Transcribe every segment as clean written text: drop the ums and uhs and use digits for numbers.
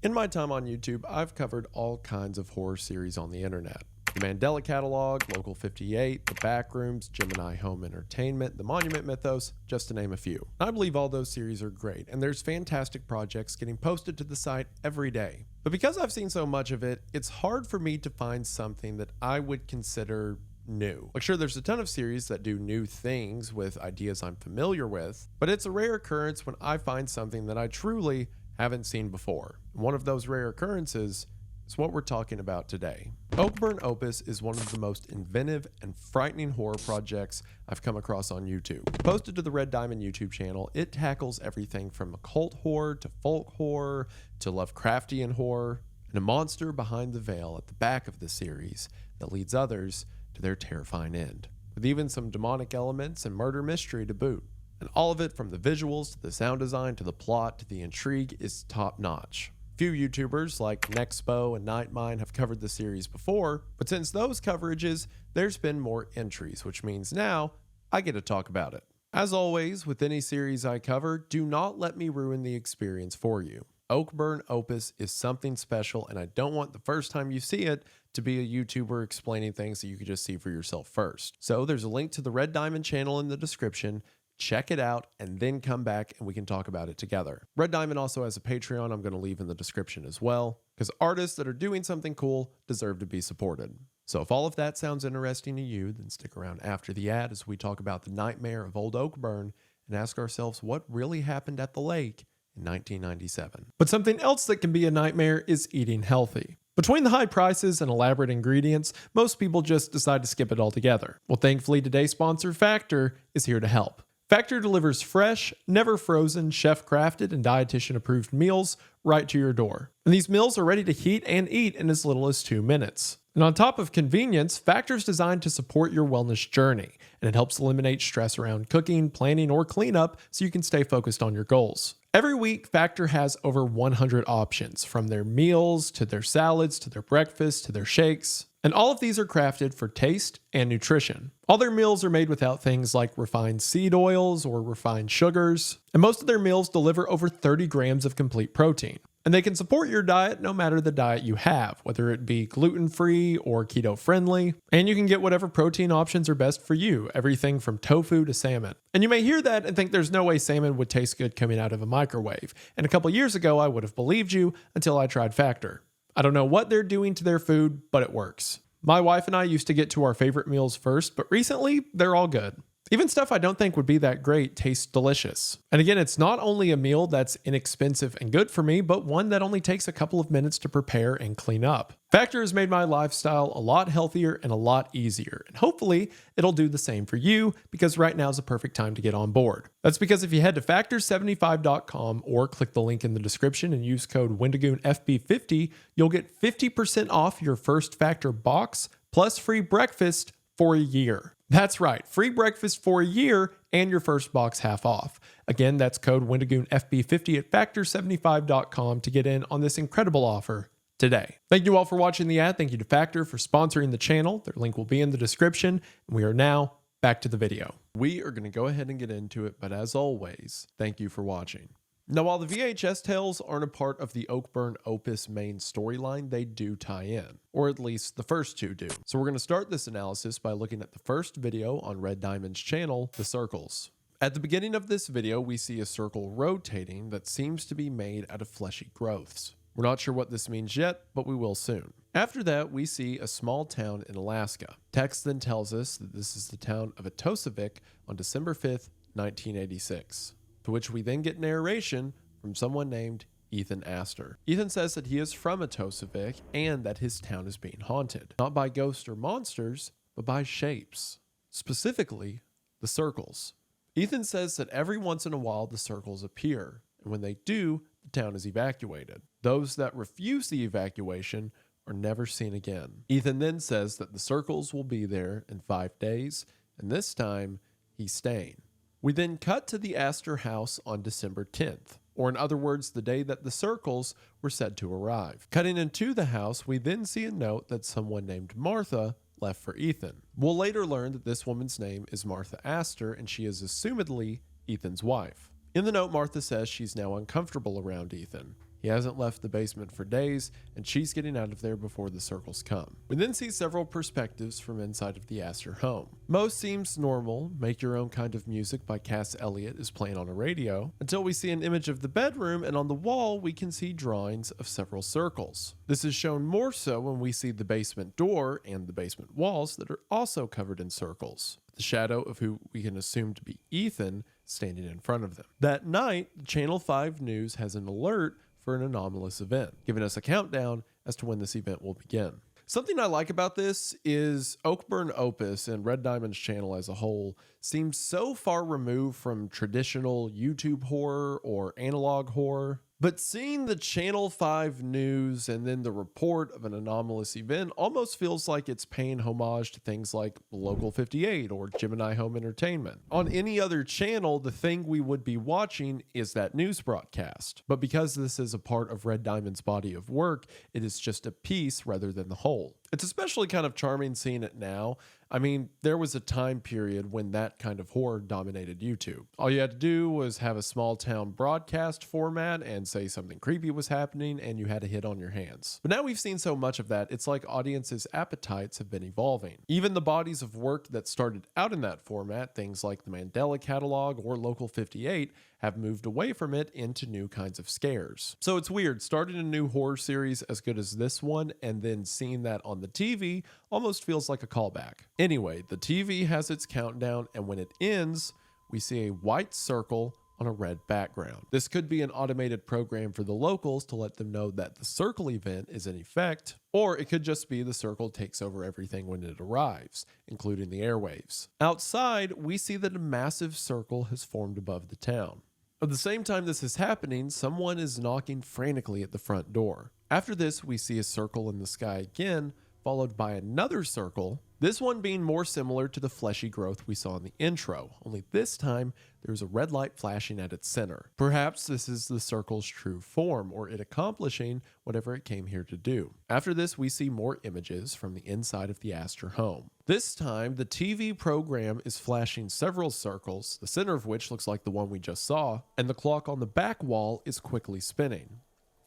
In my time on YouTube, I've covered all kinds of horror series on the internet. The Mandela Catalog, Local 58, The Backrooms, Gemini Home Entertainment, The Monument Mythos, just to name a few. I believe all those series are great, and there's fantastic projects getting posted to the site every day. But because I've seen so much of it, it's hard for me to find something that I would consider new. Like, sure, there's a ton of series that do new things with ideas I'm familiar with, but it's a rare occurrence when I find something that I truly haven't seen before. One of those rare occurrences is what we're talking about today. Oakburn Opus is one of the most inventive and frightening horror projects I've come across on YouTube. Posted to the Red Diamond YouTube channel, it tackles everything from occult horror to folk horror to Lovecraftian horror, and a monster behind the veil at the back of the series that leads others to their terrifying end, with even some demonic elements and murder mystery to boot. And all of it, from the visuals to the sound design to the plot to the intrigue, is top notch. Few YouTubers like Nexpo and Nightmine have covered the series before, but since those coverages, there's been more entries, which means now I get to talk about it. As always, with any series I cover, do not let me ruin the experience for you. Oakburn Opus is something special, and I don't want the first time you see it to be a YouTuber explaining things that you could just see for yourself first. So there's a link to the Red Diamond channel in the description. Check it out and then come back and we can talk about it together. Red Diamond also has a Patreon I'm going to leave in the description as well, because artists that are doing something cool deserve to be supported. So if all of that sounds interesting to you, then stick around after the ad as we talk about the nightmare of Old Oakburn and ask ourselves what really happened at the lake in 1997. But something else that can be a nightmare is eating healthy. Between the high prices and elaborate ingredients, most people just decide to skip it altogether. Well, thankfully, today's sponsor, Factor, is here to help. Factor delivers fresh, never frozen, chef-crafted, and dietitian-approved meals right to your door. And these meals are ready to heat and eat in as little as 2 minutes. And on top of convenience, Factor is designed to support your wellness journey, and it helps eliminate stress around cooking, planning, or cleanup so you can stay focused on your goals. Every week, Factor has over 100 options, from their meals to their salads to their breakfast to their shakes. And all of these are crafted for taste and nutrition. All their meals are made without things like refined seed oils or refined sugars. And most of their meals deliver over 30 grams of complete protein. And they can support your diet no matter the diet you have, whether it be gluten-free or keto-friendly. And you can get whatever protein options are best for you, everything from tofu to salmon. And you may hear that and think there's no way salmon would taste good coming out of a microwave. And a couple years ago, I would have believed you until I tried Factor. I don't know what they're doing to their food, but it works. My wife and I used to get to our favorite meals first, but recently, they're all good. Even stuff I don't think would be that great tastes delicious. And again, it's not only a meal that's inexpensive and good for me, but one that only takes a couple of minutes to prepare and clean up. Factor has made my lifestyle a lot healthier and a lot easier. And hopefully, it'll do the same for you, because right now is a perfect time to get on board. That's because if you head to factor75.com or click the link in the description and use code WendigoonFB50, you'll get 50% off your first Factor box plus free breakfast for a year. That's right, free breakfast for a year and your first box half off. Again, that's code WendigoonFB50 at factor75.com to get in on this incredible offer today. Thank you all for watching the ad. Thank you to Factor for sponsoring the channel. Their link will be in the description. And we are now back to the video. We are going to go ahead and get into it, but as always, thank you for watching. Now, while the VHS tales aren't a part of the Oakburn Opus main storyline, they do tie in, or at least the first two do. So we're going to start this analysis by looking at the first video on Red Diamond's channel, The Circles. At the beginning of this video, we see a circle rotating that seems to be made out of fleshy growths. We're not sure what this means yet, but we will soon. After that, we see a small town in Alaska. Text then tells us that this is the town of Atosavik on December 5th, 1986. To which we then get narration from someone named Ethan Astor. Ethan says that he is from Atosavik and that his town is being haunted, not by ghosts or monsters, but by shapes, specifically the circles. Ethan says that every once in a while the circles appear, and when they do, the town is evacuated. Those that refuse the evacuation are never seen again. Ethan then says that the circles will be there in 5 days, and this time he's staying. We then cut to the Astor house on December 10th, or in other words, the day that the circles were said to arrive. Cutting into the house, we then see a note that someone named Martha left for Ethan. We'll later learn that this woman's name is Martha Astor, and she is assumedly Ethan's wife. In the note, Martha says she's now uncomfortable around Ethan. He hasn't left the basement for days, and she's getting out of there before the circles come. We then see several perspectives from inside of the Astor home. Most seems normal. Make Your Own Kind of Music by Cass Elliot is playing on a radio, until we see an image of the bedroom, and on the wall we can see drawings of several circles. This is shown more so when we see the basement door and the basement walls that are also covered in circles, with the shadow of who we can assume to be Ethan standing in front of them. That night, Channel 5 News has an alert for an anomalous event, giving us a countdown as to when this event will begin. Something I like about this is Oakburn Opus and Red Diamond's channel as a whole seems so far removed from traditional YouTube horror or analog horror. But seeing the Channel 5 News and then the report of an anomalous event almost feels like it's paying homage to things like Local 58 or Gemini Home Entertainment. On any other channel, the thing we would be watching is that news broadcast. But because this is a part of Red Diamond's body of work, it is just a piece rather than the whole. It's especially kind of charming seeing it now. I mean, there was a time period when that kind of horror dominated YouTube. All you had to do was have a small town broadcast format and say something creepy was happening and you had a hit on your hands. But now we've seen so much of that, it's like audiences' appetites have been evolving. Even the bodies of work that started out in that format, things like the Mandela Catalog or Local 58, have moved away from it into new kinds of scares. So it's weird, starting a new horror series as good as this one and then seeing that on the TV almost feels like a callback. Anyway, the TV has its countdown, and when it ends, we see a white circle on a red background. This could be an automated program for the locals to let them know that the circle event is in effect, or it could just be the circle takes over everything when it arrives, including the airwaves. Outside, we see that a massive circle has formed above the town. At the same time this is happening, someone is knocking frantically at the front door. After this, we see a circle in the sky again, followed by another circle, this one being more similar to the fleshy growth we saw in the intro, only this time there's a red light flashing at its center. Perhaps this is the circle's true form, or it accomplishing whatever it came here to do. After this, we see more images from the inside of the Astor home. This time, the TV program is flashing several circles, the center of which looks like the one we just saw, and the clock on the back wall is quickly spinning.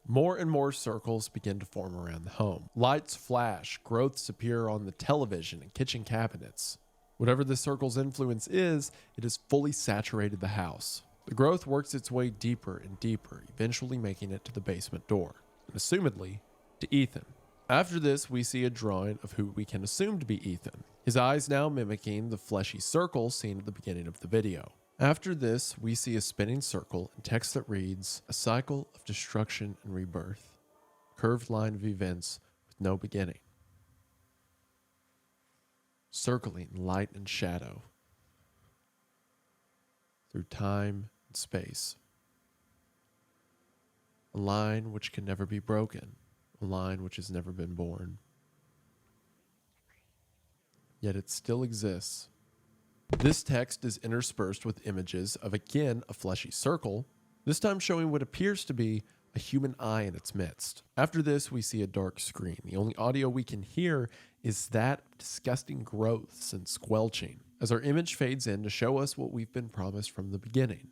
More and more circles begin to form around the home. Lights flash, growths appear on the television and kitchen cabinets. Whatever the circle's influence is, it has fully saturated the house. The growth works its way deeper and deeper, eventually making it to the basement door, and assumedly, to Ethan. After this, we see a drawing of who we can assume to be Ethan, his eyes now mimicking the fleshy circle seen at the beginning of the video. After this, we see a spinning circle and text that reads, "A cycle of destruction and rebirth, curved line of events with no beginning, circling light and shadow through time and space. A line which can never be broken, a line which has never been born. Yet it still exists." This text is interspersed with images of, again, a fleshy circle, this time showing what appears to be a human eye in its midst. After this, we see a dark screen. The only audio we can hear is that of disgusting growths and squelching, as our image fades in to show us what we've been promised from the beginning,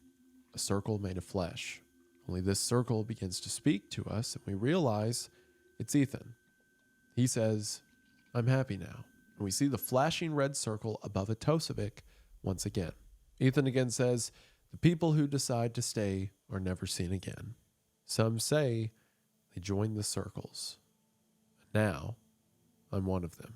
a circle made of flesh. Only this circle begins to speak to us, and we realize it's Ethan. He says, "I'm happy now." And we see the flashing red circle above Atosovic once again. Ethan again says, "The people who decide to stay are never seen again. Some say they join the circles. Now, I'm one of them."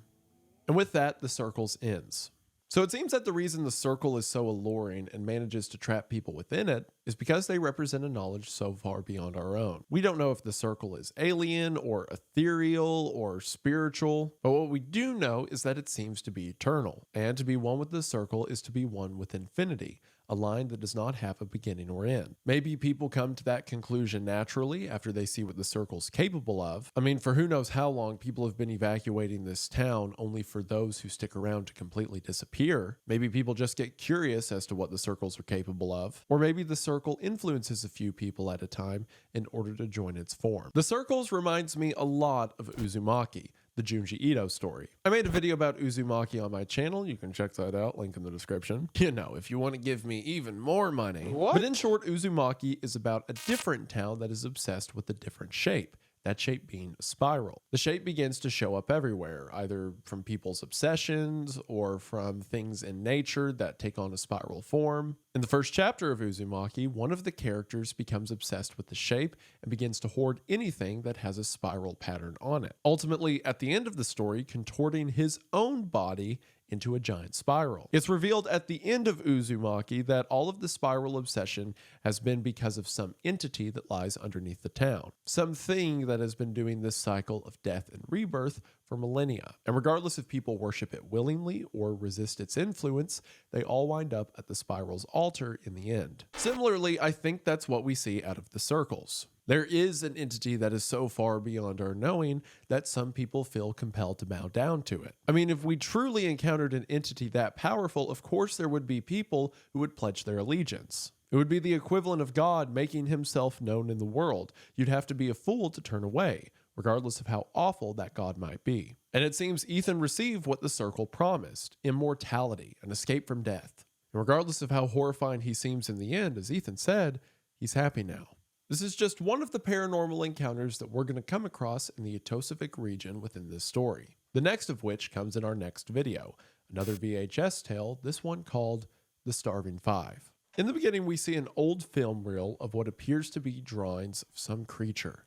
And with that, the circles ends. So it seems that the reason the circle is so alluring and manages to trap people within it is because they represent a knowledge so far beyond our own. We don't know if the circle is alien or ethereal or spiritual, but what we do know is that it seems to be eternal. And to be one with the circle is to be one with infinity, a line that does not have a beginning or end. Maybe people come to that conclusion naturally after they see what the circle's capable of. I mean, for who knows how long people have been evacuating this town only for those who stick around to completely disappear. Maybe people just get curious as to what the circles are capable of. Or maybe the circle influences a few people at a time in order to join its form. The circles reminds me a lot of Uzumaki, the Junji Ito story. I made a video about Uzumaki on my channel. You can check that out, link in the description. You know, if you want to give me even more money. What? But in short, Uzumaki is about a different town that is obsessed with a different shape. That shape being a spiral. The shape begins to show up everywhere, either from people's obsessions or from things in nature that take on a spiral form. In the first chapter of Uzumaki, one of the characters becomes obsessed with the shape and begins to hoard anything that has a spiral pattern on it. Ultimately, at the end of the story, contorting his own body into a giant spiral. It's revealed at the end of Uzumaki that all of the spiral obsession has been because of some entity that lies underneath the town. Something that has been doing this cycle of death and rebirth for millennia. And regardless if people worship it willingly or resist its influence, they all wind up at the spiral's altar in the end. Similarly, I think that's what we see out of the circles. There is an entity that is so far beyond our knowing that some people feel compelled to bow down to it. I mean, if we truly encountered an entity that powerful, of course there would be people who would pledge their allegiance. It would be the equivalent of God making himself known in the world. You'd have to be a fool to turn away, regardless of how awful that God might be. And it seems Ethan received what the circle promised: immortality, an escape from death. And regardless of how horrifying he seems in the end, as Ethan said, he's happy now. This is just one of the paranormal encounters that we're going to come across in the Atosific region within this story. The next of which comes in our next video, another VHS tale, this one called The Starving Five. In the beginning, we see an old film reel of what appears to be drawings of some creature.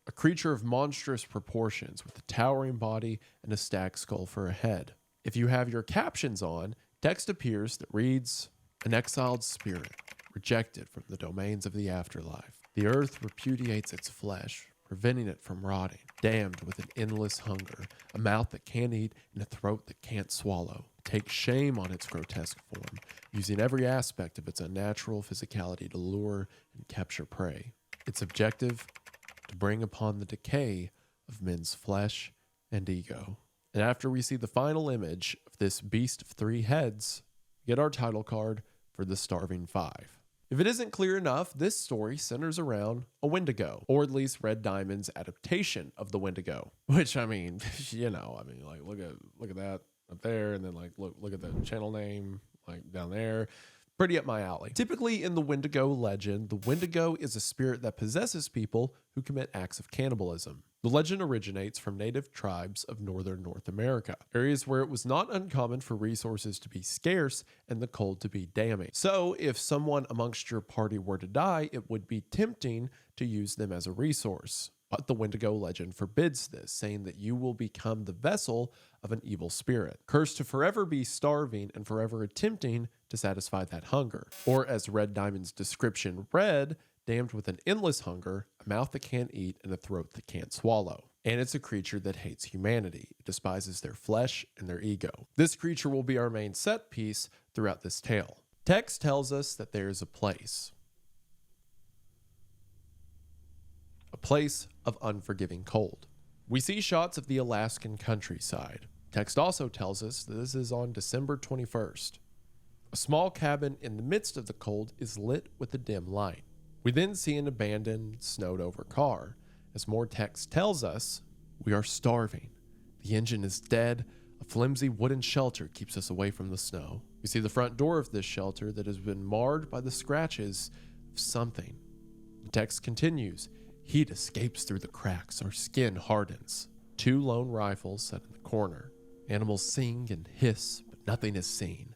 A creature of monstrous proportions with a towering body and a stag skull for a head. If you have your captions on, text appears that reads, "An exiled spirit, rejected from the domains of the afterlife. The earth repudiates its flesh, preventing it from rotting, damned with an endless hunger, a mouth that can't eat and a throat that can't swallow. Takes shame on its grotesque form, using every aspect of its unnatural physicality to lure and capture prey. Its objective, to bring upon the decay of men's flesh and ego." And after we see the final image of this beast of three heads, we get our title card for The Starving Five. If it isn't clear enough, this story centers around a Wendigo, or at least Red Diamond's adaptation of the Wendigo. Which, I mean, like look at that up there, and then like look at the channel name like down there. Pretty up my alley. Typically in the Wendigo legend, the Wendigo is a spirit that possesses people who commit acts of cannibalism. The legend originates from native tribes of northern North America, areas where it was not uncommon for resources to be scarce and the cold to be damning. So if someone amongst your party were to die, it would be tempting to use them as a resource. But the Wendigo legend forbids this, saying that you will become the vessel of an evil spirit, cursed to forever be starving and forever attempting to satisfy that hunger. Or as Red Diamond's description read, damned with an endless hunger, a mouth that can't eat, and a throat that can't swallow. And it's a creature that hates humanity. It despises their flesh and their ego. This creature will be our main set piece throughout this tale. Text tells us that there is a place of unforgiving cold. We see shots of the Alaskan countryside. Text also tells us that this is on December 21st. A small cabin in the midst of the cold is lit with a dim light. We then see an abandoned, snowed-over car. As more text tells us, we are starving. The engine is dead. A flimsy wooden shelter keeps us away from the snow. We see the front door of this shelter that has been marred by the scratches of something. The text continues. Heat escapes through the cracks. Our skin hardens. 2 lone rifles set in the corner. Animals sing and hiss, but nothing is seen.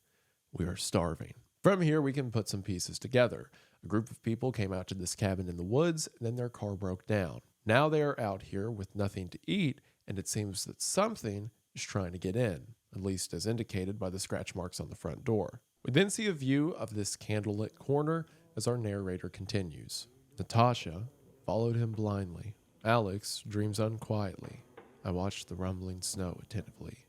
We are starving. From here, we can put some pieces together. A group of people came out to this cabin in the woods, and then their car broke down. Now they are out here with nothing to eat, and it seems that something is trying to get in, at least as indicated by the scratch marks on the front door. We then see a view of this candlelit corner as our narrator continues. Natasha followed him blindly. Alex dreams unquietly. I watched the rumbling snow attentively.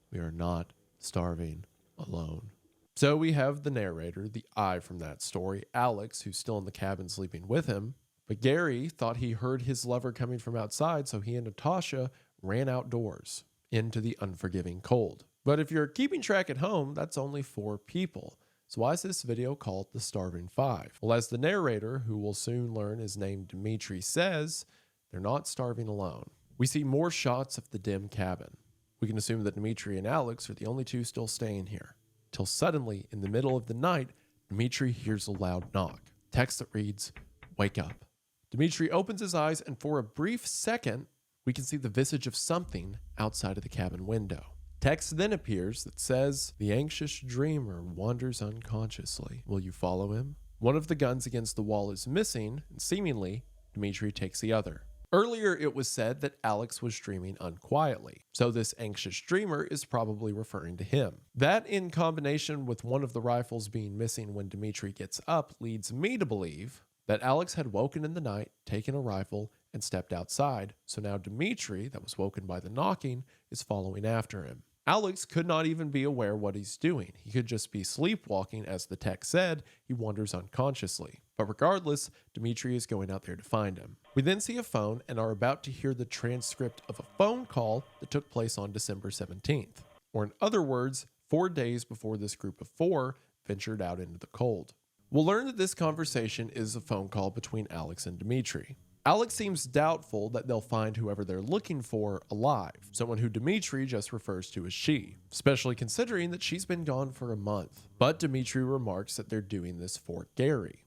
We are not starving alone. So we have the narrator, the I from that story, Alex, who's still in the cabin sleeping with him. But Gary thought he heard his lover coming from outside, so he and Natasha ran outdoors into the unforgiving cold. But if you're keeping track at home, that's only 4 people. So why is this video called The Starving Five? Well, as the narrator, who we'll soon learn is named Dimitri, says, they're not starving alone. We see more shots of the dim cabin. We can assume that Dimitri and Alex are the only two still staying here. Till suddenly, in the middle of the night, Dimitri hears a loud knock. Text that reads, "Wake up." Dimitri opens his eyes, and for a brief second, we can see the visage of something outside of the cabin window. Text then appears that says, "The anxious dreamer wanders unconsciously. Will you follow him?" One of the guns against the wall is missing, and seemingly, Dimitri takes the other. Earlier, it was said that Alex was dreaming unquietly, so this anxious dreamer is probably referring to him. That, in combination with one of the rifles being missing when Dimitri gets up, leads me to believe that Alex had woken in the night, taken a rifle, and stepped outside, so now Dimitri, that was woken by the knocking, is following after him. Alex could not even be aware what he's doing. He could just be sleepwalking. As the text said, he wanders unconsciously. But regardless, Dimitri is going out there to find him. We then see a phone and are about to hear the transcript of a phone call that took place on December 17th. Or in other words, 4 days before this group of 4 ventured out into the cold. We'll learn that this conversation is a phone call between Alex and Dimitri. Alex seems doubtful that they'll find whoever they're looking for alive, someone who Dimitri just refers to as she, especially considering that she's been gone for a month. But Dimitri remarks that they're doing this for Gary.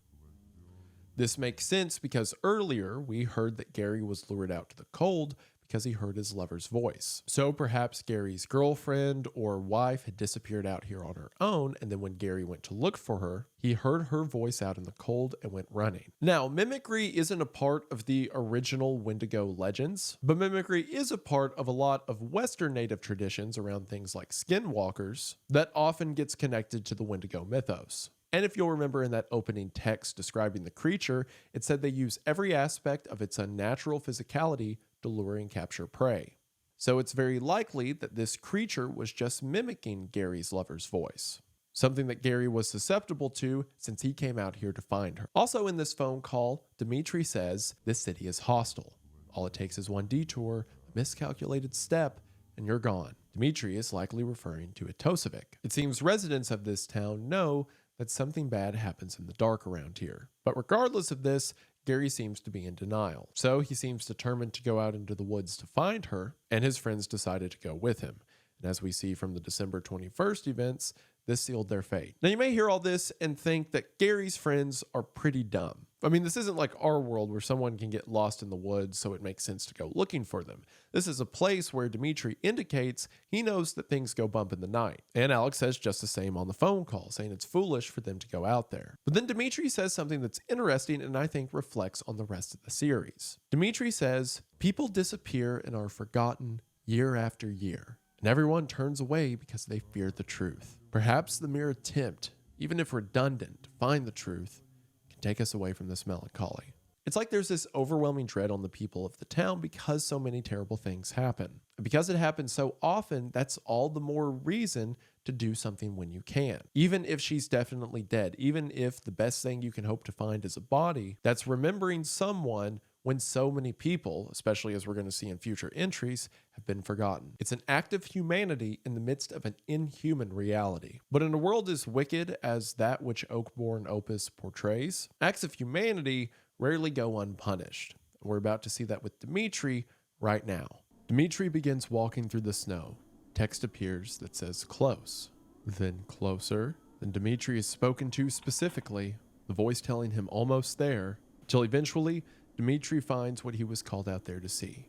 This makes sense because earlier we heard that Gary was lured out to the cold because he heard his lover's voice. So perhaps Gary's girlfriend or wife had disappeared out here on her own, and then when Gary went to look for her, he heard her voice out in the cold and went running. Now, mimicry isn't a part of the original Wendigo legends, but mimicry is a part of a lot of Western native traditions around things like skinwalkers that often gets connected to the Wendigo mythos. And if you'll remember in that opening text describing the creature, it said they use every aspect of its unnatural physicality to lure and capture prey. So it's very likely that this creature was just mimicking Gary's lover's voice, something that Gary was susceptible to since he came out here to find her. Also in this phone call, Dimitri says, "This city is hostile. All it takes is one detour, a miscalculated step, and you're gone." Dimitri is likely referring to Etosovic. It seems residents of this town know that something bad happens in the dark around here. But regardless of this, Gary seems to be in denial. So he seems determined to go out into the woods to find her, and his friends decided to go with him. And as we see from the December 21st events, this sealed their fate. Now you may hear all this and think that Gary's friends are pretty dumb. I mean, this isn't like our world where someone can get lost in the woods, so it makes sense to go looking for them. This is a place where Dimitri indicates he knows that things go bump in the night. And Alex says just the same on the phone call, saying it's foolish for them to go out there. But then Dimitri says something that's interesting and I think reflects on the rest of the series. Dimitri says, "People disappear and are forgotten year after year, and everyone turns away because they fear the truth. Perhaps the mere attempt, even if redundant, to find the truth can take us away from this melancholy." It's like there's this overwhelming dread on the people of the town because so many terrible things happen. And because it happens so often, that's all the more reason to do something when you can. Even if she's definitely dead, even if the best thing you can hope to find is a body, that's remembering someone when so many people, especially as we're going to see in future entries, have been forgotten. It's an act of humanity in the midst of an inhuman reality. But in a world as wicked as that which Oakburn Opus portrays, acts of humanity rarely go unpunished. We're about to see that with Dimitri right now. Dimitri begins walking through the snow. Text appears that says close, then closer. Then Dimitri is spoken to specifically, the voice telling him almost there, till eventually Dimitri finds what he was called out there to see.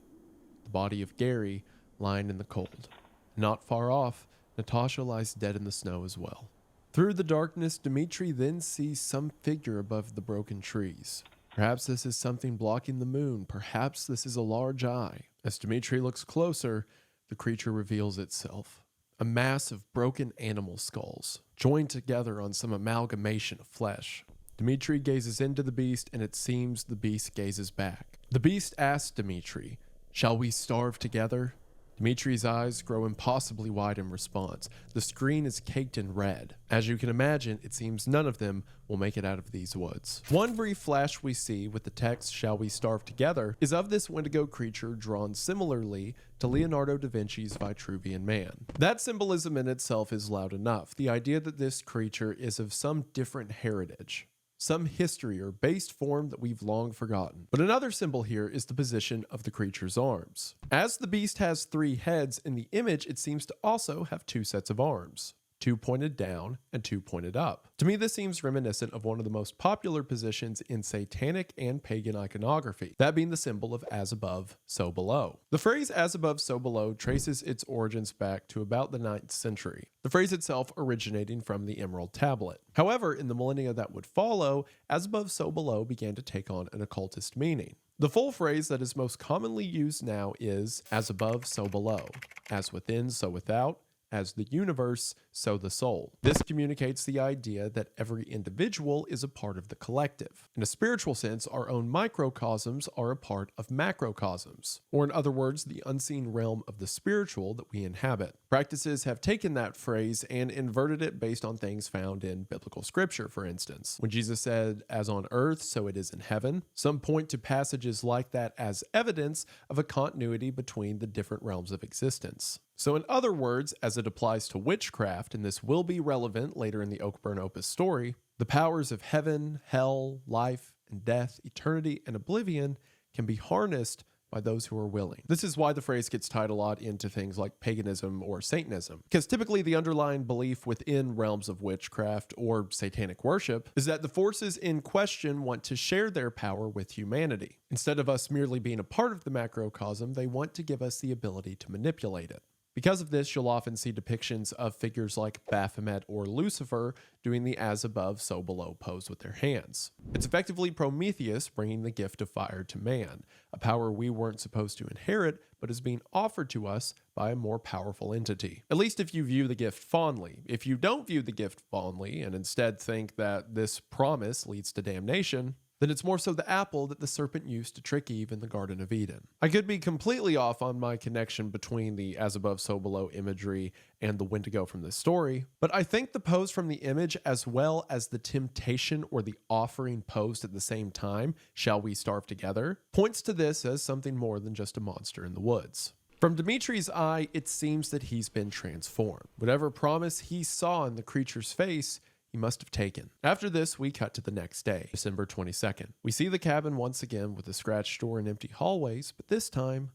The body of Gary lying in the cold. Not far off, Natasha lies dead in the snow as well. Through the darkness, Dimitri then sees some figure above the broken trees. Perhaps this is something blocking the moon. Perhaps this is a large eye. As Dimitri looks closer, the creature reveals itself. A mass of broken animal skulls, joined together on some amalgamation of flesh. Dimitri gazes into the beast, and it seems the beast gazes back. The beast asks Dimitri, "Shall we starve together?" Dimitri's eyes grow impossibly wide in response. The screen is caked in red. As you can imagine, it seems none of them will make it out of these woods. One brief flash we see with the text, "Shall we starve together?" is of this Wendigo creature drawn similarly to Leonardo da Vinci's Vitruvian Man. That symbolism in itself is loud enough. The idea that this creature is of some different heritage, some history or based form that we've long forgotten. But another symbol here is the position of the creature's arms. As the beast has 3 heads, in the image it seems to also have 2 sets of arms. 2 pointed down and 2 pointed up. To me, this seems reminiscent of one of the most popular positions in satanic and pagan iconography, that being the symbol of as above, so below. The phrase as above, so below traces its origins back to about the 9th century, the phrase itself originating from the Emerald Tablet. However, in the millennia that would follow, as above, so below began to take on an occultist meaning. The full phrase that is most commonly used now is as above, so below, as within, so without, as the universe, so the soul. This communicates the idea that every individual is a part of the collective. In a spiritual sense, our own microcosms are a part of macrocosms, or in other words, the unseen realm of the spiritual that we inhabit. Practices have taken that phrase and inverted it based on things found in biblical scripture, for instance. When Jesus said, as on earth, so it is in heaven, some point to passages like that as evidence of a continuity between the different realms of existence. So in other words, as it applies to witchcraft, and this will be relevant later in the Oakburn Opus story, the powers of heaven, hell, life, and death, eternity, and oblivion can be harnessed by those who are willing. This is why the phrase gets tied a lot into things like paganism or Satanism, because typically the underlying belief within realms of witchcraft or satanic worship is that the forces in question want to share their power with humanity. Instead of us merely being a part of the macrocosm, they want to give us the ability to manipulate it. Because of this, you'll often see depictions of figures like Baphomet or Lucifer doing the as above, so below pose with their hands. It's effectively Prometheus bringing the gift of fire to man, a power we weren't supposed to inherit, but is being offered to us by a more powerful entity. At least if you view the gift fondly. If you don't view the gift fondly and instead think that this promise leads to damnation, then it's more so the apple that the serpent used to trick Eve in the Garden of Eden. I could be completely off on my connection between the as above, so below imagery and the Wendigo from this story, but I think the pose from the image as well as the temptation or the offering posed at the same time, shall we starve together, points to this as something more than just a monster in the woods. From Dimitri's eye, it seems that he's been transformed. Whatever promise he saw in the creature's face, he must have taken. After this, we cut to the next day, December 22nd. We see the cabin once again with a scratched door and empty hallways, but this time,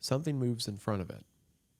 something moves in front of it.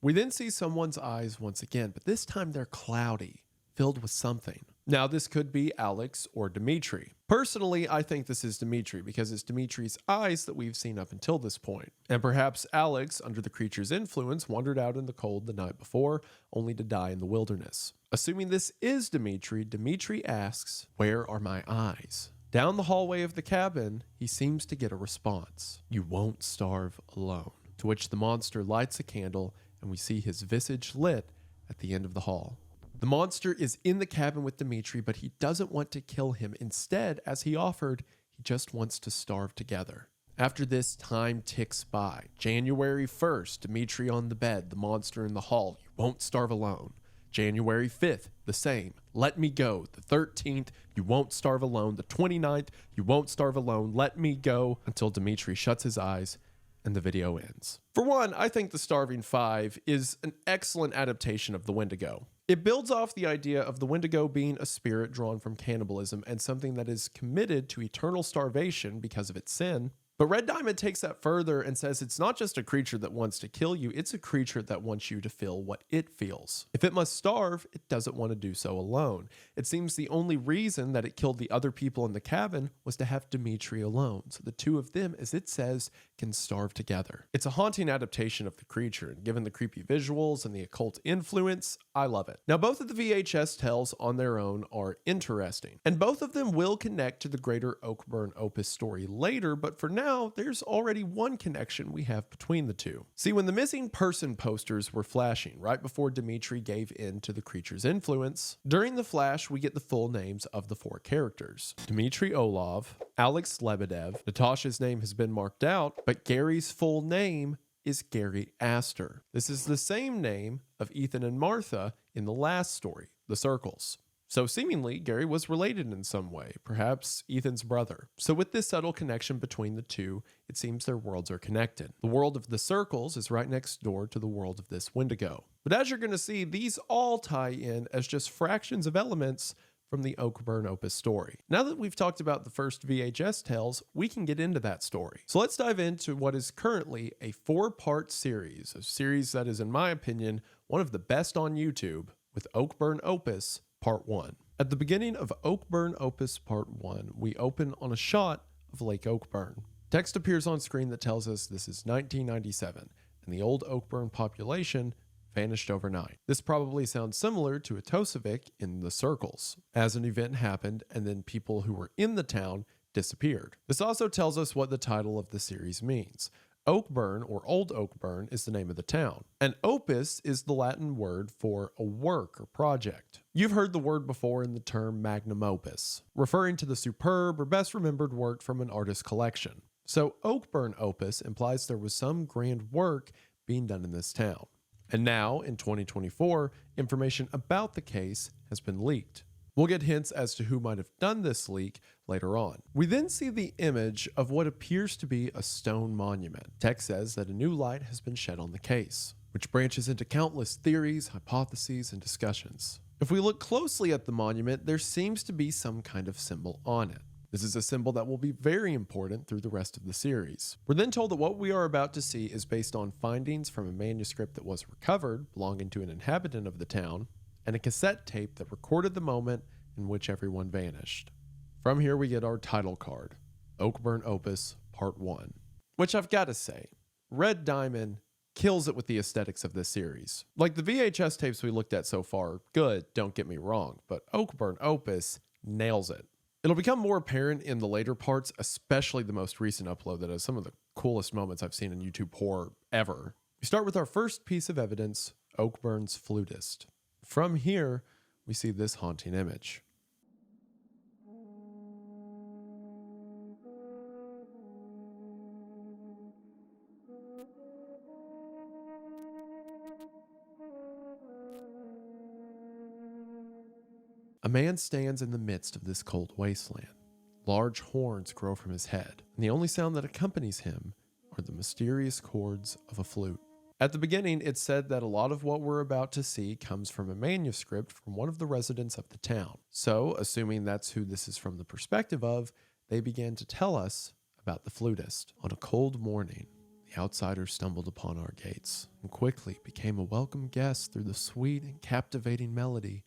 We then see someone's eyes once again, but this time they're cloudy, filled with something. Now, this could be Alex or Dimitri. Personally, I think this is Dimitri because it's Dimitri's eyes that we've seen up until this point. And perhaps Alex, under the creature's influence, wandered out in the cold the night before, only to die in the wilderness. Assuming this is Dimitri, Dimitri asks, "Where are my eyes?" Down the hallway of the cabin, he seems to get a response. "You won't starve alone." To which the monster lights a candle and we see his visage lit at the end of the hall. The monster is in the cabin with Dimitri, but he doesn't want to kill him. Instead, as he offered, he just wants to starve together. After this, time ticks by. January 1st, Dimitri on the bed, the monster in the hall. "You won't starve alone." January 5th, the same. "Let me go." The 13th, "You won't starve alone." The 29th, "You won't starve alone. Let me go." Until Dimitri shuts his eyes and the video ends. For one, I think The Starving Five is an excellent adaptation of the Wendigo. It builds off the idea of the Wendigo being a spirit drawn from cannibalism and something that is committed to eternal starvation because of its sin. But Red Diamond takes that further and says it's not just a creature that wants to kill you, it's a creature that wants you to feel what it feels. If it must starve, it doesn't want to do so alone. It seems the only reason that it killed the other people in the cabin was to have Dimitri alone, so the two of them, as it says, can starve together. It's a haunting adaptation of the creature, and given the creepy visuals and the occult influence, I love it. Now, both of the VHS tells on their own are interesting, and both of them will connect to the greater Oakburn Opus story later, but for now, there's already one connection we have between the two. See, when the missing person posters were flashing right before Dimitri gave in to the creature's influence, during the flash we get the full names of the 4 characters. Dmitri Olov, Alex Lebedev, Natasha's name has been marked out, but Gary's full name is Gary Astor. This is the same name of Ethan and Martha in the last story, The Circles. So seemingly, Gary was related in some way, perhaps Ethan's brother. So with this subtle connection between the two, it seems their worlds are connected. The world of the Circles is right next door to the world of this Wendigo. But as you're going to see, these all tie in as just fractions of elements from the Oakburn Opus story. Now that we've talked about the first VHS tales, we can get into that story. So let's dive into what is currently a 4-part series, a series that is, in my opinion, one of the best on YouTube, with Oakburn Opus Part 1. At the beginning of Oakburn Opus Part 1, we open on a shot of Lake Oakburn. Text appears on screen that tells us this is 1997, and the old Oakburn population vanished overnight. This probably sounds similar to Etosovic in The Circles, as an event happened and then people who were in the town disappeared. This also tells us what the title of the series means. Oakburn, or Old Oakburn, is the name of the town. And opus is the Latin word for a work or project. You've heard the word before in the term magnum opus, referring to the superb or best remembered work from an artist's collection. So Oakburn Opus implies there was some grand work being done in this town. And now, in 2024, information about the case has been leaked. We'll get hints as to who might have done this leak later on. We then see the image of what appears to be a stone monument. Text says that a new light has been shed on the case, which branches into countless theories, hypotheses, and discussions. If we look closely at the monument, there seems to be some kind of symbol on it. This is a symbol that will be very important through the rest of the series. We're then told that what we are about to see is based on findings from a manuscript that was recovered, belonging to an inhabitant of the town, and a cassette tape that recorded the moment in which everyone vanished. From here we get our title card, Oakburn Opus Part 1. Which I've got to say, Red Diamond kills it with the aesthetics of this series. Like the VHS tapes we looked at so far, good, don't get me wrong, but Oakburn Opus nails it. It'll become more apparent in the later parts, especially the most recent upload that has some of the coolest moments I've seen in YouTube horror ever. We start with our first piece of evidence, Oakburn's flutist. From here, we see this haunting image. A man stands in the midst of this cold wasteland. Large horns grow from his head, and the only sound that accompanies him are the mysterious chords of a flute. At the beginning, it's said that a lot of what we're about to see comes from a manuscript from one of the residents of the town. So, assuming that's who this is from the perspective of, they began to tell us about the flutist. On a cold morning, the outsider stumbled upon our gates and quickly became a welcome guest through the sweet and captivating melody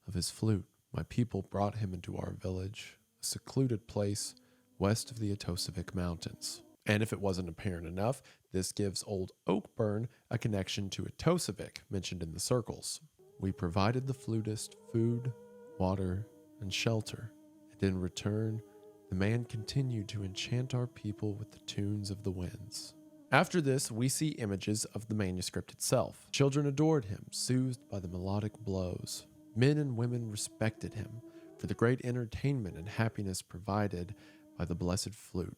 of his flute. My people brought him into our village, a secluded place west of the Etosovic Mountains. And if it wasn't apparent enough, this gives old Oakburn a connection to Etosovic, mentioned in the circles. We provided the flutist food, water, and shelter, and in return, the man continued to enchant our people with the tunes of the winds. After this, we see images of the manuscript itself. Children adored him, soothed by the melodic blows. Men and women respected him for the great entertainment and happiness provided by the blessed flute.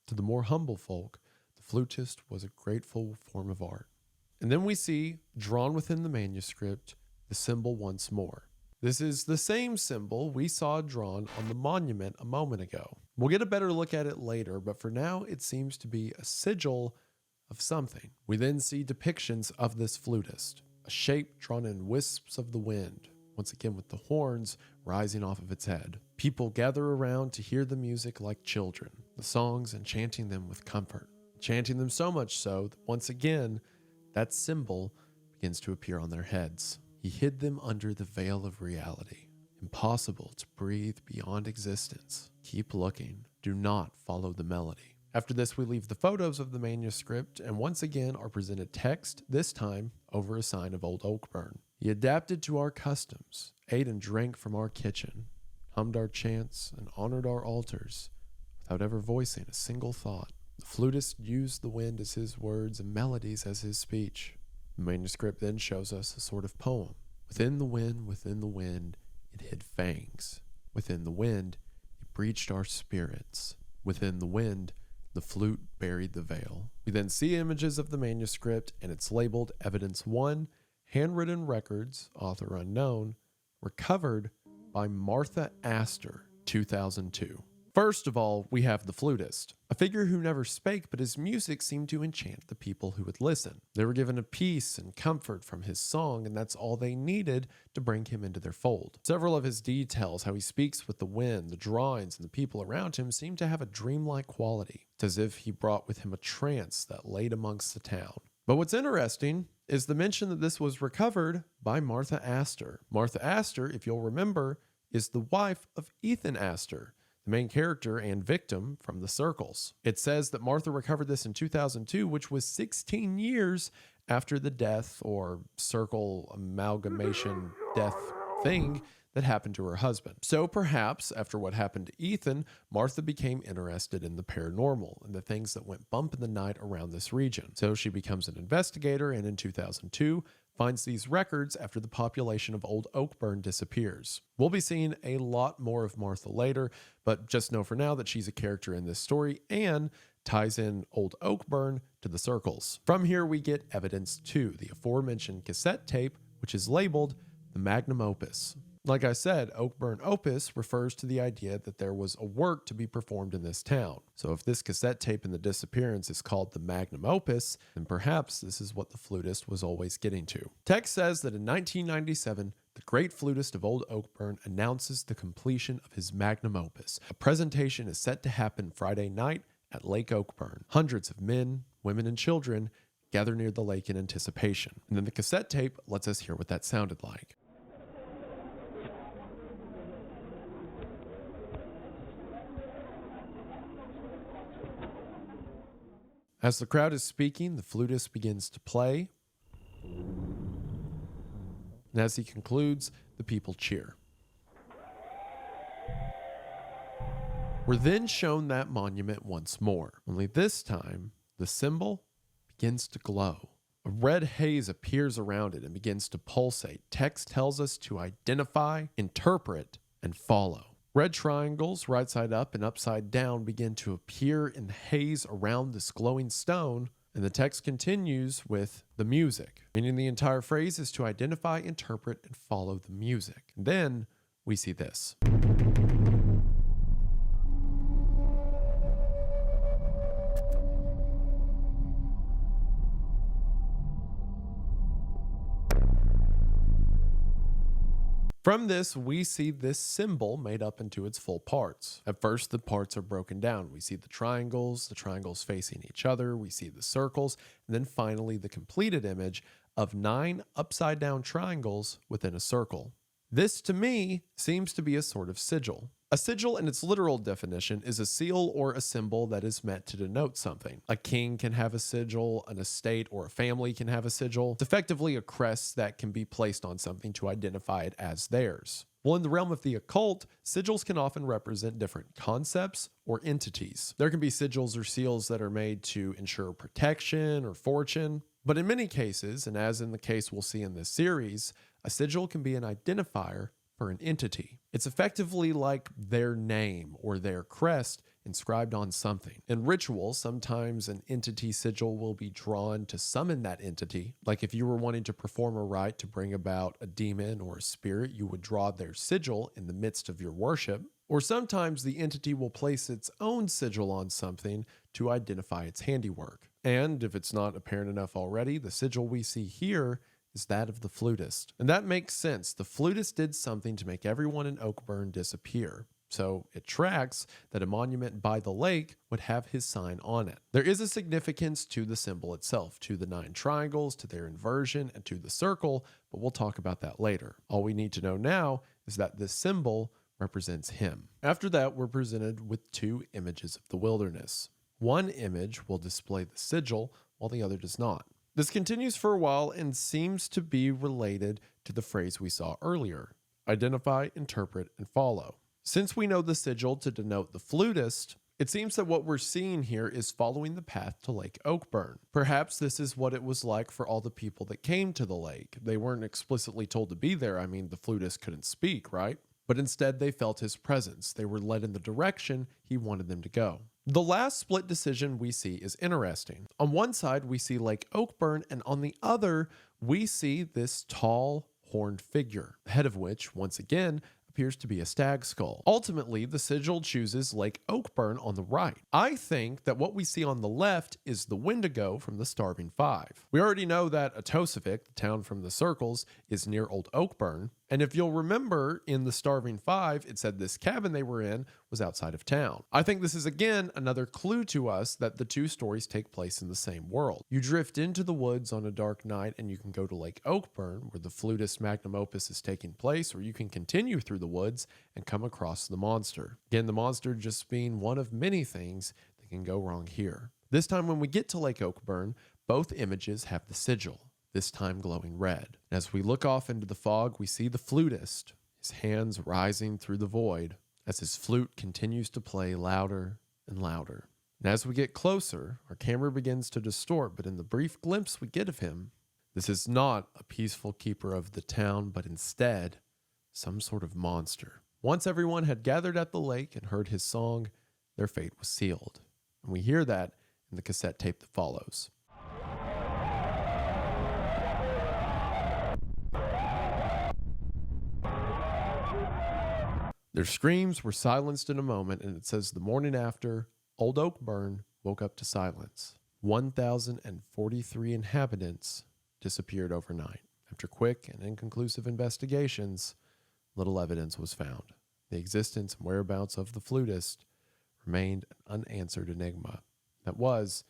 To the more humble folk, the flutist was a grateful form of art. And then we see, drawn within the manuscript, the symbol once more. This is the same symbol we saw drawn on the monument a moment ago. We'll get a better look at it later, but for now it seems to be a sigil of something. We then see depictions of this flutist, a shape drawn in wisps of the wind, once again with the horns rising off of its head. People gather around to hear the music like children, the songs enchanting them with comfort, enchanting them so much so that once again, that symbol begins to appear on their heads. He hid them under the veil of reality. Impossible to breathe beyond existence. Keep looking. Do not follow the melody. After this, we leave the photos of the manuscript and once again are presented text, this time over a sign of old Oakburn. He adapted to our customs, ate and drank from our kitchen, hummed our chants, and honored our altars, without ever voicing a single thought. The flutist used the wind as his words and melodies as his speech. The manuscript then shows us a sort of poem. Within the wind, it hid fangs. Within the wind, it breached our spirits. Within the wind, the flute buried the veil. We then see images of the manuscript, and it's labeled Evidence 1, Handwritten Records, author unknown, recovered by Martha Astor, 2002. First of all, we have the flutist, a figure who never spake, but his music seemed to enchant the people who would listen. They were given a peace and comfort from his song, and that's all they needed to bring him into their fold. Several of his details, how he speaks with the wind, the drawings, and the people around him, seem to have a dreamlike quality. It's as if he brought with him a trance that laid amongst the town. But what's interesting is the mention that this was recovered by Martha Astor. Martha Astor, if you'll remember, is the wife of Ethan Astor, the main character and victim from The Circles. It says that Martha recovered this in 2002, which was 16 years after the death or circle amalgamation death thing that happened to her husband. So perhaps after what happened to Ethan, Martha became interested in the paranormal and the things that went bump in the night around this region. So she becomes an investigator, and in 2002 finds these records after the population of Old Oakburn disappears. We'll be seeing a lot more of Martha later, but just know for now that she's a character in this story and ties in Old Oakburn to The Circles. From here we get evidence to the aforementioned cassette tape, which is labeled the Magnum Opus. Like I said, Oakburn Opus refers to the idea that there was a work to be performed in this town. So if this cassette tape in the disappearance is called the Magnum Opus, then perhaps this is what the flutist was always getting to. Text says that in 1997, the great flutist of Old Oakburn announces the completion of his Magnum Opus. A presentation is set to happen Friday night at Lake Oakburn. Hundreds of men, women, and children gather near the lake in anticipation. And then the cassette tape lets us hear what that sounded like. As the crowd is speaking, the flutist begins to play. And as he concludes, the people cheer. We're then shown that monument once more, only this time, the symbol begins to glow. A red haze appears around it and begins to pulsate. Text tells us to identify, interpret, and follow. Red triangles, right side up and upside down, begin to appear in the haze around this glowing stone, and the text continues with the music, meaning the entire phrase is to identify, interpret, and follow the music. And then we see this. From this, we see this symbol made up into its full parts. At first, the parts are broken down. We see the triangles facing each other, we see the circles, and then finally the completed image of 9 upside-down triangles within a circle. This, to me, seems to be a sort of sigil. A sigil, in its literal definition, is a seal or a symbol that is meant to denote something. A king can have a sigil, an estate or a family can have a sigil. It's effectively a crest that can be placed on something to identify it as theirs. Well, in the realm of the occult, sigils can often represent different concepts or entities. There can be sigils or seals that are made to ensure protection or fortune. But in many cases, and as in the case we'll see in this series, a sigil can be an identifier for an entity. It's effectively like their name or their crest inscribed on something. In ritual, sometimes an entity sigil will be drawn to summon that entity. Like if you were wanting to perform a rite to bring about a demon or a spirit, you would draw their sigil in the midst of your worship. Or sometimes the entity will place its own sigil on something to identify its handiwork. And if it's not apparent enough already, the sigil we see here is that of the flutist. And that makes sense. The flutist did something to make everyone in Oakburn disappear. So it tracks that a monument by the lake would have his sign on it. There is a significance to the symbol itself, to the 9 triangles, to their inversion, and to the circle, but we'll talk about that later. All we need to know now is that this symbol represents him. After that, we're presented with 2 images of the wilderness. One image will display the sigil, while the other does not. This continues for a while and seems to be related to the phrase we saw earlier: identify, interpret, and follow. Since we know the sigil to denote the flutist, it seems that what we're seeing here is following the path to Lake Oakburn. Perhaps this is what it was like for all the people that came to the lake. They weren't explicitly told to be there. I mean, the flutist couldn't speak, right? But instead they felt his presence. They were led in the direction he wanted them to go. The last split decision we see is interesting. On one side, we see Lake Oakburn, and on the other, we see this tall, horned figure, the head of which, once again, appears to be a stag skull. Ultimately, the sigil chooses Lake Oakburn on the right. I think that what we see on the left is the Wendigo from the Starving Five. We already know that Atosavik, the town from the circles, is near Old Oakburn. And if you'll remember, in the Starving Five, it said this cabin they were in was outside of town. I think this is again another clue to us that the two stories take place in the same world. You drift into the woods on a dark night and you can go to Lake Oakburn, where the flutist magnum opus is taking place, or you can continue through the woods and come across the monster. Again, the monster just being one of many things that can go wrong here. This time when we get to Lake Oakburn, both images have the sigil, this time glowing red. As we look off into the fog, we see the flutist, his hands rising through the void as his flute continues to play louder and louder. And as we get closer, our camera begins to distort, but in the brief glimpse we get of him, this is not a peaceful keeper of the town, but instead some sort of monster. Once everyone had gathered at the lake and heard his song, their fate was sealed. And we hear that in the cassette tape that follows. Their screams were silenced in a moment, and it says the morning after, Old Oakburn woke up to silence. 1,043 inhabitants disappeared overnight. After quick and inconclusive investigations, little evidence was found. The existence and whereabouts of the flutist remained an unanswered enigma. That was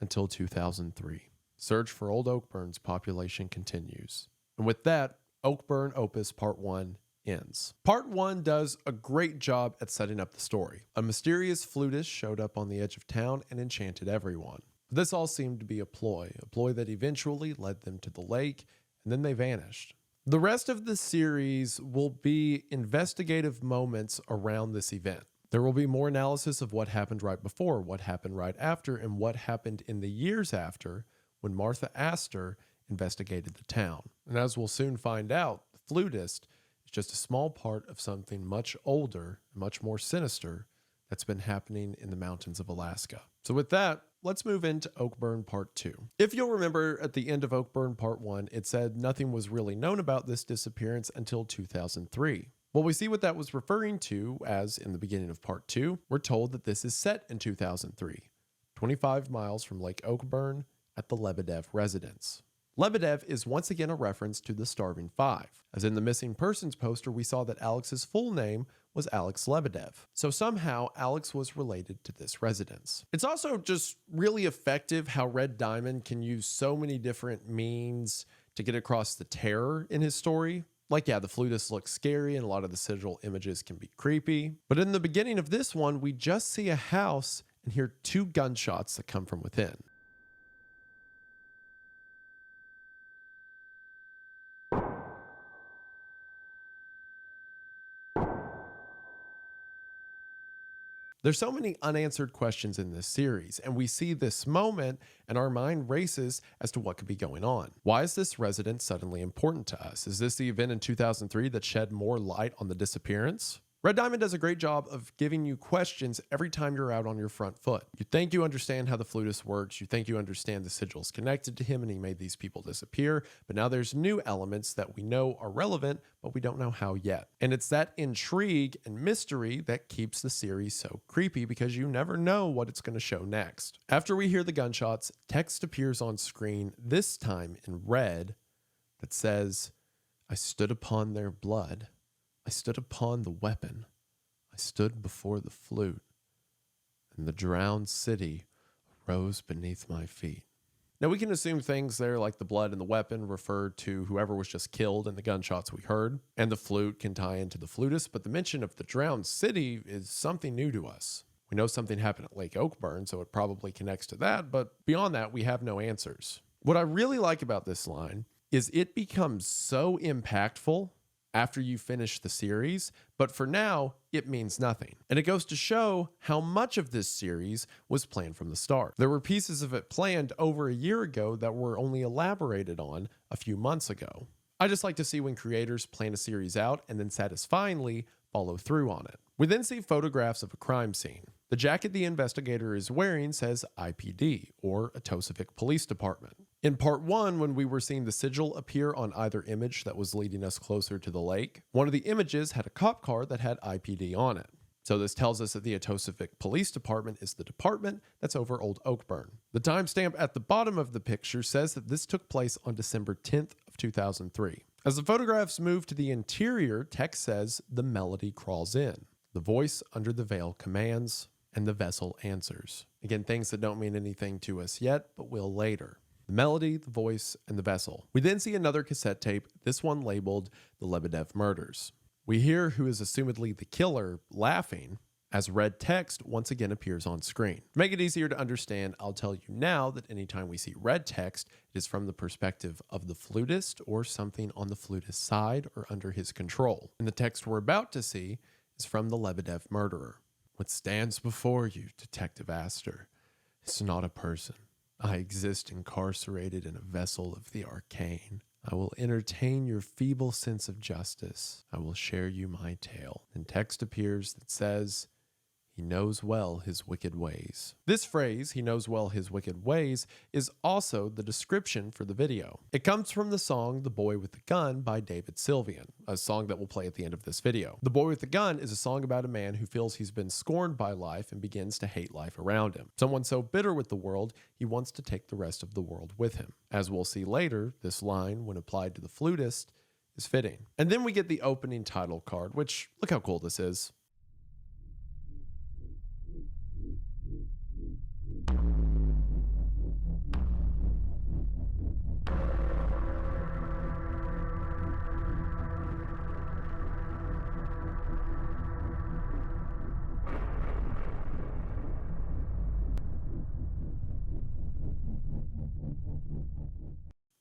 until 2003. Search for Old Oakburn's population continues. And with that, Oakburn Opus Part 1 ends. Part 1 does a great job at setting up the story. A mysterious flutist showed up on the edge of town and enchanted everyone. But this all seemed to be a ploy that eventually led them to the lake, and then they vanished. The rest of the series will be investigative moments around this event. There will be more analysis of what happened right before, what happened right after, and what happened in the years after when Martha Astor investigated the town. And as we'll soon find out, the flutist is just a small part of something much older, much more sinister that's been happening in the mountains of Alaska. So with that, let's move into Oakburn Part 2. If you'll remember, at the end of Oakburn Part 1, it said nothing was really known about this disappearance until 2003. Well, we see what that was referring to, as in the beginning of Part 2, we're told that this is set in 2003, 25 miles from Lake Oakburn at the Lebedev residence. Lebedev is once again a reference to the Starving Five. As in the missing persons poster, we saw that Alex's full name was Alex Lebedev. So somehow Alex was related to this residence. It's also just really effective how Red Diamond can use so many different means to get across the terror in his story. Like, yeah, the flutist looks scary and a lot of the sigil images can be creepy. But in the beginning of this one, we just see a house and hear 2 gunshots that come from within. There's so many unanswered questions in this series, and we see this moment and our mind races as to what could be going on. Why is this residence suddenly important to us? Is this the event in 2003 that shed more light on the disappearance? Red Diamond does a great job of giving you questions every time you're out on your front foot. You think you understand how the flutist works, you think you understand the sigil's connected to him and he made these people disappear, but now there's new elements that we know are relevant, but we don't know how yet. And it's that intrigue and mystery that keeps the series so creepy, because you never know what it's going to show next. After we hear the gunshots, text appears on screen, this time in red, that says, "I stood upon their blood. I stood upon the weapon. I stood before the flute, and the drowned city arose beneath my feet." Now, we can assume things there like the blood and the weapon refer to whoever was just killed in the gunshots we heard, and the flute can tie into the flutist, but the mention of the drowned city is something new to us. We know something happened at Lake Oakburn, so it probably connects to that, but beyond that, we have no answers. What I really like about this line is it becomes so impactful after you finish the series, but for now, it means nothing. And it goes to show how much of this series was planned from the start. There were pieces of it planned over a year ago that were only elaborated on a few months ago. I just like to see when creators plan a series out and then satisfyingly follow through on it. We then see photographs of a crime scene. The jacket the investigator is wearing says IPD, or Atosavik Police Department. In part 1, when we were seeing the sigil appear on either image that was leading us closer to the lake, one of the images had a cop car that had IPD on it. So this tells us that the Etosavic Police Department is the department that's over Old Oakburn. The timestamp at the bottom of the picture says that this took place on December 10th of 2003. As the photographs move to the interior, text says, "The melody crawls in. The voice under the veil commands, and the vessel answers." Again, things that don't mean anything to us yet, but will later. The melody, the voice, and the vessel. We then see another cassette tape, this one labeled The Lebedev Murders. We hear who is assumedly the killer laughing as red text once again appears on screen. To make it easier to understand, I'll tell you now that anytime we see red text, it is from the perspective of the flutist or something on the flutist's side or under his control. And the text we're about to see is from the Lebedev murderer. "What stands before you, Detective Astor, is not a person. I exist incarcerated in a vessel of the arcane. I will entertain your feeble sense of justice. I will share you my tale." And text appears that says, "He knows well his wicked ways." This phrase, "he knows well his wicked ways," is also the description for the video. It comes from the song "The Boy with the Gun" by David Sylvian, a song that will play at the end of this video. "The Boy with the Gun" is a song about a man who feels he's been scorned by life and begins to hate life around him. Someone so bitter with the world, he wants to take the rest of the world with him. As we'll see later, this line, when applied to the flutist, is fitting. And then we get the opening title card, which, look how cool this is.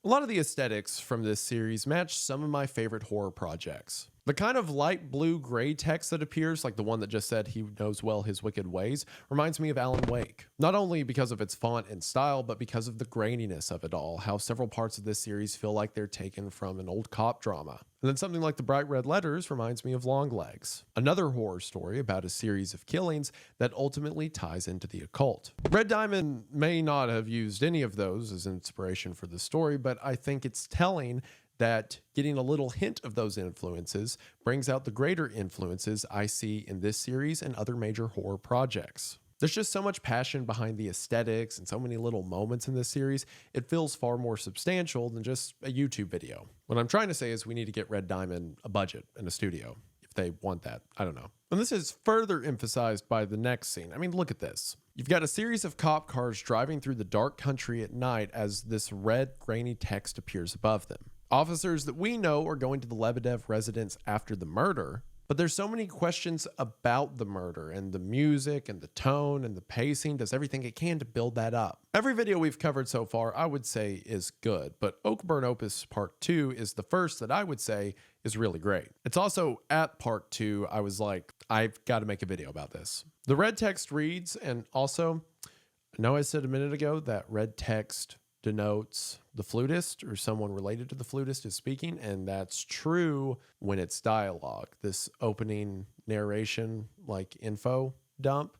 A lot of the aesthetics from this series match some of my favorite horror projects. The kind of light blue-gray text that appears, like the one that just said "he knows well his wicked ways," reminds me of Alan Wake. Not only because of its font and style, but because of the graininess of it all, how several parts of this series feel like they're taken from an old cop drama. And then something like the bright red letters reminds me of Longlegs, another horror story about a series of killings that ultimately ties into the occult. Red Diamond may not have used any of those as inspiration for the story, but I think it's telling that getting a little hint of those influences brings out the greater influences I see in this series and other major horror projects. There's just so much passion behind the aesthetics and so many little moments in this series, it feels far more substantial than just a YouTube video. What I'm trying to say is we need to get Red Diamond a budget and a studio, if they want that. I don't know. And this is further emphasized by the next scene. I mean, look at this. You've got a series of cop cars driving through the dark country at night as this red, grainy text appears above them. Officers that we know are going to the Lebedev residence after the murder, but there's so many questions about the murder and the music and the tone and the pacing does everything it can to build that up. Every video we've covered so far I would say is good, but Oakburn Opus Part 2 is the first that I would say is really great. It's also at Part 2 I was like, I've got to make a video about this. The red text reads, and also, I know I said a minute ago that red text denotes the flutist or someone related to the flutist is speaking, and that's true when it's dialogue. This opening narration, like info dump,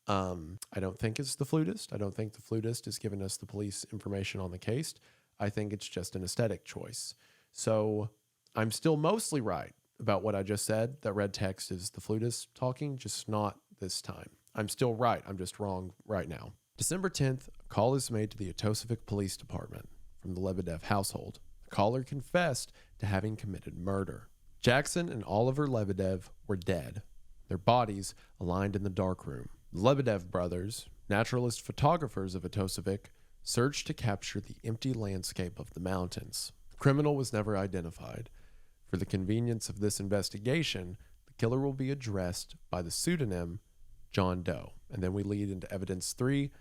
I don't think it's the flutist. I don't think the flutist is giving us the police information on the case. I think it's just an aesthetic choice. So I'm still mostly right about what I just said, that red text is the flutist talking, just not this time. I'm still right. I'm just wrong right now. December 10th, a call is made to the Etosavic Police Department from the Lebedev household. The caller confessed to having committed murder. Jackson and Oliver Lebedev were dead, their bodies aligned in the darkroom. The Lebedev brothers, naturalist photographers of Etosavic, searched to capture the empty landscape of the mountains. The criminal was never identified. For the convenience of this investigation, the killer will be addressed by the pseudonym John Doe. And then we lead into evidence 3,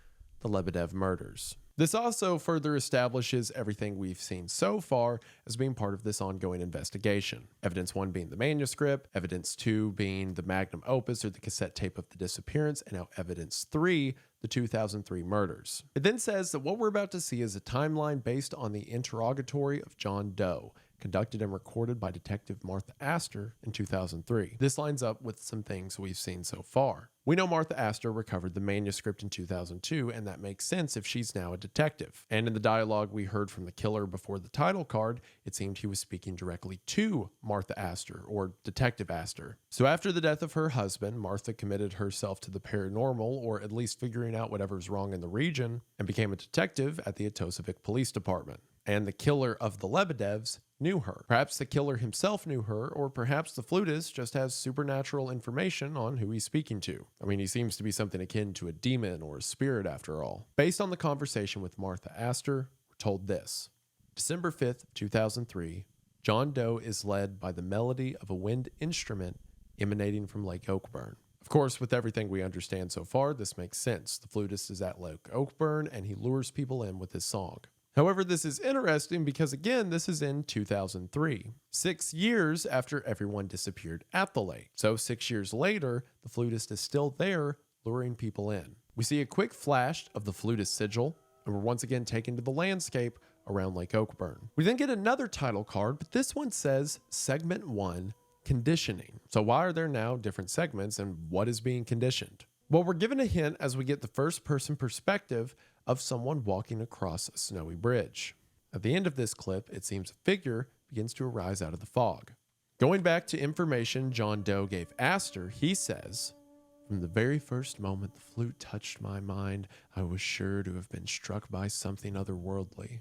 the Lebedev murders. This also further establishes everything we've seen so far as being part of this ongoing investigation. Evidence 1 being the manuscript, evidence 2 being the magnum opus or the cassette tape of the disappearance, and now evidence 3, the 2003 murders. It then says that what we're about to see is a timeline based on the interrogatory of John Doe, conducted and recorded by Detective Martha Astor in 2003. This lines up with some things we've seen so far. We know Martha Astor recovered the manuscript in 2002, and that makes sense if she's now a detective. And in the dialogue we heard from the killer before the title card, it seemed he was speaking directly to Martha Astor, or Detective Astor. So after the death of her husband, Martha committed herself to the paranormal, or at least figuring out whatever's wrong in the region, and became a detective at the Atosavik Police Department. And the killer of the Lebedevs knew her. Perhaps the killer himself knew her, or perhaps the flutist just has supernatural information on who he's speaking to. I mean, he seems to be something akin to a demon or a spirit after all. Based on the conversation with Martha Astor, we're told this. December 5th, 2003, John Doe is led by the melody of a wind instrument emanating from Lake Oakburn. Of course, with everything we understand so far, this makes sense. The flutist is at Lake Oakburn, and he lures people in with his song. However, this is interesting because, again, this is in 2003, 6 years after everyone disappeared at the lake. So 6 years later, the flutist is still there, luring people in. We see a quick flash of the flutist sigil, and we're once again taken to the landscape around Lake Oakburn. We then get another title card, but this one says Segment 1, Conditioning. So why are there now different segments, and what is being conditioned? Well, we're given a hint as we get the first-person perspective of someone walking across a snowy bridge. At the end of this clip, it seems a figure begins to arise out of the fog. Going back to information John Doe gave Astor, he says, "From the very first moment the flute touched my mind, I was sure to have been struck by something otherworldly,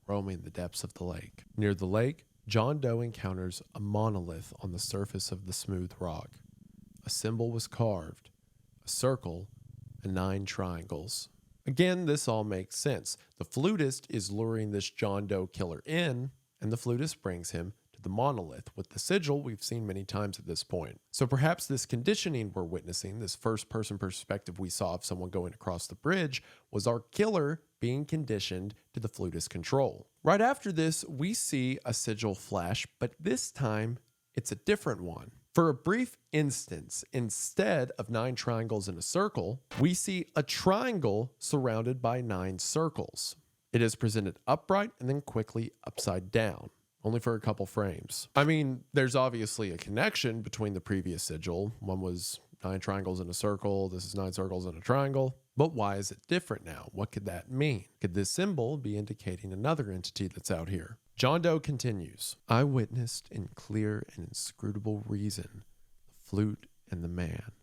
roaming the depths of the lake." Near the lake, John Doe encounters a monolith on the surface of the smooth rock. A symbol was carved, a circle, and 9 triangles. Again, this all makes sense. The flutist is luring this John Doe killer in, and the flutist brings him to the monolith with the sigil we've seen many times at this point. So perhaps this conditioning we're witnessing, this first-person perspective we saw of someone going across the bridge, was our killer being conditioned to the flutist's control. Right after this, we see a sigil flash, but this time it's a different one. For a brief instance, instead of 9 triangles in a circle, we see a triangle surrounded by 9 circles. It is presented upright and then quickly upside down, only for a couple frames. I mean, there's obviously a connection between the previous sigil. One was 9 triangles in a circle, this is 9 circles in a triangle. But why is it different now? What could that mean? Could this symbol be indicating another entity that's out here? John Doe continues, "I witnessed in clear and inscrutable reason the flute and the man.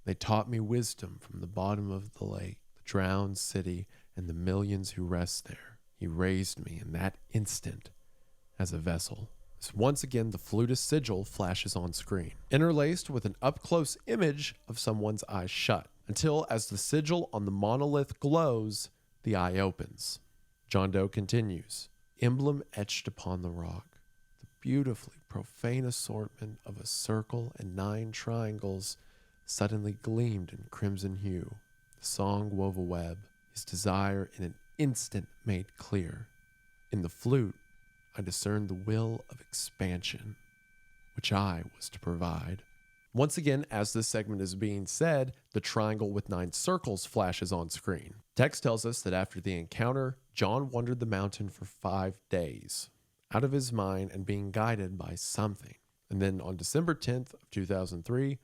They taught me wisdom from the bottom of the lake, the drowned city, and the millions who rest there. He raised me in that instant as a vessel." As once again, the flutist sigil flashes on screen, interlaced with an up-close image of someone's eyes shut, until as the sigil on the monolith glows, the eye opens. John Doe continues, "Emblem etched upon the rock, the beautifully profane assortment of a circle and 9 triangles suddenly gleamed in crimson hue. The song wove a web, his desire in an instant made clear. In the flute, I discerned the will of expansion, which I was to provide." Once again, as this segment is being said, the triangle with 9 circles flashes on screen. Text tells us that after the encounter, John wandered the mountain for 5 days, out of his mind and being guided by something. And then on December 10th of 2003,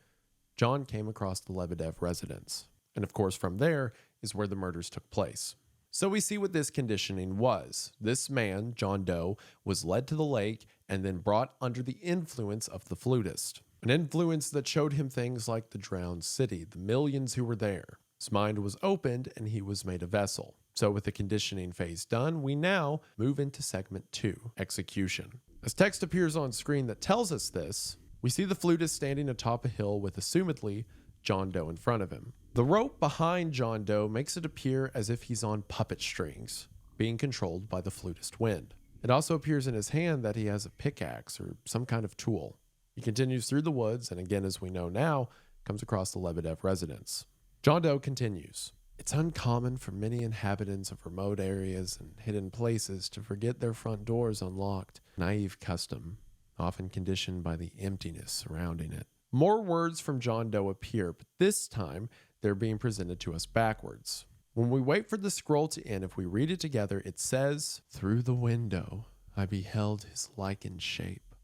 John came across the Lebedev residence. And of course, from there is where the murders took place. So we see what this conditioning was. This man, John Doe, was led to the lake and then brought under the influence of the flutist. An influence that showed him things like the drowned city, the millions who were there. His mind was opened and he was made a vessel. So with the conditioning phase done, we now move into segment 2, execution. As text appears on screen that tells us this, we see the flutist standing atop a hill with assumedly John Doe in front of him. The rope behind John Doe makes it appear as if he's on puppet strings, being controlled by the flutist wind. It also appears in his hand that he has a pickaxe or some kind of tool. He continues through the woods and again, as we know now, comes across the Lebedev residence. John Doe continues, "It's uncommon for many inhabitants of remote areas and hidden places to forget their front doors unlocked. Naive custom, often conditioned by the emptiness surrounding it." More words from John Doe appear, but this time they're being presented to us backwards. When we wait for the scroll to end, if we read it together, it says, "Through the window, I beheld his lichened shape.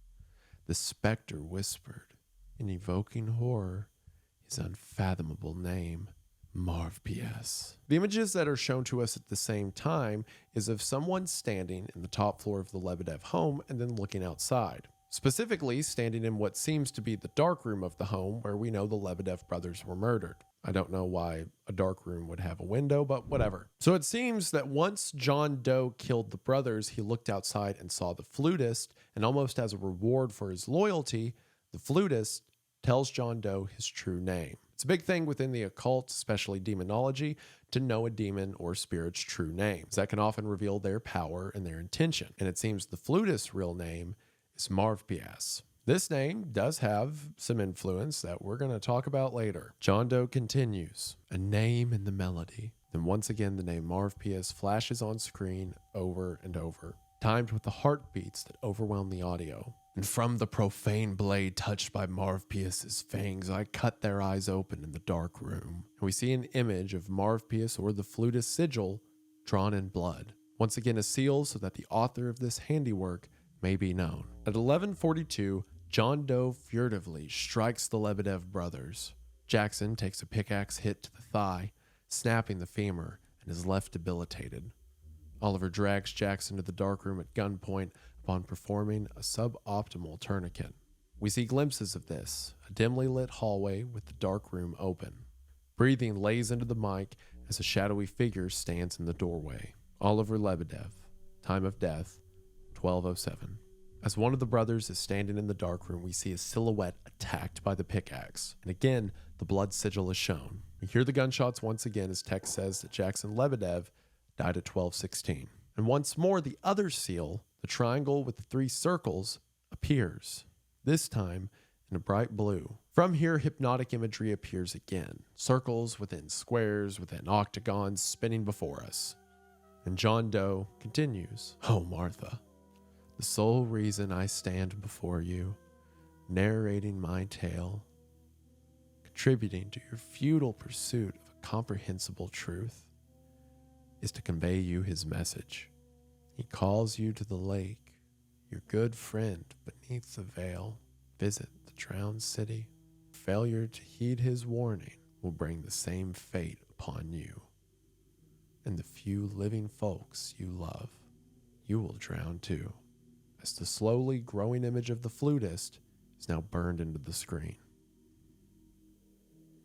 The spectre whispered, in evoking horror, his unfathomable name, Marv P.S. The images that are shown to us at the same time is of someone standing in the top floor of the Lebedev home and then looking outside. Specifically, standing in what seems to be the dark room of the home where we know the Lebedev brothers were murdered. I don't know why a dark room would have a window, but whatever. So it seems that once John Doe killed the brothers, he looked outside and saw the flutist, and almost as a reward for his loyalty, the flutist tells John Doe his true name. It's a big thing within the occult, especially demonology, to know a demon or spirit's true names. That can often reveal their power and their intention. And it seems the flutist's real name is Marv P.S. This name does have some influence that we're going to talk about later. John Doe continues, a name in the melody. Then once again, the name Marv P.S. flashes on screen over and over, timed with the heartbeats that overwhelm the audio. And from the profane blade touched by Marv P.S.'s fangs, I cut their eyes open in the dark room. And we see an image of Marv P.S. or the flutist's sigil drawn in blood. Once again, a seal so that the author of this handiwork may be known. At 11:42, John Doe furtively strikes the Lebedev brothers. Jackson takes a pickaxe hit to the thigh, snapping the femur, and is left debilitated. Oliver drags Jackson to the darkroom at gunpoint upon performing a suboptimal tourniquet. We see glimpses of this, a dimly lit hallway with the dark room open. Breathing lays into the mic as a shadowy figure stands in the doorway. Oliver Lebedev, time of death, 12:07. As one of the brothers is standing in the darkroom, we see a silhouette attacked by the pickaxe. And again, the blood sigil is shown. We hear the gunshots once again as text says that Jackson Lebedev died at 12:16. And once more, the other seal, the triangle with the three circles, appears. This time in a bright blue. From here, hypnotic imagery appears again. Circles within squares, within octagons, spinning before us. And John Doe continues, "Oh, Martha, the sole reason I stand before you, narrating my tale, contributing to your futile pursuit of a comprehensible truth, is to convey you his message. He calls you to the lake, your good friend beneath the veil. Visit the drowned city. Failure to heed his warning will bring the same fate upon you and the few living folks you love. You will drown too," as the slowly growing image of the flutist is now burned into the screen.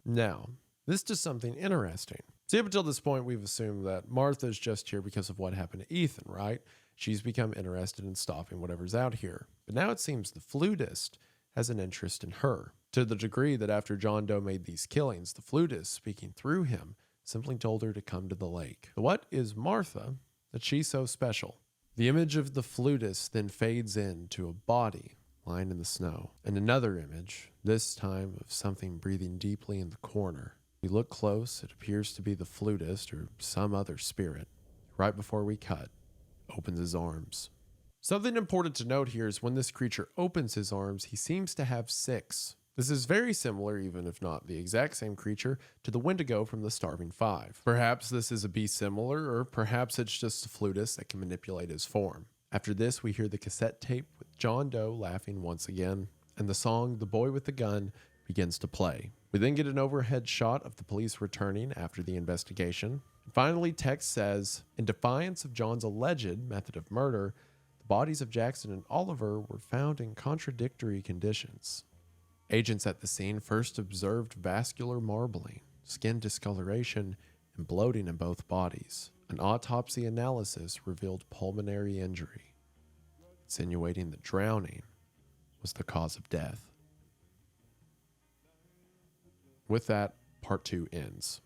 Now, this does something interesting. See, up until this point, we've assumed that Martha's just here because of what happened to Ethan, right? She's become interested in stopping whatever's out here. But now it seems the flutist has an interest in her, to the degree that after John Doe made these killings, the flutist, speaking through him, simply told her to come to the lake. What is Martha that she's so special? The image of the flutist then fades into a body lying in the snow, and another image, this time of something breathing deeply in the corner. We look close, it appears to be the flutist or some other spirit. Right before we cut, opens his arms. Something important to note here is when this creature opens his arms, he seems to have 6. This is very similar, even if not the exact same creature, to the Wendigo from the Starving Five. Perhaps this is a beast similar, or perhaps it's just a flutist that can manipulate his form. After this, we hear the cassette tape with John Doe laughing once again, and the song "The Boy with the Gun" begins to play. We then get an overhead shot of the police returning after the investigation. And finally, text says, "In defiance of John's alleged method of murder, the bodies of Jackson and Oliver were found in contradictory conditions. Agents at the scene first observed vascular marbling, skin discoloration, and bloating in both bodies. An autopsy analysis revealed pulmonary injury, insinuating that drowning was the cause of death." With that, part 2 ends.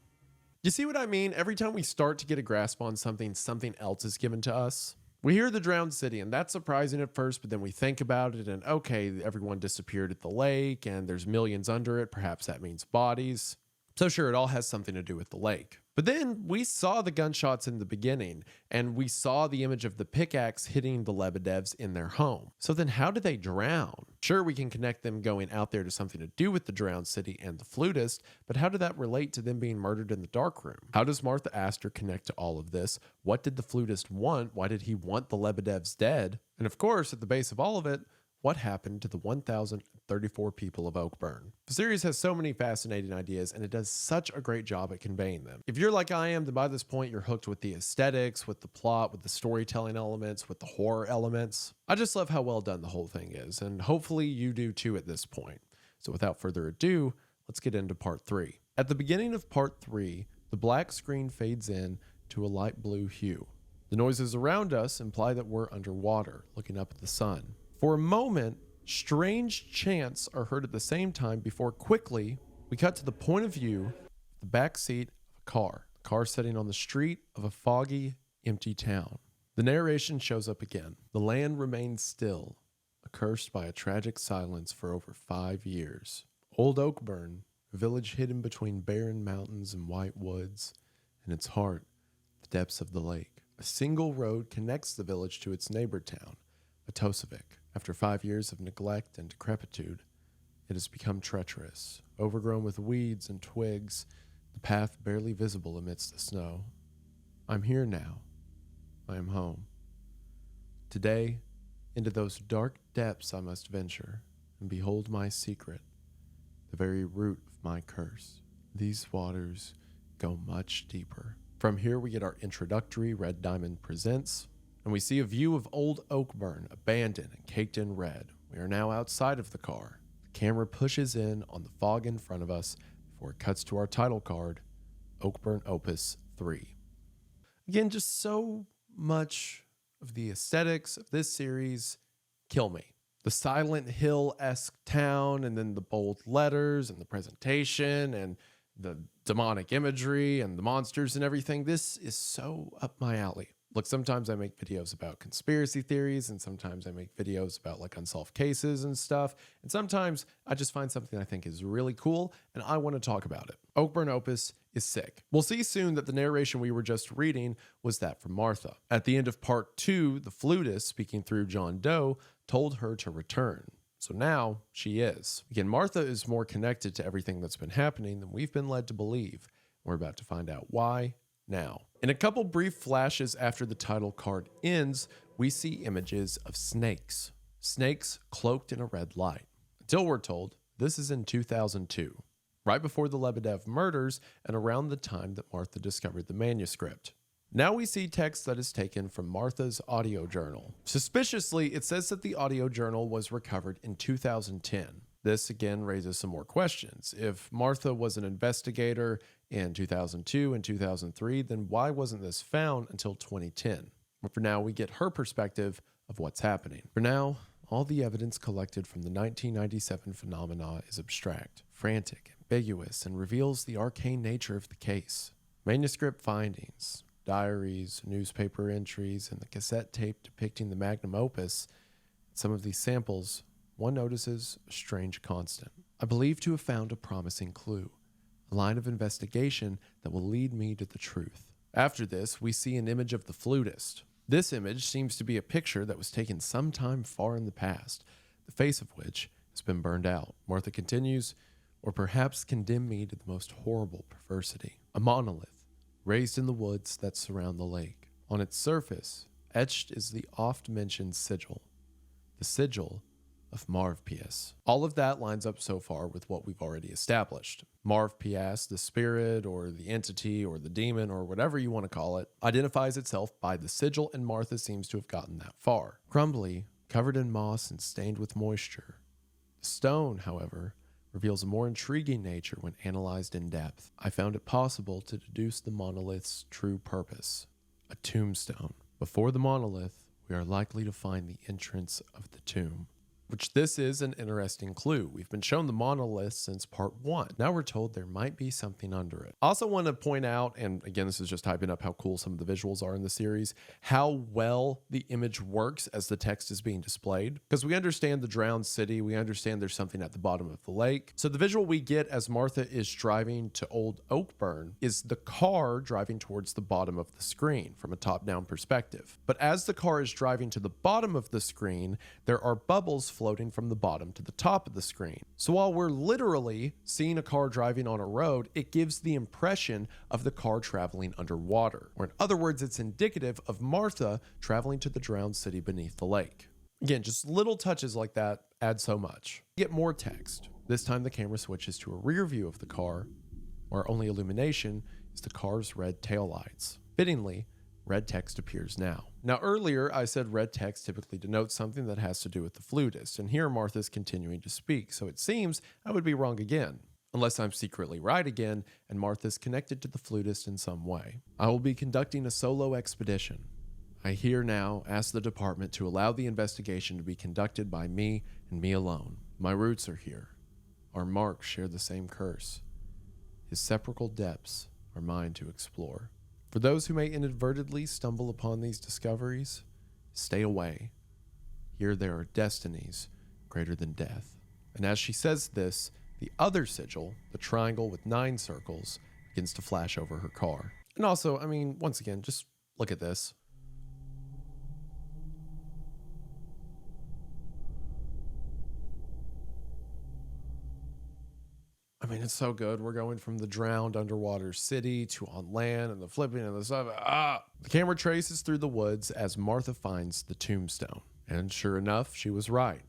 You see what I mean? Every time we start to get a grasp on something, something else is given to us. We hear the drowned city, and that's surprising at first, but then we think about it, and okay, everyone disappeared at the lake, and there's millions under it. Perhaps that means bodies. So sure, it all has something to do with the lake. But then we saw the gunshots in the beginning, and we saw the image of the pickaxe hitting the Lebedevs in their home. So then how did they drown? Sure, we can connect them going out there to something to do with the drowned city and the flutist, but how did that relate to them being murdered in the darkroom? How does Martha Astor connect to all of this? What did the flutist want? Why did he want the Lebedevs dead? And of course, at the base of all of it, what happened to the 1,034 people of Oakburn? The series has so many fascinating ideas, and it does such a great job at conveying them. If you're like I am, then by this point you're hooked with the aesthetics, with the plot, with the storytelling elements, with the horror elements. I just love how well done the whole thing is, and hopefully you do too at this point. So without further ado, let's get into part 3. At the beginning of part 3, the black screen fades in to a light blue hue. The noises around us imply that we're underwater, looking up at the sun. For a moment, strange chants are heard at the same time before quickly we cut to the point of view, the back seat of a car sitting on the street of a foggy, empty town. The narration shows up again. The land remains still, accursed by a tragic silence for over 5 years. Old Oakburn, a village hidden between barren mountains and white woods, in its heart, the depths of the lake. A single road connects the village to its neighbor town, Atosavik. After 5 years of neglect and decrepitude, it has become treacherous, overgrown with weeds and twigs, the path barely visible amidst the snow. I'm here now. I am home. Today, into those dark depths I must venture, and behold my secret, the very root of my curse. These waters go much deeper. From here we get our introductory Red Diamond Presents, and we see a view of old Oakburn, abandoned and caked in red. We are now outside of the car. The camera pushes in on the fog in front of us before it cuts to our title card, Oakburn Opus 3. Again, just so much of the aesthetics of this series kill me. The Silent Hill-esque town, and then the bold letters and the presentation and the demonic imagery and the monsters and everything. This is so up my alley. Look, sometimes I make videos about conspiracy theories, and sometimes I make videos about like unsolved cases and stuff. And sometimes I just find something I think is really cool and I want to talk about it. Oakburn Opus is sick. We'll see soon that the narration we were just reading was that from Martha. At the end of part 2, the flutist, speaking through John Doe, told her to return. So now she is. Again, Martha is more connected to everything that's been happening than we've been led to believe. We're about to find out why now. In a couple brief flashes after the title card ends, we see images of snakes. Snakes cloaked in a red light. Until we're told, this is in 2002, right before the Lebedev murders and around the time that Martha discovered the manuscript. Now we see text that is taken from Martha's audio journal. Suspiciously, it says that the audio journal was recovered in 2010. This again raises some more questions. If Martha was an investigator in 2002 and 2003, then why wasn't this found until 2010? But for now, we get her perspective of what's happening. For now, all the evidence collected from the 1997 phenomena is abstract, frantic, ambiguous, and reveals the arcane nature of the case. Manuscript findings, diaries, newspaper entries, and the cassette tape depicting the magnum opus, some of these samples, one notices a strange constant. I believe to have found a promising clue, a line of investigation that will lead me to the truth. After this, we see an image of the flutist. This image seems to be a picture that was taken sometime far in the past, the face of which has been burned out. Martha continues, or perhaps condemn me to the most horrible perversity. A monolith, raised in the woods that surround the lake. On its surface, etched is the oft-mentioned sigil, the sigil of Marv Pias. All of that lines up so far with what we've already established. Marv Pias, the spirit or the entity or the demon or whatever you want to call it, identifies itself by the sigil, and Martha seems to have gotten that far. Crumbly, covered in moss and stained with moisture. The stone, however, reveals a more intriguing nature when analyzed in depth. I found it possible to deduce the monolith's true purpose, a tombstone. Before the monolith, we are likely to find the entrance of the tomb. which this is an interesting clue. We've been shown the monolith since part 1. Now we're told there might be something under it. I also want to point out, and again, this is just hyping up how cool some of the visuals are in the series, how well the image works as the text is being displayed. Because we understand the drowned city, we understand there's something at the bottom of the lake. So the visual we get as Martha is driving to Old Oakburn is the car driving towards the bottom of the screen from a top-down perspective. But as the car is driving to the bottom of the screen, there are bubbles floating from the bottom to the top of the screen. So while we're literally seeing a car driving on a road, it gives the impression of the car traveling underwater. Or in other words, it's indicative of Martha traveling to the drowned city beneath the lake. Again, just little touches like that add so much. We get more text. This time the camera switches to a rear view of the car, where only illumination is the car's red taillights. Fittingly, red text appears now. Now earlier I said red text typically denotes something that has to do with the flutist, and here Martha's continuing to speak, so it seems I would be wrong again. Unless I'm secretly right again, and Martha's connected to the flutist in some way. I will be conducting a solo expedition. I here now ask the department to allow the investigation to be conducted by me and me alone. My roots are here. Our marks share the same curse. His sepulchral depths are mine to explore. For those who may inadvertently stumble upon these discoveries, stay away. Here there are destinies greater than death. And as she says this, the other sigil, the triangle with 9 circles, begins to flash over her car. And also, I mean, once again, just look at this. I mean, it's so good. We're going from the drowned underwater city to on land and the flipping and the stuff. The camera traces through the woods as Martha finds the tombstone. And sure enough, she was right.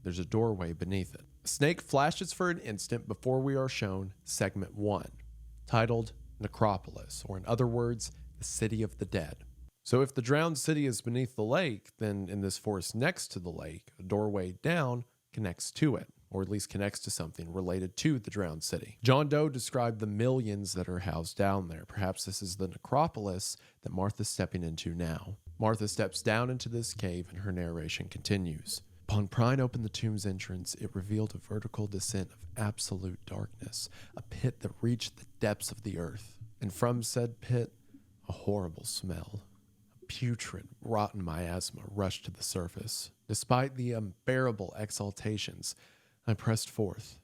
There's a doorway beneath it. A snake flashes for an instant before we are shown segment 1, titled Necropolis, or in other words, the City of the Dead. So if the drowned city is beneath the lake, then in this forest next to the lake, a doorway down connects to it, or at least connects to something related to the drowned city. John Doe described the millions that are housed down there. Perhaps this is the necropolis that Martha's stepping into now. Martha steps down into this cave and her narration continues. Upon prying open the tomb's entrance, it revealed a vertical descent of absolute darkness, a pit that reached the depths of the earth. And from said pit, a horrible smell. A putrid, rotten miasma rushed to the surface. Despite the unbearable exhaltations, I pressed forth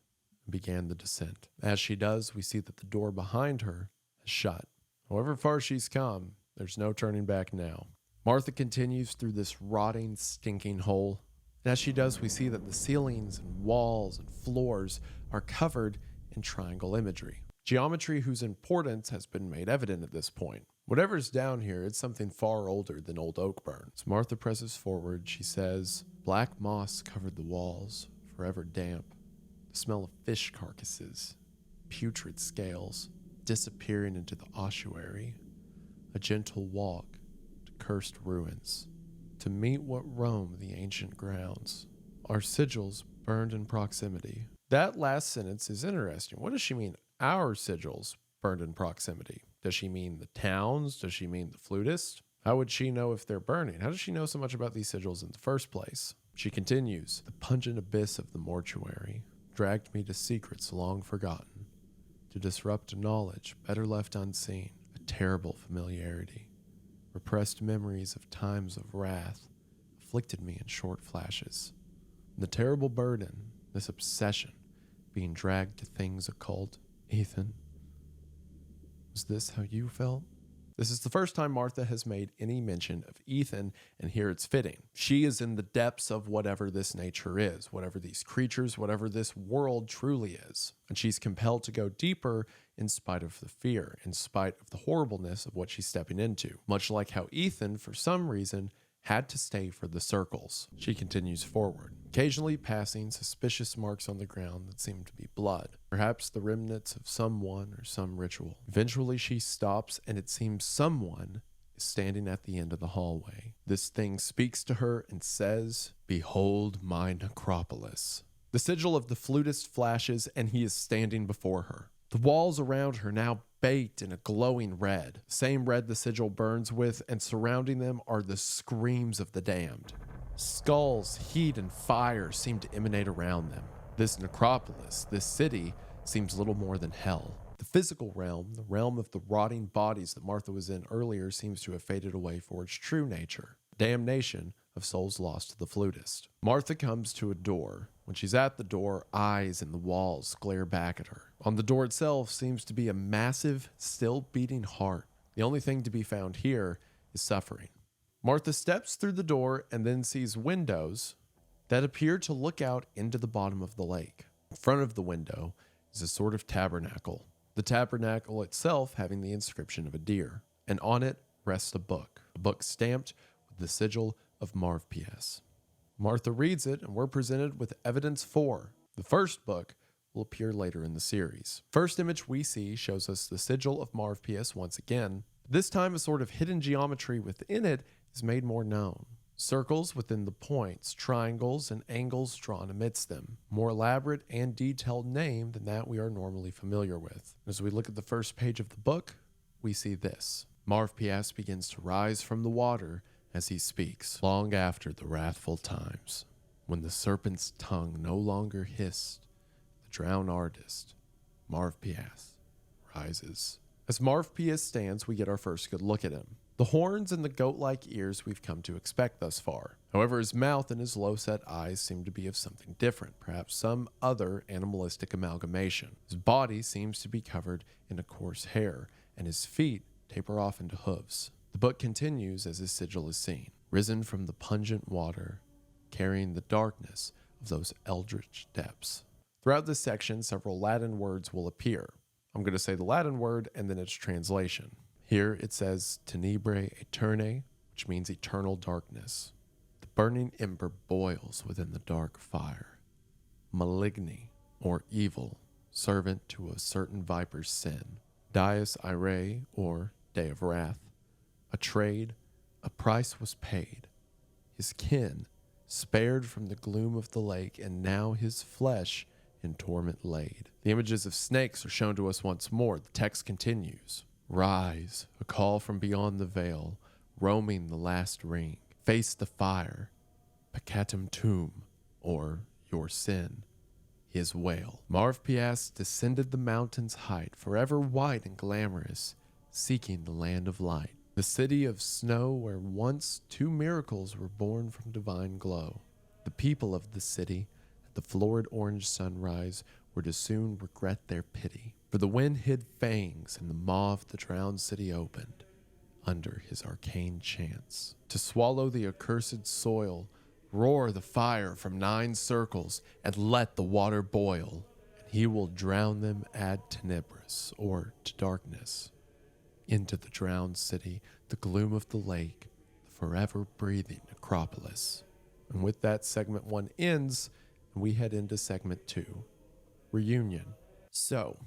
and began the descent. As she does, we see that the door behind her is shut. However far she's come, there's no turning back now. Martha continues through this rotting, stinking hole. And as she does, we see that the ceilings and walls and floors are covered in triangle imagery. Geometry whose importance has been made evident at this point. Whatever's down here, it's something far older than Old Oakburn. As Martha presses forward, she says, "Black moss covered the walls, forever damp. The smell of fish carcasses, putrid scales, disappearing into the ossuary. A gentle walk to cursed ruins, to meet what roam the ancient grounds. Our sigils burned in proximity." That last sentence is interesting. What does she mean, our sigils burned in proximity? Does she mean the towns? Does she mean the flutist? How would she know if they're burning? How does she know so much about these sigils in the first place? She continues, "The pungent abyss of the mortuary dragged me to secrets long forgotten, to disrupt a knowledge better left unseen, a terrible familiarity. Repressed memories of times of wrath afflicted me in short flashes. And the terrible burden, this obsession, being dragged to things occult. Ethan, was this how you felt?" This is the first time Martha has made any mention of Ethan, and here it's fitting. She is in the depths of whatever this nature is, whatever these creatures, whatever this world truly is. And she's compelled to go deeper in spite of the fear, in spite of the horribleness of what she's stepping into. Much like how Ethan, for some reason, had to stay for the circles. She continues forward, occasionally passing suspicious marks on the ground that seem to be blood, perhaps the remnants of someone or some ritual. Eventually she stops, and it seems someone is standing at the end of the hallway. This thing speaks to her and says, "Behold my necropolis." The sigil of the flutist flashes, and he is standing before her. The walls around her now baked in a glowing red, the same red the sigil burns with, and surrounding them are the screams of the damned. Skulls, heat, and fire seem to emanate around them. This necropolis, this city, seems little more than hell. The physical realm, the realm of the rotting bodies that Martha was in earlier, seems to have faded away for its true nature. Damnation of souls lost to the flutist. Martha comes to a door. When she's at the door, eyes in the walls glare back at her. On the door itself seems to be a massive, still beating heart. The only thing to be found here is suffering. Martha steps through the door and then sees windows that appear to look out into the bottom of the lake. In front of the window is a sort of tabernacle. The tabernacle itself having the inscription of a deer, and on it rests a book stamped with the sigil of Marv PS. Martha reads it, and we're presented with evidence for the first book will appear later in the series. First image we see shows us the sigil of Marv PS once again. This time a sort of hidden geometry within it is made more known. Circles within the points, triangles, and angles drawn amidst them. More elaborate and detailed name than that we are normally familiar with. As we look at the first page of the book, we see this. Marv PS begins to rise from the water as he speaks, long after the wrathful times, when the serpent's tongue no longer hissed, the drowned artist, Marv PS, rises. As Marv PS stands, we get our first good look at him. The horns and the goat-like ears we've come to expect thus far. However, his mouth and his low-set eyes seem to be of something different, perhaps some other animalistic amalgamation. His body seems to be covered in a coarse hair, and his feet taper off into hooves. The book continues as his sigil is seen, risen from the pungent water, carrying the darkness of those eldritch depths. Throughout this section, several Latin words will appear. I'm going to say the Latin word and then its translation. Here it says tenebrae aeternae, which means eternal darkness. The burning ember boils within the dark fire. Maligni, or evil, servant to a certain viper's sin. Dies irae, or day of wrath. A trade, a price was paid. His kin, spared from the gloom of the lake, and now his flesh in torment laid. The images of snakes are shown to us once more. The text continues. Rise, a call from beyond the veil, roaming the last ring. Face the fire, peccatum tuum, or your sin, his wail. Marv PS descended the mountain's height, forever white and glamorous, seeking the land of light. The city of snow where once two miracles were born from divine glow. The people of the city, at the florid orange sunrise, were to soon regret their pity. For the wind hid fangs, and the maw of the drowned city opened under his arcane chance. To swallow the accursed soil, roar the fire from 9 circles, and let the water boil, and he will drown them ad tenebris, or to darkness. Into the drowned city, the gloom of the lake, the forever breathing necropolis. And with that, segment 1 ends, and we head into segment 2, reunion. So,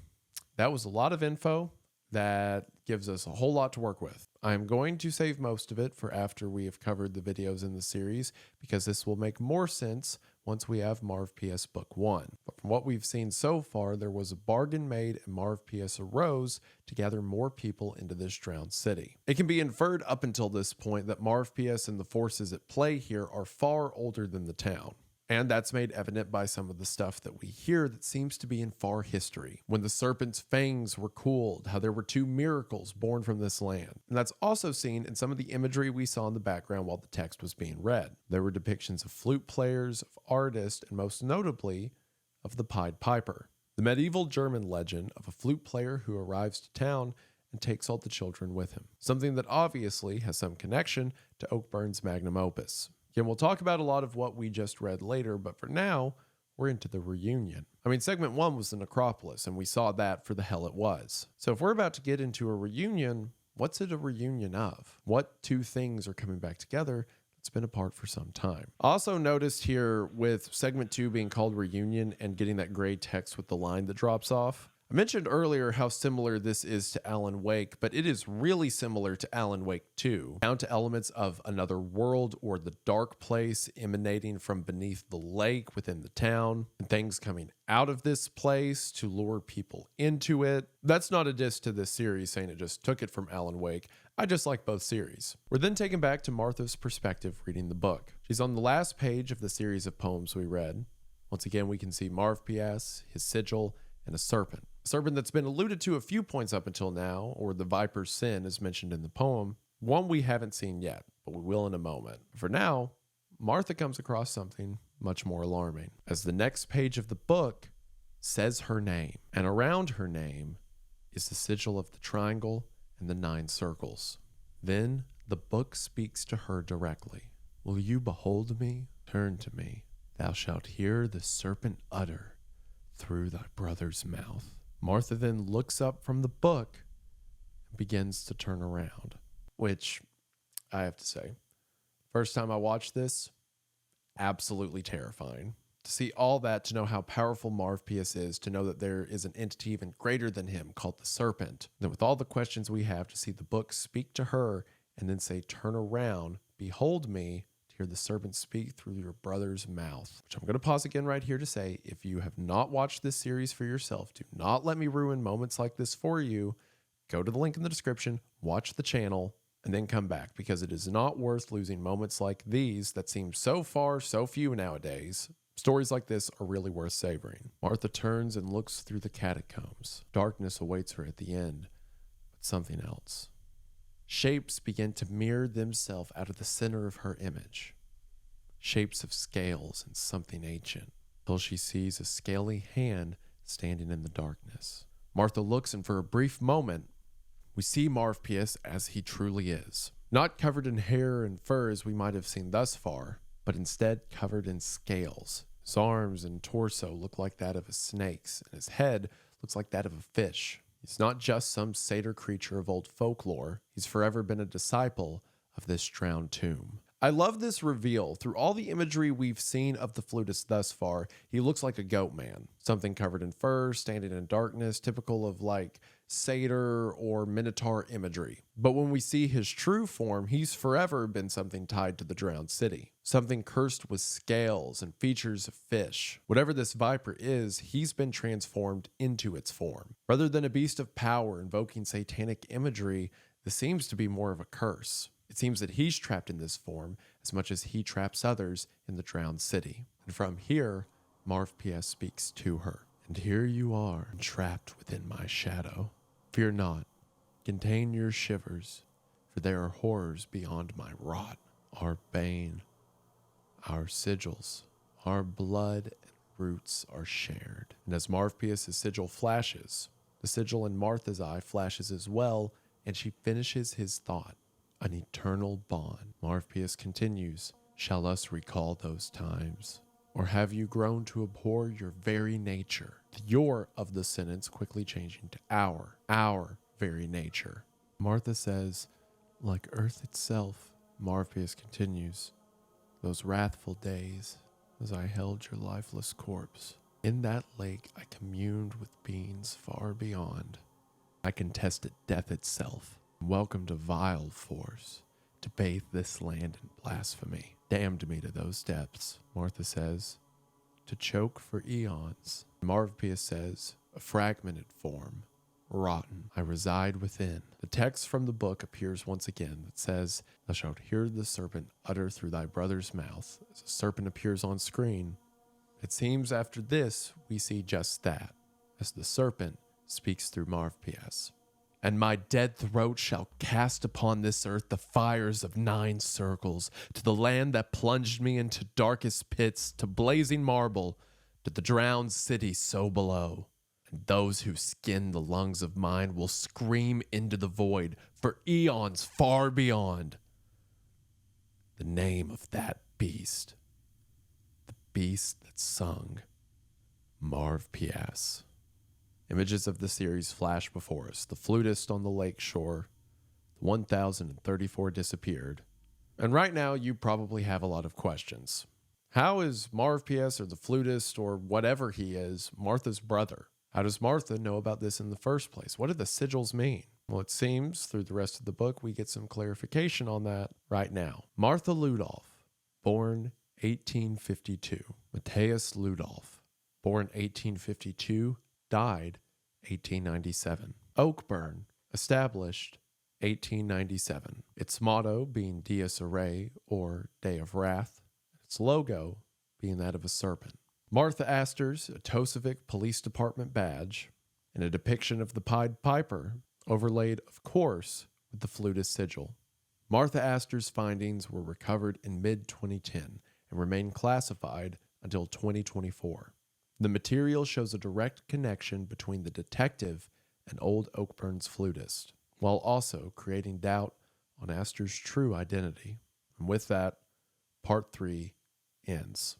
that was a lot of info that gives us a whole lot to work with. I'm going to save most of it for after we have covered the videos in the series, because this will make more sense once we have Marv PS Book 1. But from what we've seen so far, there was a bargain made and Marv PS arose to gather more people into this drowned city. It can be inferred up until this point that Marv PS and the forces at play here are far older than the town. And that's made evident by some of the stuff that we hear that seems to be in far history. When the serpent's fangs were cooled, how there were 2 miracles born from this land. And that's also seen in some of the imagery we saw in the background while the text was being read. There were depictions of flute players, of artists, and most notably, of the Pied Piper. The medieval German legend of a flute player who arrives to town and takes all the children with him. Something that obviously has some connection to Oakburn's magnum opus. Again, we'll talk about a lot of what we just read later, but for now, we're into the reunion. I mean, segment 1 was the necropolis, and we saw that for the hell it was. So if we're about to get into a reunion, what's it a reunion of? What 2 things are coming back together that's been apart for some time? Also noticed here with segment 2 being called reunion and getting that gray text with the line that drops off, I mentioned earlier how similar this is to Alan Wake, but it is really similar to Alan Wake 2, down to elements of another world or the dark place emanating from beneath the lake within the town, and things coming out of this place to lure people into it. That's not a diss to this series saying it just took it from Alan Wake. I just like both series. We're then taken back to Martha's perspective reading the book. She's on the last page of the series of poems we read. Once again, we can see Marv P.S., his sigil, and a serpent. A serpent that's been alluded to a few points up until now, or the viper's sin as mentioned in the poem. One we haven't seen yet, but we will in a moment. For now, Martha comes across something much more alarming, as the next page of the book says her name, and around her name is the sigil of the triangle and the 9 circles. Then the book speaks to her directly. Will you behold me? Turn to me. Thou shalt hear the serpent utter through thy brother's mouth. Martha then looks up from the book and begins to turn around, which I have to say, first time I watched this, absolutely terrifying. To see all that, to know how powerful Marv P.S. is, to know that there is an entity even greater than him called the serpent. Then with all the questions we have, to see the book speak to her and then say, turn around, behold me, to hear the serpent speak through your brother's mouth. Which I'm going to pause again right here to say, if you have not watched this series for yourself, do not let me ruin moments like this for you. Go to the link in the description, watch the channel, and then come back, because it is not worth losing moments like these that seem so far, so few nowadays. Stories like this are really worth savoring. Martha turns and looks through the catacombs. Darkness awaits her at the end, but something else. Shapes begin to mirror themselves out of the center of her image. Shapes of scales and something ancient, till she sees a scaly hand standing in the darkness. Martha looks, and for a brief moment, we see Marv P.S. as he truly is. Not covered in hair and fur as we might have seen thus far, but instead covered in scales. His arms and torso look like that of a snake's, and his head looks like that of a fish. He's not just some satyr creature of old folklore. He's forever been a disciple of this drowned tomb. I love this reveal. Through all the imagery we've seen of the flutist thus far, he looks like a goat man. Something covered in fur, standing in darkness, typical of like satyr or minotaur imagery. But when we see his true form, he's forever been something tied to the drowned city. Something cursed with scales and features of fish. Whatever this viper is, he's been transformed into its form. Rather than a beast of power invoking satanic imagery, this seems to be more of a curse. It seems that he's trapped in this form as much as he traps others in the drowned city. And from here, Marv P.S. speaks to her. And here you are, trapped within my shadow. Fear not, contain your shivers, for there are horrors beyond my rot. Our bane, our sigils, our blood and roots are shared. And as Marv P.S.'s sigil flashes, the sigil in Martha's eye flashes as well, and she finishes his thought. An eternal bond. Marv P.S. continues, shall us recall those times? Or have you grown to abhor your very nature? The your of the sentence quickly changing to our very nature. Martha says, like earth itself. Marv P.S. continues, those wrathful days as I held your lifeless corpse. In that lake I communed with beings far beyond. I contested death itself. Welcomed a vile force to bathe this land in blasphemy. Damned me to those depths, Martha says, to choke for eons. Marv P.S. says, a fragmented form, rotten, I reside within. The text from the book appears once again that says, thou shalt hear the serpent utter through thy brother's mouth. As a serpent appears on screen, it seems after this we see just that, as the serpent speaks through Marv P.S. And my dead throat shall cast upon this earth the fires of 9 circles, to the land that plunged me into darkest pits, to blazing marble, to the drowned city so below. And those who skin the lungs of mine will scream into the void for eons far beyond. The name of that beast, the beast that sung Marv P.S. Images of the series flash before us. The flutist on the lake shore. The 1034 disappeared. And right now, you probably have a lot of questions. How is Marv P.S. or the flutist or whatever he is, Martha's brother? How does Martha know about this in the first place? What do the sigils mean? Well, it seems through the rest of the book we get some clarification on that right now. Martha Ludolf, born 1852. Matthias Ludolf, born 1852, died 1897. Oakburn, established 1897. Its motto being Dies Irae, or Day of Wrath. Its logo being that of a serpent. Martha Astor's Atosovic Police Department badge, and a depiction of the Pied Piper, overlaid, of course, with the flutist sigil. Martha Astor's findings were recovered in mid-2010 and remain classified until 2024. The material shows a direct connection between the detective and old Oakburn's flutist, while also creating doubt on Astor's true identity. And with that, part 3 ends.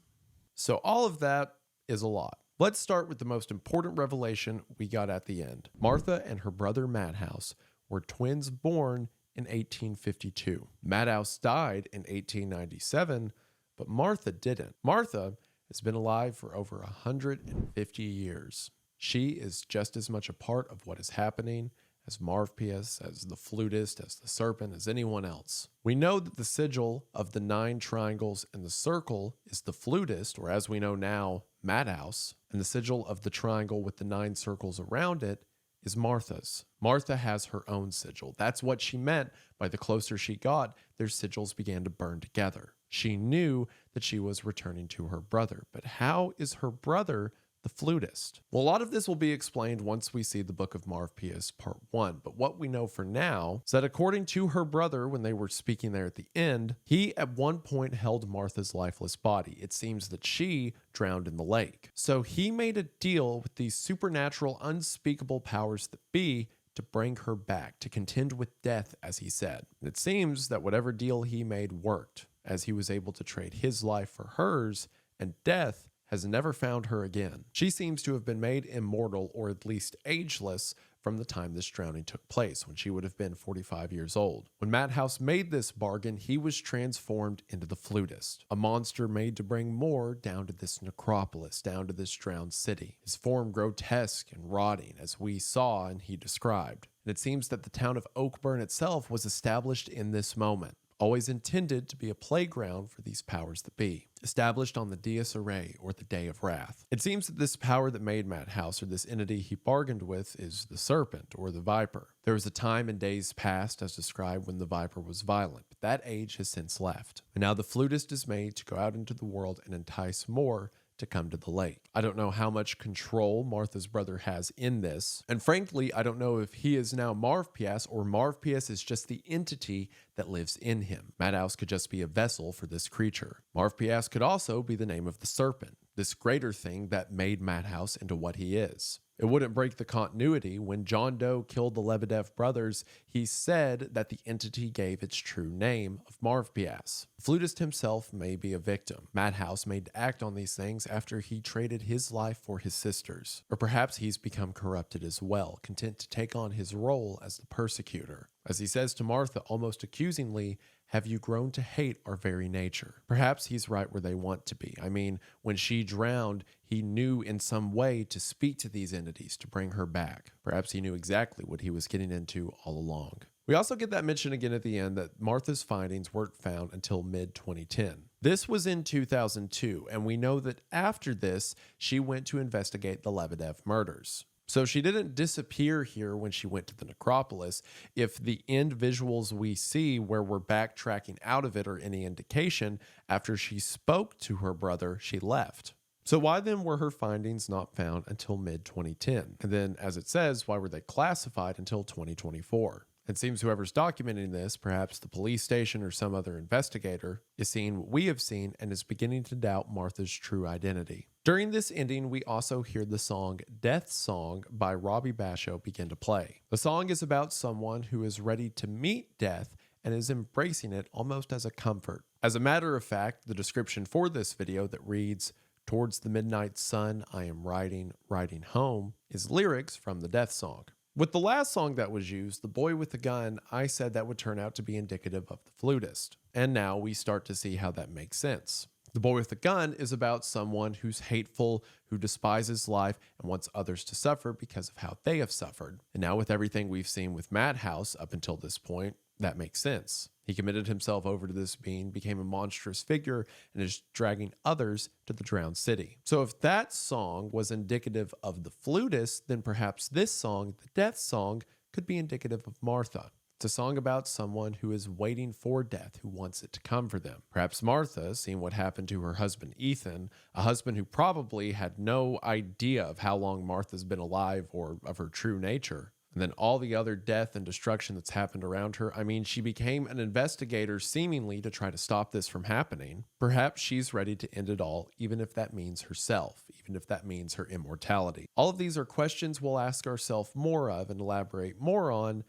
So all of that is a lot. Let's start with the most important revelation we got at the end. Martha and her brother Madhouse were twins born in 1852. Madhouse died in 1897, but Martha didn't. Martha has been alive for over 150 years. She is just as much a part of what is happening as Marv P.S., as the flutist, as the serpent, as anyone else. We know that the sigil of the 9 triangles in the circle is the flutist, or as we know now, Madhouse, and the sigil of the triangle with the 9 circles around it is Martha's. Martha has her own sigil. That's what she meant by the closer she got, their sigils began to burn together. She knew that she was returning to her brother, but how is her brother the flutist? Well, a lot of this will be explained once we see the Book of Marv P.S. Part 1, but what we know for now is that according to her brother, when they were speaking there at the end, he at one point held Martha's lifeless body. It seems that she drowned in the lake. So he made a deal with these supernatural, unspeakable powers that be to bring her back, to contend with death, as he said. And it seems that whatever deal he made worked, as he was able to trade his life for hers, and death has never found her again. She seems to have been made immortal, or at least ageless, from the time this drowning took place, when she would have been 45 years old. When Madhouse made this bargain, he was transformed into the flutist, a monster made to bring more down to this necropolis, down to this drowned city. His form grotesque and rotting, as we saw and he described. And it seems that the town of Oakburn itself was established in this moment, always intended to be a playground for these powers that be, established on the Dies Irae, or the Day of Wrath. It seems that this power that made Madhouse, or this entity he bargained with, is the serpent, or the viper. There was a time in days past, as described, when the viper was violent, but that age has since left. And now the flutist is made to go out into the world and entice more to come to the lake. I don't know how much control Martha's brother has in this, and frankly, I don't know if he is now Marv P.S. or Marv P.S. is just the entity that lives in him. Madhouse could just be a vessel for this creature. Marv P.S. could also be the name of the serpent, this greater thing that made Madhouse into what he is. It wouldn't break the continuity. When John Doe killed the Lebedev brothers, he said that the entity gave its true name of Marv P.S. The flutist himself may be a victim. Madhouse made to act on these things after he traded his life for his sister's. Or perhaps he's become corrupted as well, content to take on his role as the persecutor. As he says to Martha, almost accusingly, "Have you grown to hate our very nature?" Perhaps he's right where they want to be. I mean, when she drowned, he knew in some way to speak to these entities, to bring her back. Perhaps he knew exactly what he was getting into all along. We also get that mention again at the end that Martha's findings weren't found until mid-2010. This was in 2002, and we know that after this, she went to investigate the Lebedev murders. So she didn't disappear here when she went to the necropolis. If the end visuals we see where we're backtracking out of it are any indication, after she spoke to her brother, she left. So why then were her findings not found until mid-2010? And then, as it says, why were they classified until 2024? It seems whoever's documenting this, perhaps the police station or some other investigator, is seeing what we have seen and is beginning to doubt Martha's true identity. During this ending, we also hear the song Death Song by Robbie Basho begin to play. The song is about someone who is ready to meet death and is embracing it almost as a comfort. As a matter of fact, the description for this video that reads, "Towards the midnight sun, I am riding home," is lyrics from the Death Song. With the last song that was used, The Boy with the Gun, I said that would turn out to be indicative of the flutist. And now we start to see how that makes sense. The Boy with the Gun is about someone who's hateful, who despises life, and wants others to suffer because of how they have suffered. And now with everything we've seen with Madhouse up until this point, that makes sense. He committed himself over to this being, became a monstrous figure, and is dragging others to the drowned city. So if that song was indicative of the flutist, then perhaps this song, the death song, could be indicative of Martha. It's a song about someone who is waiting for death, who wants it to come for them. Perhaps Martha, seeing what happened to her husband Ethan, a husband who probably had no idea of how long Martha's been alive or of her true nature. And then all the other death and destruction that's happened around her. I mean, she became an investigator seemingly to try to stop this from happening. Perhaps she's ready to end it all, even if that means herself, even if that means her immortality. All of these are questions we'll ask ourselves more of and elaborate more on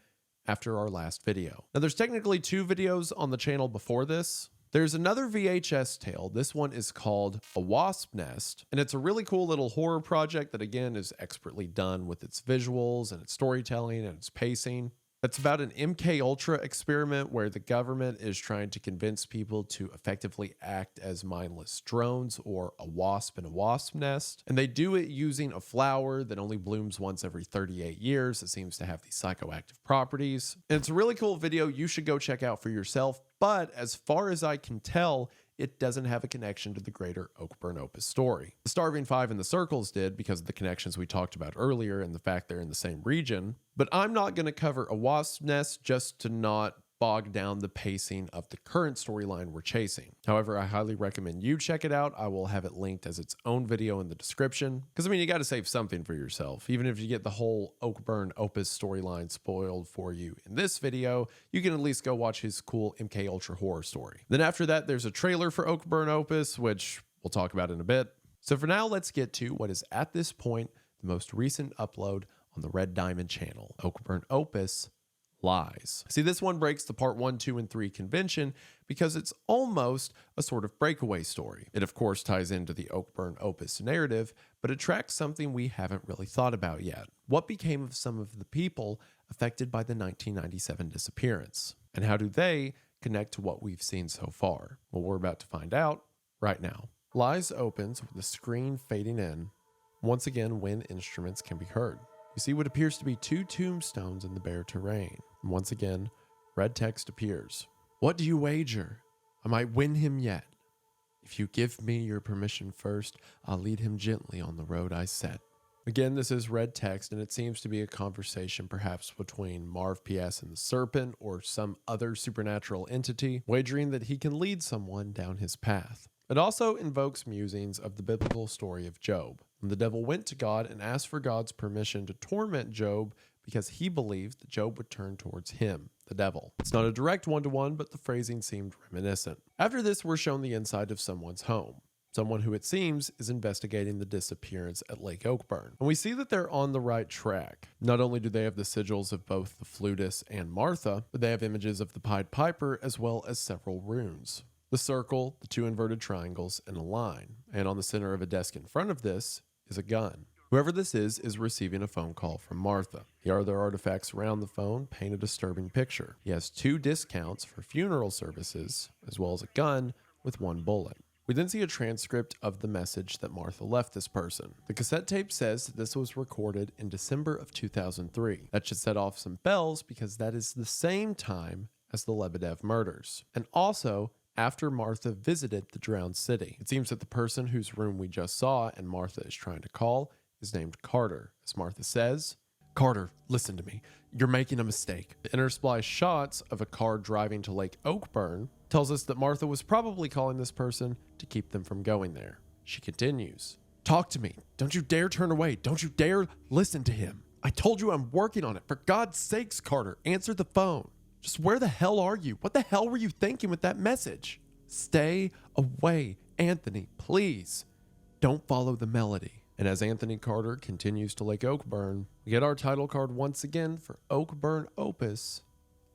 after our last video. Now, there's technically 2 videos on the channel before this. There's another VHS tale. This one is called A Wasp Nest, and it's a really cool little horror project that, again, is expertly done with its visuals and its storytelling and its pacing. It's about an MK Ultra experiment where the government is trying to convince people to effectively act as mindless drones or a wasp in a wasp nest. And they do it using a flower that only blooms once every 38 years. It seems to have these psychoactive properties. And it's a really cool video you should go check out for yourself. But as far as I can tell, it doesn't have a connection to the greater Oakburn Opus story. The Starving Five and the Circles did because of the connections we talked about earlier and the fact they're in the same region. But I'm not going to cover A Wasp Nest just to not bog down the pacing of the current storyline we're chasing. However, I highly recommend you check it out. I will have it linked as its own video in the description. Because, I mean, you got to save something for yourself. Even if you get the whole Oakburn Opus storyline spoiled for you in this video, you can at least go watch his cool MK Ultra horror story. Then after that, there's a trailer for Oakburn Opus, which we'll talk about in a bit. So for now, let's get to what is at this point the most recent upload on the Red Diamond channel, Oakburn Opus Lies. See, this one breaks the part 1, 2, and 3 convention because it's almost a sort of breakaway story. It, of course, ties into the Oakburn Opus narrative, but it tracks something we haven't really thought about yet. What became of some of the people affected by the 1997 disappearance? And how do they connect to what we've seen so far? Well, we're about to find out right now. Lies opens with the screen fading in. Once again, wind instruments can be heard. You see what appears to be 2 tombstones in the bare terrain. And once again, red text appears. What do you wager? I might win him yet. If you give me your permission first, I'll lead him gently on the road I set. Again, this is red text, and it seems to be a conversation perhaps between Marv P.S. and the Serpent or some other supernatural entity, wagering that he can lead someone down his path. It also invokes musings of the biblical story of Job. And the devil went to God and asked for God's permission to torment Job because he believed that Job would turn towards him, the devil. It's not a direct one-to-one, but the phrasing seemed reminiscent. After this, we're shown the inside of someone's home. Someone who, it seems, is investigating the disappearance at Lake Oakburn. And we see that they're on the right track. Not only do they have the sigils of both the flutist and Martha, but they have images of the Pied Piper as well as several runes. The circle, the 2 inverted triangles, and a line. And on the center of a desk in front of this is a gun. Whoever this is receiving a phone call from Martha. The other artifacts around the phone paint a disturbing picture. He has 2 discounts for funeral services, as well as a gun with 1 bullet. We then see a transcript of the message that Martha left this person. The cassette tape says that this was recorded in December of 2003. That should set off some bells because that is the same time as the Lebedev murders. And also, after Martha visited the drowned city. It seems that the person whose room we just saw and Martha is trying to call is named Carter. As Martha says, "Carter, listen to me. You're making a mistake." The interspliced shots of a car driving to Lake Oakburn tells us that Martha was probably calling this person to keep them from going there. She continues, "Talk to me. Don't you dare turn away. Don't you dare listen to him. I told you I'm working on it. For God's sakes, Carter, answer the phone. Just where the hell are you? What the hell were you thinking with that message? Stay away, Anthony, please. Don't follow the melody." And as Anthony Carter continues to Lake Oakburn, we get our title card once again for Oakburn Opus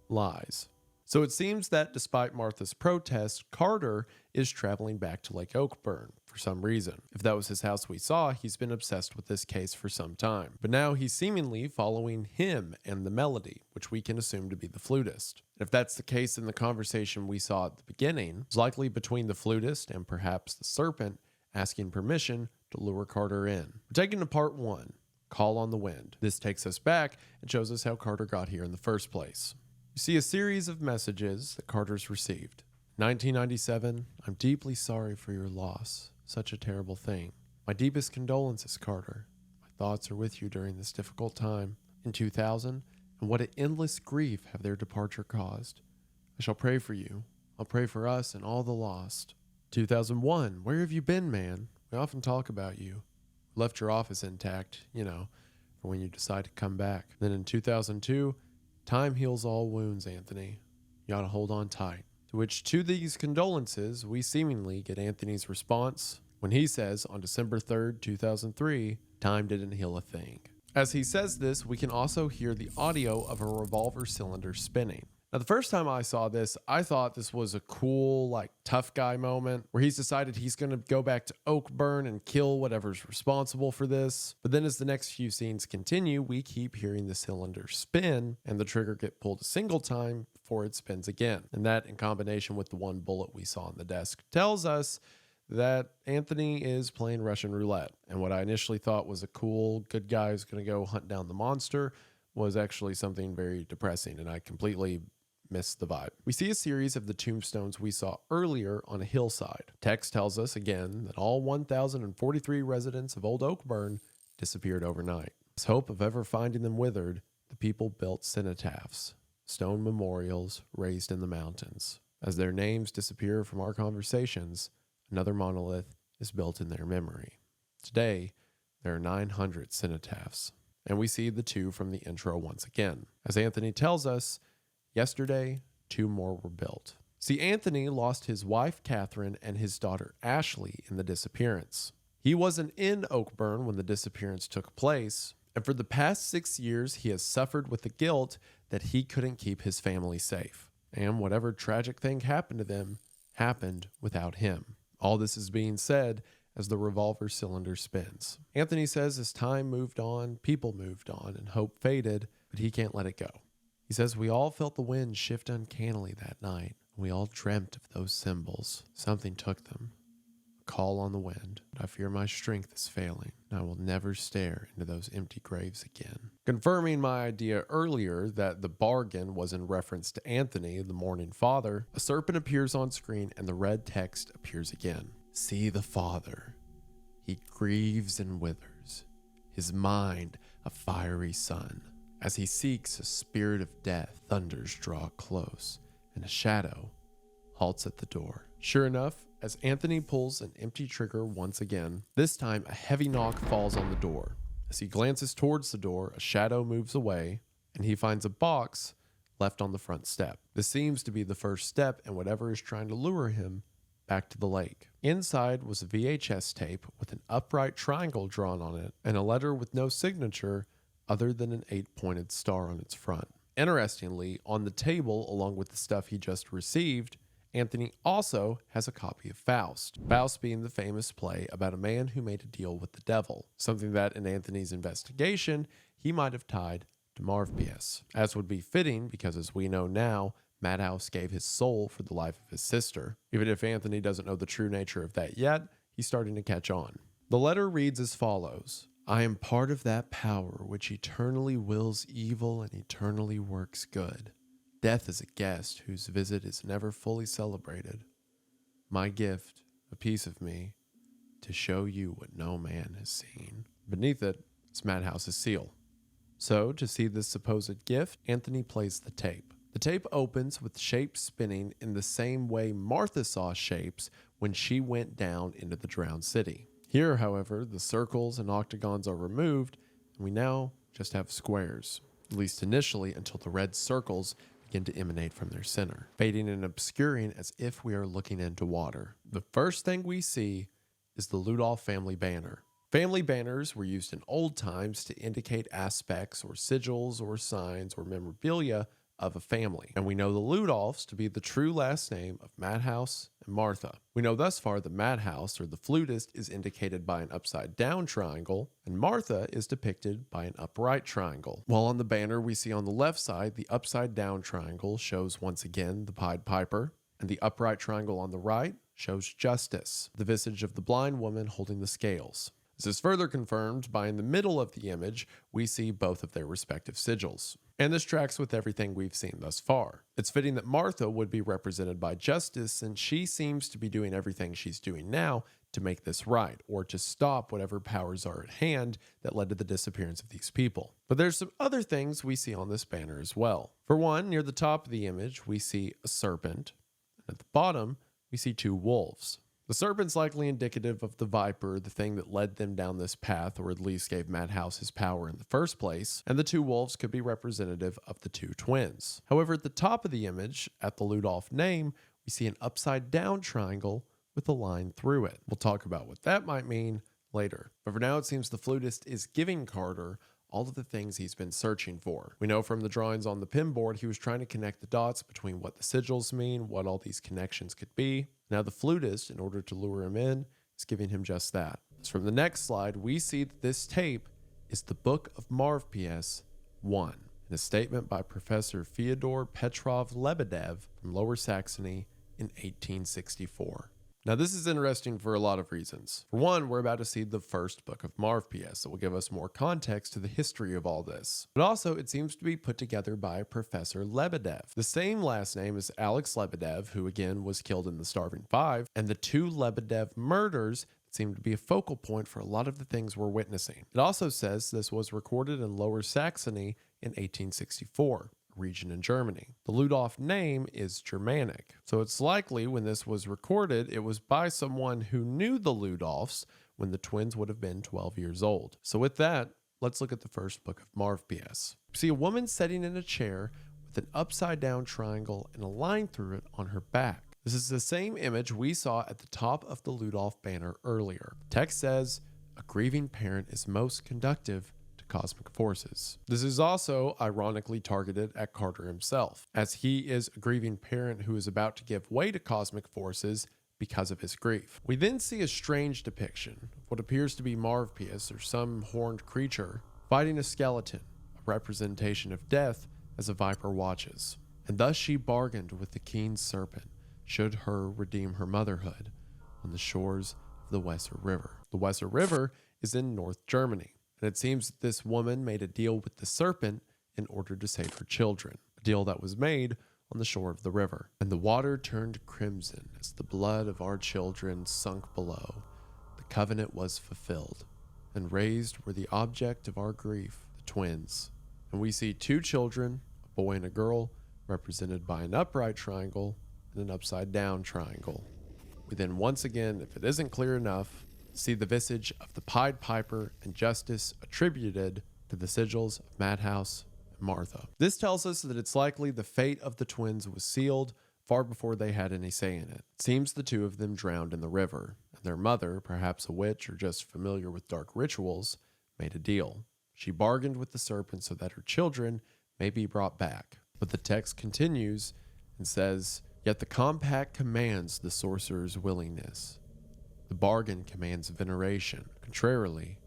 Lies. So it seems that despite Martha's protest, Carter is traveling back to Lake Oakburn. for some reason. If that was his house we saw, he's been obsessed with this case for some time. But now he's seemingly following him and the melody, which we can assume to be the flutist. And if that's the case, then the conversation we saw at the beginning is likely between the flutist and perhaps the serpent asking permission to lure Carter in. We're taking to part 1, Call on the Wind. This takes us back and shows us how Carter got here in the first place. You see a series of messages that Carter's received. 1997, I'm deeply sorry for your loss. Such a terrible thing. My deepest condolences, Carter. My thoughts are with you during this difficult time. In 2000, and what an endless grief have their departure caused. I shall pray for you. I'll pray for us and all the lost. 2001, where have you been, man? We often talk about you. We left your office intact, for when you decide to come back. Then in 2002, time heals all wounds, Anthony. You ought to hold on tight. To which, to these condolences, we seemingly get Anthony's response when he says on December 3rd, 2003, time didn't heal a thing. As he says this, we can also hear the audio of a revolver cylinder spinning. Now, the first time I saw this, I thought this was a cool, tough guy moment where he's decided he's going to go back to Oakburn and kill whatever's responsible for this. But then as the next few scenes continue, we keep hearing the cylinder spin and the trigger get pulled a single time before it spins again. And that, in combination with the one bullet we saw on the desk, tells us that Anthony is playing Russian roulette. And what I initially thought was a cool, good guy who's going to go hunt down the monster was actually something very depressing, and I completely missed the vibe. We see a series of the tombstones we saw earlier on a hillside. Text tells us again that all 1,043 residents of Old Oakburn disappeared overnight. As hope of ever finding them withered, the people built cenotaphs, stone memorials raised in the mountains. As their names disappear from our conversations, another monolith is built in their memory. Today, there are 900 cenotaphs, and we see the 2 from the intro once again. As Anthony tells us, yesterday, 2 more were built. See, Anthony lost his wife, Catherine, and his daughter, Ashley, in the disappearance. He wasn't in Oakburn when the disappearance took place, and for the past 6 years, he has suffered with the guilt that he couldn't keep his family safe. And whatever tragic thing happened to them happened without him. All this is being said as the revolver cylinder spins. Anthony says as time moved on, people moved on, and hope faded, but he can't let it go. He says we all felt the wind shift uncannily that night. We all dreamt of those symbols. Something took them. A call on the wind. But I fear my strength is failing, and I will never stare into those empty graves again. Confirming my idea earlier that the bargain was in reference to Anthony, the mourning father, a serpent appears on screen and the red text appears again. See the Father. He grieves and withers, his mind a fiery sun. As he seeks a spirit of death, thunders draw close, and a shadow halts at the door. Sure enough, as Anthony pulls an empty trigger once again, this time a heavy knock falls on the door. As he glances towards the door, a shadow moves away, and he finds a box left on the front step. This seems to be the first step in whatever is trying to lure him back to the lake. Inside was a VHS tape with an upright triangle drawn on it and a letter with no signature other than an 8-pointed star on its front. Interestingly, on the table, along with the stuff he just received, Anthony also has a copy of Faust. Faust being the famous play about a man who made a deal with the devil, something that in Anthony's investigation, he might have tied to Morpheus, as would be fitting because as we know now, Madhouse gave his soul for the life of his sister. Even if Anthony doesn't know the true nature of that yet, he's starting to catch on. The letter reads as follows. I am part of that power which eternally wills evil and eternally works good. Death is a guest whose visit is never fully celebrated. My gift, a piece of me, to show you what no man has seen. Beneath it is Madhouse's seal. So, to see this supposed gift, Anthony plays the tape. The tape opens with shapes spinning in the same way Martha saw shapes when she went down into the drowned city. Here, however, the circles and octagons are removed, and we now just have squares, at least initially until the red circles begin to emanate from their center, fading and obscuring as if we are looking into water. The first thing we see is the Ludolf family banner. Family banners were used in old times to indicate aspects or sigils or signs or memorabilia of a family. And we know the Ludolfs to be the true last name of Madhouse and Martha. We know thus far the Madhouse, or the flutist, is indicated by an upside down triangle, and Martha is depicted by an upright triangle. While on the banner we see on the left side, the upside down triangle shows once again the Pied Piper, and the upright triangle on the right shows Justice, the visage of the blind woman holding the scales. This is further confirmed by in the middle of the image, we see both of their respective sigils. And this tracks with everything we've seen thus far. It's fitting that Martha would be represented by Justice, since she seems to be doing everything she's doing now to make this right, or to stop whatever powers are at hand that led to the disappearance of these people. But there's some other things we see on this banner as well. For one, near the top of the image, we see a serpent, and at the bottom, we see two wolves. The serpent's likely indicative of the viper, the thing that led them down this path, or at least gave Madhouse his power in the first place, and the two wolves could be representative of the two twins. However, at the top of the image, at the Ludolf name, we see an upside down triangle with a line through it. We'll talk about what that might mean later. But for now, it seems the flutist is giving Carter all of the things he's been searching for. We know from the drawings on the pinboard he was trying to connect the dots between what the sigils mean, what all these connections could be. Now the flutist, in order to lure him in, is giving him just that. So from the next slide, we see that this tape is the Book of Marv PS 1, in a statement by Professor Fyodor Petrov-Lebedev from Lower Saxony in 1864. Now this is interesting for a lot of reasons. For one, we're about to see the first book of Marv PS that will give us more context to the history of all this. But also, it seems to be put together by Professor Lebedev. The same last name as Alex Lebedev, who again was killed in the Starving Five, and the two Lebedev murders seem to be a focal point for a lot of the things we're witnessing. It also says this was recorded in Lower Saxony in 1864. Region in Germany. The Ludolf name is Germanic, so it's likely when this was recorded, it was by someone who knew the Ludolfs when the twins would have been 12 years old. So with that, let's look at the first book of Marv PS. We see a woman sitting in a chair with an upside down triangle and a line through it on her back. This is the same image we saw at the top of the Ludolf banner earlier. The text says, "A grieving parent is most conducive cosmic forces." This is also ironically targeted at Carter himself, as he is a grieving parent who is about to give way to cosmic forces because of his grief. We then see a strange depiction of what appears to be Marv PS, or some horned creature, fighting a skeleton, a representation of death as a viper watches. And thus she bargained with the keen serpent, should her redeem her motherhood, on the shores of the Weser River. The Weser River is in North Germany. And it seems that this woman made a deal with the serpent in order to save her children, a deal that was made on the shore of the river. And the water turned crimson as the blood of our children sunk below. The covenant was fulfilled, and raised were the object of our grief, the twins. And we see two children, a boy and a girl, represented by an upright triangle and an upside down triangle. We then once again, if it isn't clear enough, see the visage of the Pied Piper and Justice attributed to the sigils of Madhouse and Martha. This tells us that it's likely the fate of the twins was sealed far before they had any say in it. It seems the two of them drowned in the river, and their mother, perhaps a witch or just familiar with dark rituals, made a deal. She bargained with the serpent so that her children may be brought back. But the text continues and says, "Yet the compact commands the sorcerer's willingness. The bargain commands veneration. Contrarily,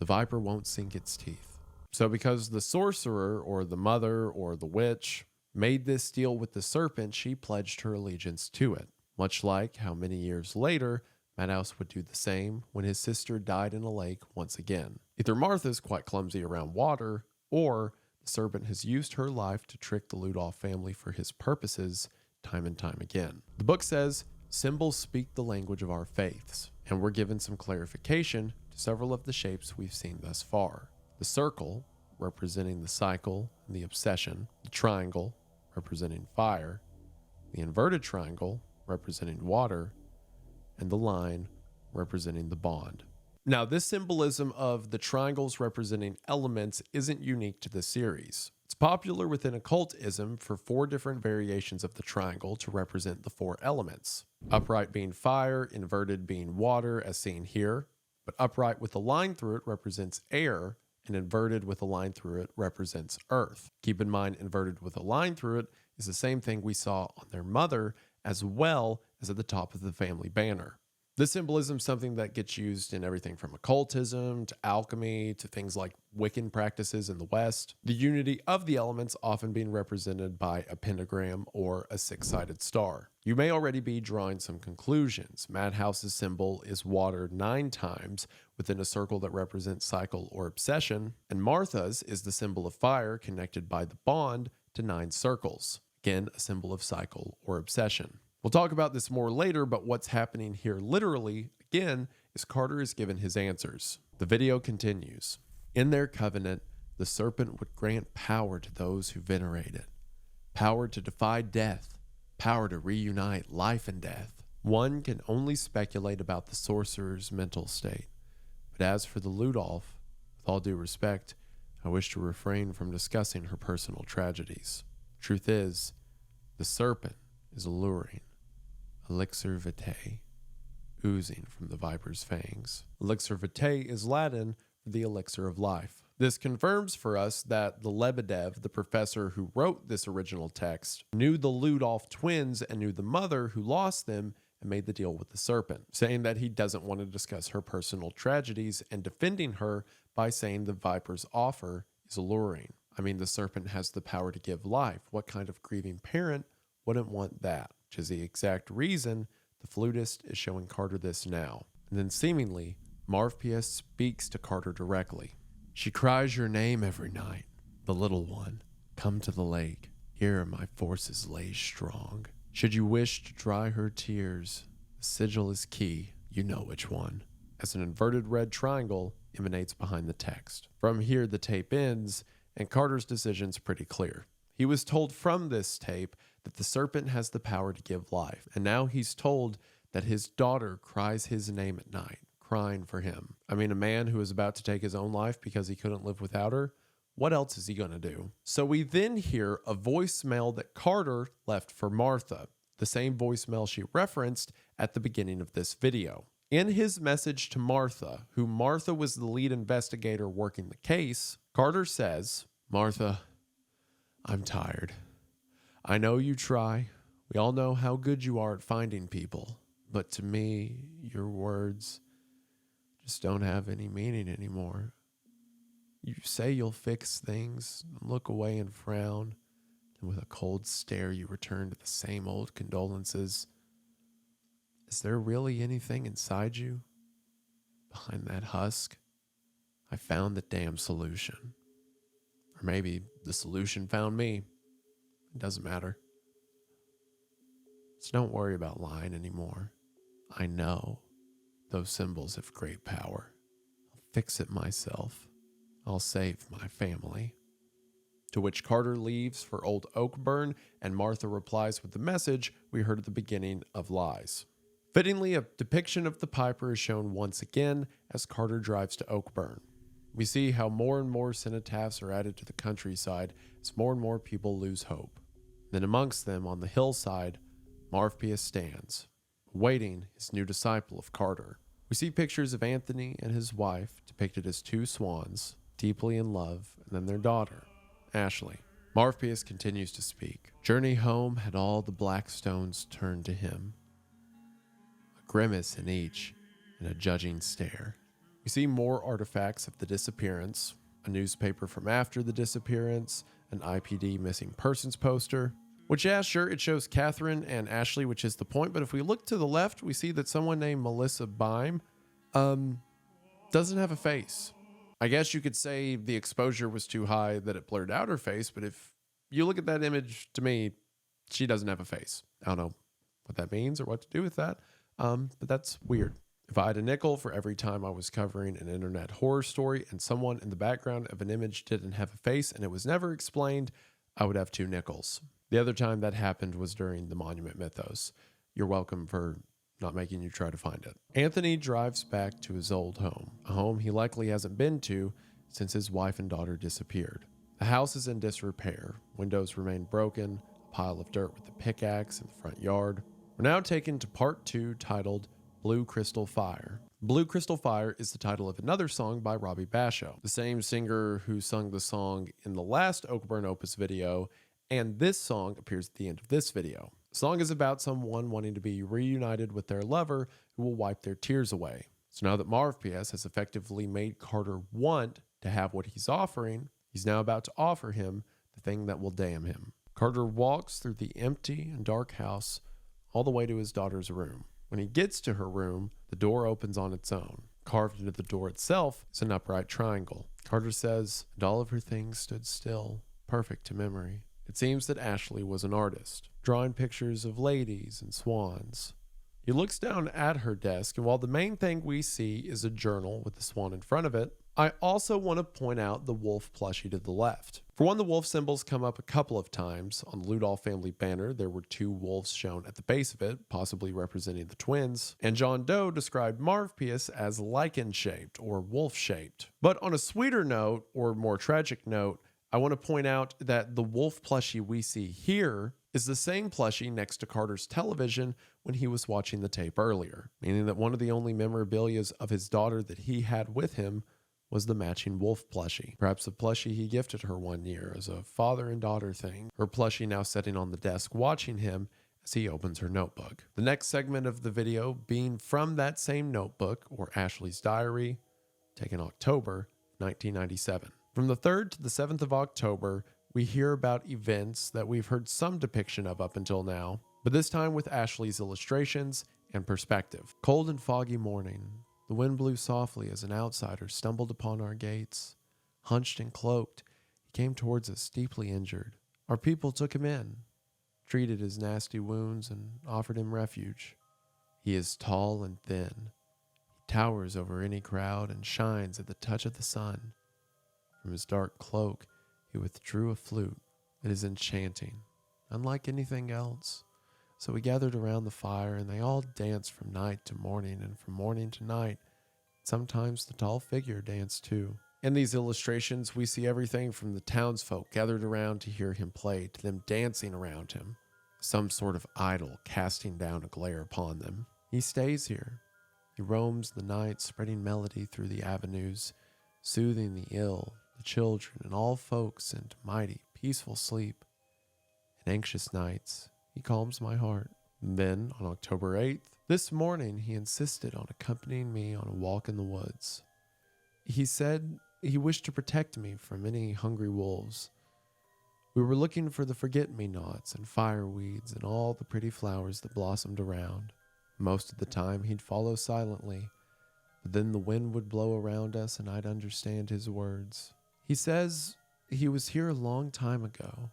the viper won't sink its teeth." So because the sorcerer, or the mother, or the witch, made this deal with the serpent, she pledged her allegiance to it. Much like how many years later, Madhouse would do the same when his sister died in a lake once again. Either Martha's quite clumsy around water, or the serpent has used her life to trick the Ludolf family for his purposes time and time again. The book says, "Symbols speak the language of our faiths," and we're given some clarification to several of the shapes we've seen thus far. The circle, representing the cycle and the obsession, the triangle, representing fire, the inverted triangle, representing water, and the line, representing the bond. Now, this symbolism of the triangles representing elements isn't unique to the series. It's popular within occultism for 4 different variations of the triangle to represent the 4 elements. Upright being fire, inverted being water, as seen here, but upright with a line through it represents air, and inverted with a line through it represents earth. Keep in mind, inverted with a line through it is the same thing we saw on their mother, as well as at the top of the family banner. This symbolism is something that gets used in everything from occultism to alchemy to things like Wiccan practices in the West. The unity of the elements often being represented by a pentagram or a six-sided star. You may already be drawing some conclusions. Madhouse's symbol is water 9 times within a circle that represents cycle or obsession, and Martha's is the symbol of fire connected by the bond to 9 circles. Again, a symbol of cycle or obsession. We'll talk about this more later, but what's happening here literally, again, is Carter is given his answers. The video continues. In their covenant, the serpent would grant power to those who venerate it. Power to defy death. Power to reunite life and death. One can only speculate about the sorcerer's mental state. But as for the Ludolf, with all due respect, I wish to refrain from discussing her personal tragedies. Truth is, the serpent is alluring. Elixir vitae, oozing from the viper's fangs. Elixir vitae is Latin for the elixir of life. This confirms for us that the Lebedev, the professor who wrote this original text, knew the Ludolf twins and knew the mother who lost them and made the deal with the serpent, saying that he doesn't want to discuss her personal tragedies and defending her by saying the viper's offer is alluring. I mean, the serpent has the power to give life. What kind of grieving parent wouldn't want that? Which is the exact reason the flutist is showing Carter this now. And then seemingly, Marv P.S. speaks to Carter directly. She cries your name every night, the little one. Come to the lake. Here my forces lay strong. Should you wish to dry her tears, the sigil is key, you know which one. As an inverted red triangle emanates behind the text. From here the tape ends, and Carter's decision's pretty clear. He was told from this tape that the serpent has the power to give life, and now he's told that his daughter cries his name at night, crying for him. I mean, a man who is about to take his own life because he couldn't live without her, what else is he going to do? So we then hear a voicemail that Carter left for Martha, the same voicemail she referenced at the beginning of this video. In his message to Martha, who Martha was the lead investigator working the case, Carter says, Martha, I'm tired. I know you try. We all know how good you are at finding people. But to me, your words just don't have any meaning anymore. You say you'll fix things, look away and frown, and with a cold stare you return to the same old condolences. Is there really anything inside you? Behind that husk? I found the damn solution. Or maybe the solution found me. It doesn't matter. So don't worry about lying anymore. I know those symbols have great power. I'll fix it myself. I'll save my family. To which Carter leaves for old Oakburn, and Martha replies with the message we heard at the beginning of Lies. Fittingly, a depiction of the Piper is shown once again as Carter drives to Oakburn. We see how more and more cenotaphs are added to the countryside as more and more people lose hope. Then amongst them, on the hillside, Marv P.S. stands, awaiting his new disciple of Carter. We see pictures of Anthony and his wife depicted as 2 swans, deeply in love, and then their daughter, Ashley. Marv P.S. continues to speak. Journey home had all the black stones turned to him, a grimace in each and a judging stare. We see more artifacts of the disappearance, a newspaper from after the disappearance, an IPD missing persons poster, which, yeah, sure, it shows Catherine and Ashley, which is the point, but if we look to the left, we see that someone named Melissa Bime doesn't have a face. I guess you could say the exposure was too high that it blurred out her face, but if you look at that image, to me, she doesn't have a face. I don't know what that means or what to do with that, but that's weird. If I had a nickel for every time I was covering an internet horror story and someone in the background of an image didn't have a face and it was never explained, I would have 2 nickels. The other time that happened was during the Monument Mythos. You're welcome for not making you try to find it. Anthony drives back to his old home, a home he likely hasn't been to since his wife and daughter disappeared. The house is in disrepair. Windows remain broken, a pile of dirt with a pickaxe in the front yard. We're now taken to part 2 titled Blue Crystal Fire. Blue Crystal Fire is the title of another song by Robbie Basho, the same singer who sung the song in the last Oakburn Opus video, and this song appears at the end of this video. The song is about someone wanting to be reunited with their lover who will wipe their tears away. So now that Marv PS has effectively made Carter want to have what he's offering, he's now about to offer him the thing that will damn him. Carter walks through the empty and dark house all the way to his daughter's room. When he gets to her room, the door opens on its own. Carved into the door itself is an upright triangle. Carter says, and all of her things stood still, perfect to memory. It seems that Ashley was an artist, drawing pictures of ladies and swans. He looks down at her desk, and while the main thing we see is a journal with the swan in front of it, I also want to point out the wolf plushie to the left. For one, the wolf symbols come up a couple of times. On the Ludolf family banner, there were 2 wolves shown at the base of it, possibly representing the twins. And John Doe described Marv Pius as lichen-shaped or wolf-shaped. But on a sweeter note, or more tragic note, I want to point out that the wolf plushie we see here is the same plushie next to Carter's television when he was watching the tape earlier, meaning that one of the only memorabilia of his daughter that he had with him was the matching wolf plushie. Perhaps the plushie he gifted her one year as a father and daughter thing. Her plushie now sitting on the desk watching him as he opens her notebook. The next segment of the video being from that same notebook, or Ashley's diary, taken October 1997. From the 3rd to the 7th of October, we hear about events that we've heard some depiction of up until now, but this time with Ashley's illustrations and perspective. Cold and foggy morning. The wind blew softly as an outsider stumbled upon our gates. Hunched and cloaked, he came towards us deeply injured. Our people took him in, treated his nasty wounds, and offered him refuge. He is tall and thin. He towers over any crowd and shines at the touch of the sun. From his dark cloak, he withdrew a flute that is enchanting, unlike anything else. So we gathered around the fire, and they all danced from night to morning, and from morning to night. Sometimes the tall figure danced too. In these illustrations, we see everything from the townsfolk gathered around to hear him play, to them dancing around him, some sort of idol casting down a glare upon them. He stays here. He roams the night, spreading melody through the avenues, soothing the ill, the children, and all folks into mighty, peaceful sleep. In anxious nights, he calms my heart. And then, on October 8th, this morning, he insisted on accompanying me on a walk in the woods. He said he wished to protect me from any hungry wolves. We were looking for the forget-me-nots and fireweeds and all the pretty flowers that blossomed around. Most of the time, he'd follow silently, but then the wind would blow around us and I'd understand his words. He says he was here a long time ago,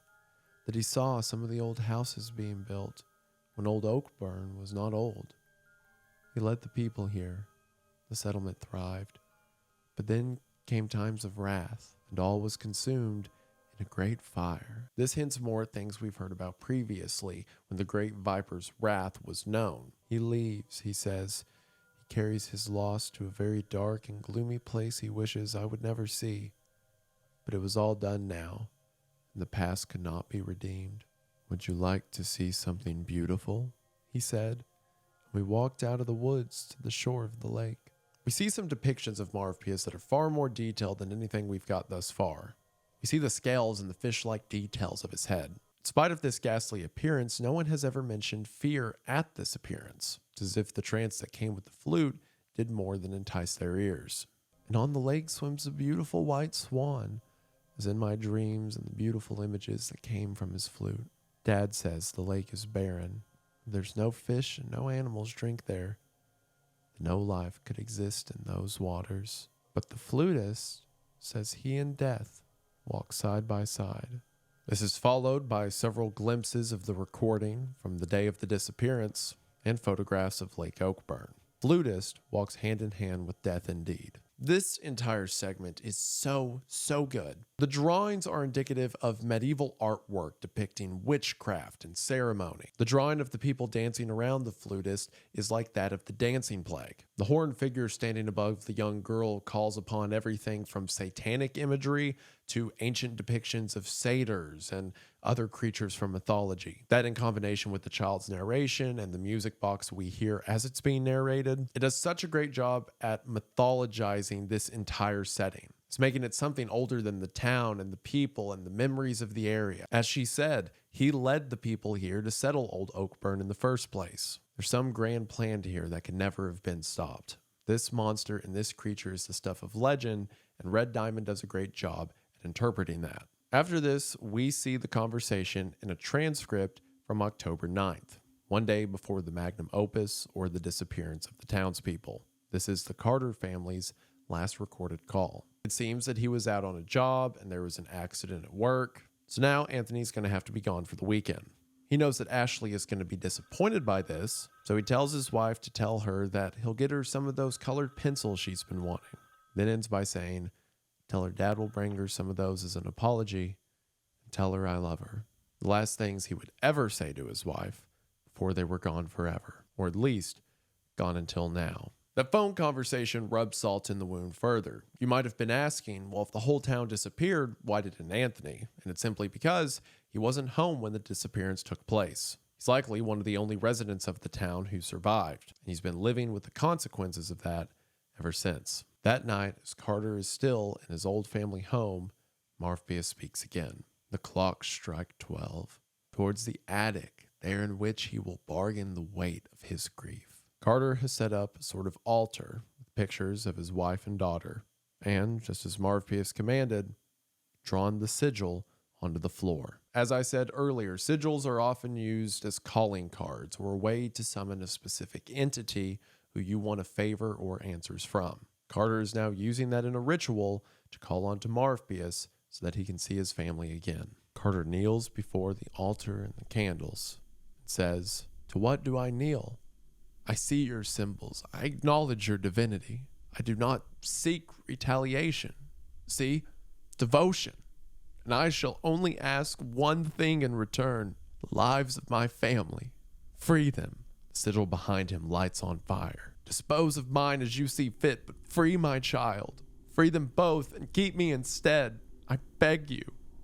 that he saw some of the old houses being built when old Oakburn was not old. He led the people here. The settlement thrived. But then came times of wrath, and all was consumed in a great fire. This hints more at things we've heard about previously when the great viper's wrath was known. He leaves, he says. He carries his loss to a very dark and gloomy place he wishes I would never see. But it was all done now, and the past could not be redeemed. Would you like to see something beautiful? He said. We walked out of the woods to the shore of the lake. We see some depictions of Marv Pius that are far more detailed than anything we've got thus far. We see the scales and the fish-like details of his head. In spite of this ghastly appearance, no one has ever mentioned fear at this appearance. It's as if the trance that came with the flute did more than entice their ears. And on the lake swims a beautiful white swan, as in my dreams and the beautiful images that came from his flute. Dad says the lake is barren. There's no fish and no animals drink there. No life could exist in those waters. But the flutist says he and death walk side by side. This is followed by several glimpses of the recording from the day of the disappearance and photographs of Lake Oakburn. Flutist walks hand in hand with death indeed. This entire segment is so good. The drawings are indicative of medieval artwork depicting witchcraft and ceremony. The drawing of the people dancing around the flutist is like that of the dancing plague. The horned figure standing above the young girl calls upon everything from satanic imagery to ancient depictions of satyrs and other creatures from mythology. That, in combination with the child's narration and the music box we hear as it's being narrated, it does such a great job at mythologizing this entire setting. It's making it something older than the town and the people and the memories of the area. As she said, he led the people here to settle Old Oakburn in the first place. There's some grand plan here that can never have been stopped. This monster and this creature is the stuff of legend, and Red Diamond does a great job at interpreting that. After this, we see the conversation in a transcript from October 9th, one day before the magnum opus or the disappearance of the townspeople. This is the Carter family's last recorded call. It seems that he was out on a job and there was an accident at work. So now Anthony's going to have to be gone for the weekend. He knows that Ashley is going to be disappointed by this, so he tells his wife to tell her that he'll get her some of those colored pencils she's been wanting. Then ends by saying, tell her dad will bring her some of those as an apology, and tell her I love her. The last things he would ever say to his wife before they were gone forever, or at least gone until now. That phone conversation rubbed salt in the wound further. You might have been asking, well, if the whole town disappeared, why didn't Anthony? And it's simply because he wasn't home when the disappearance took place. He's likely one of the only residents of the town who survived, and he's been living with the consequences of that ever since. That night, as Carter is still in his old family home, Morpheus speaks again. The clocks strike 12, towards the attic, there in which he will bargain the weight of his grief. Carter has set up a sort of altar with pictures of his wife and daughter, and, just as Morpheus commanded, drawn the sigil onto the floor. As I said earlier, sigils are often used as calling cards or a way to summon a specific entity who you want a favor or answers from. Carter is now using that in a ritual to call on to Morpheus so that he can see his family again. Carter kneels before the altar and the candles and says, "To what do I kneel? I see your symbols. I acknowledge your divinity. I do not seek retaliation. See, devotion. And I shall only ask one thing in return, the lives of my family. Free them." The sigil behind him lights on fire. "Dispose of mine as you see fit, but free my child. Free them both and keep me instead. I beg you."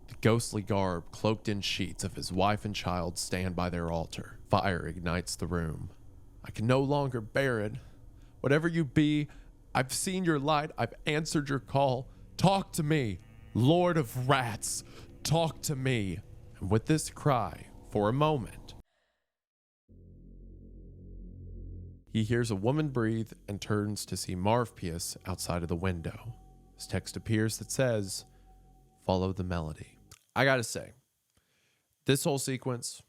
The ghostly garb, cloaked in sheets of his wife and child, stand by their altar. Fire ignites the room. "I can no longer bear it. Whatever you be, I've seen your light. I've answered your call. Talk to me. Lord of Rats, talk to me." And with this cry, for a moment, he hears a woman breathe and turns to see Morpheus outside of the window. This text appears that says, "Follow the melody." I gotta say, this whole sequence,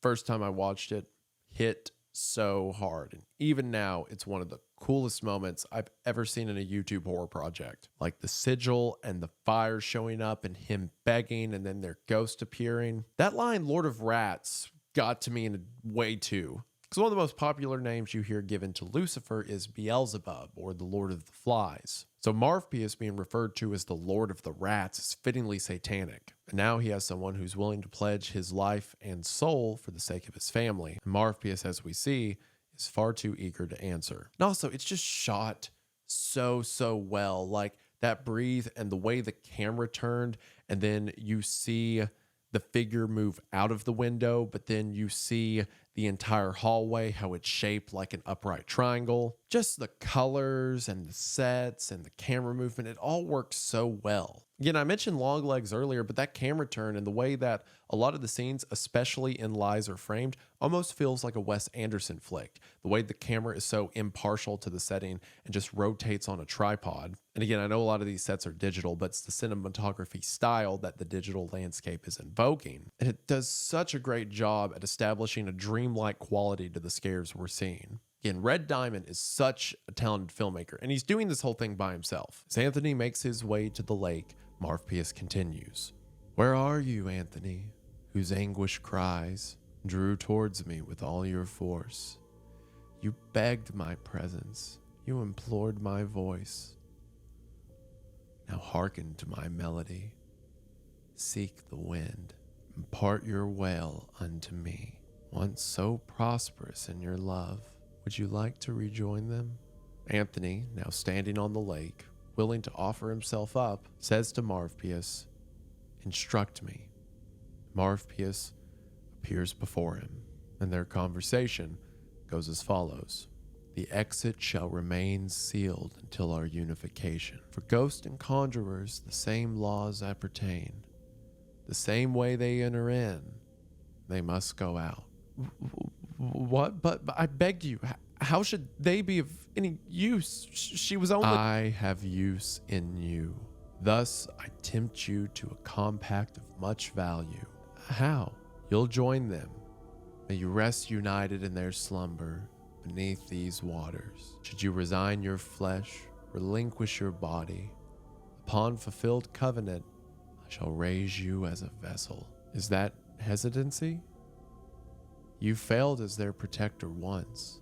first time I watched it, hit so hard. And even now, it's one of the coolest moments I've ever seen in a YouTube horror project. Like the sigil and the fire showing up and him begging and then their ghost appearing. That line, Lord of Rats, got to me in a way too. Because one of the most popular names you hear given to Lucifer is Beelzebub, or the Lord of the Flies. So Morpheus being referred to as the Lord of the Rats is fittingly satanic. And now he has someone who's willing to pledge his life and soul for the sake of his family. And Morpheus, as we see, is far too eager to answer. And also, it's just shot so well. Like that breathe and the way the camera turned, and then you see the figure move out of the window, but then you see the entire hallway, how it's shaped like an upright triangle. Just the colors and the sets and the camera movement, it all works so well. Again, I mentioned Longlegs earlier, but that camera turn and the way that a lot of the scenes, especially in Lies, are framed, almost feels like a Wes Anderson flick. The way the camera is so impartial to the setting and just rotates on a tripod. And again, I know a lot of these sets are digital, but it's the cinematography style that the digital landscape is invoking. And it does such a great job at establishing a dreamlike quality to the scares we're seeing. Again, Red Diamond is such a talented filmmaker, and he's doing this whole thing by himself. As Anthony makes his way to the lake, Morpheus continues. "Where are you, Anthony, whose anguish cries drew towards me with all your force? You begged my presence, you implored my voice. Now hearken to my melody. Seek the wind, impart your wail unto me. Once so prosperous in your love, would you like to rejoin them? Anthony, now standing on the lake, willing to offer himself up, says to Marvpius, "Instruct me." Marvpius appears before him, and their conversation goes as follows. "The exit shall remain sealed until our unification. For ghosts and conjurers, the same laws appertain. The same way they enter in, they must go out." What? But I beg you, how should they be of any use? She was only... "I have use in you. Thus I tempt you to a compact of much value." "How?" "You'll join them. May you rest united in their slumber beneath these waters. Should you resign your flesh, relinquish your body, upon fulfilled covenant, I shall raise you as a vessel." Is that hesitancy? You failed as their protector once.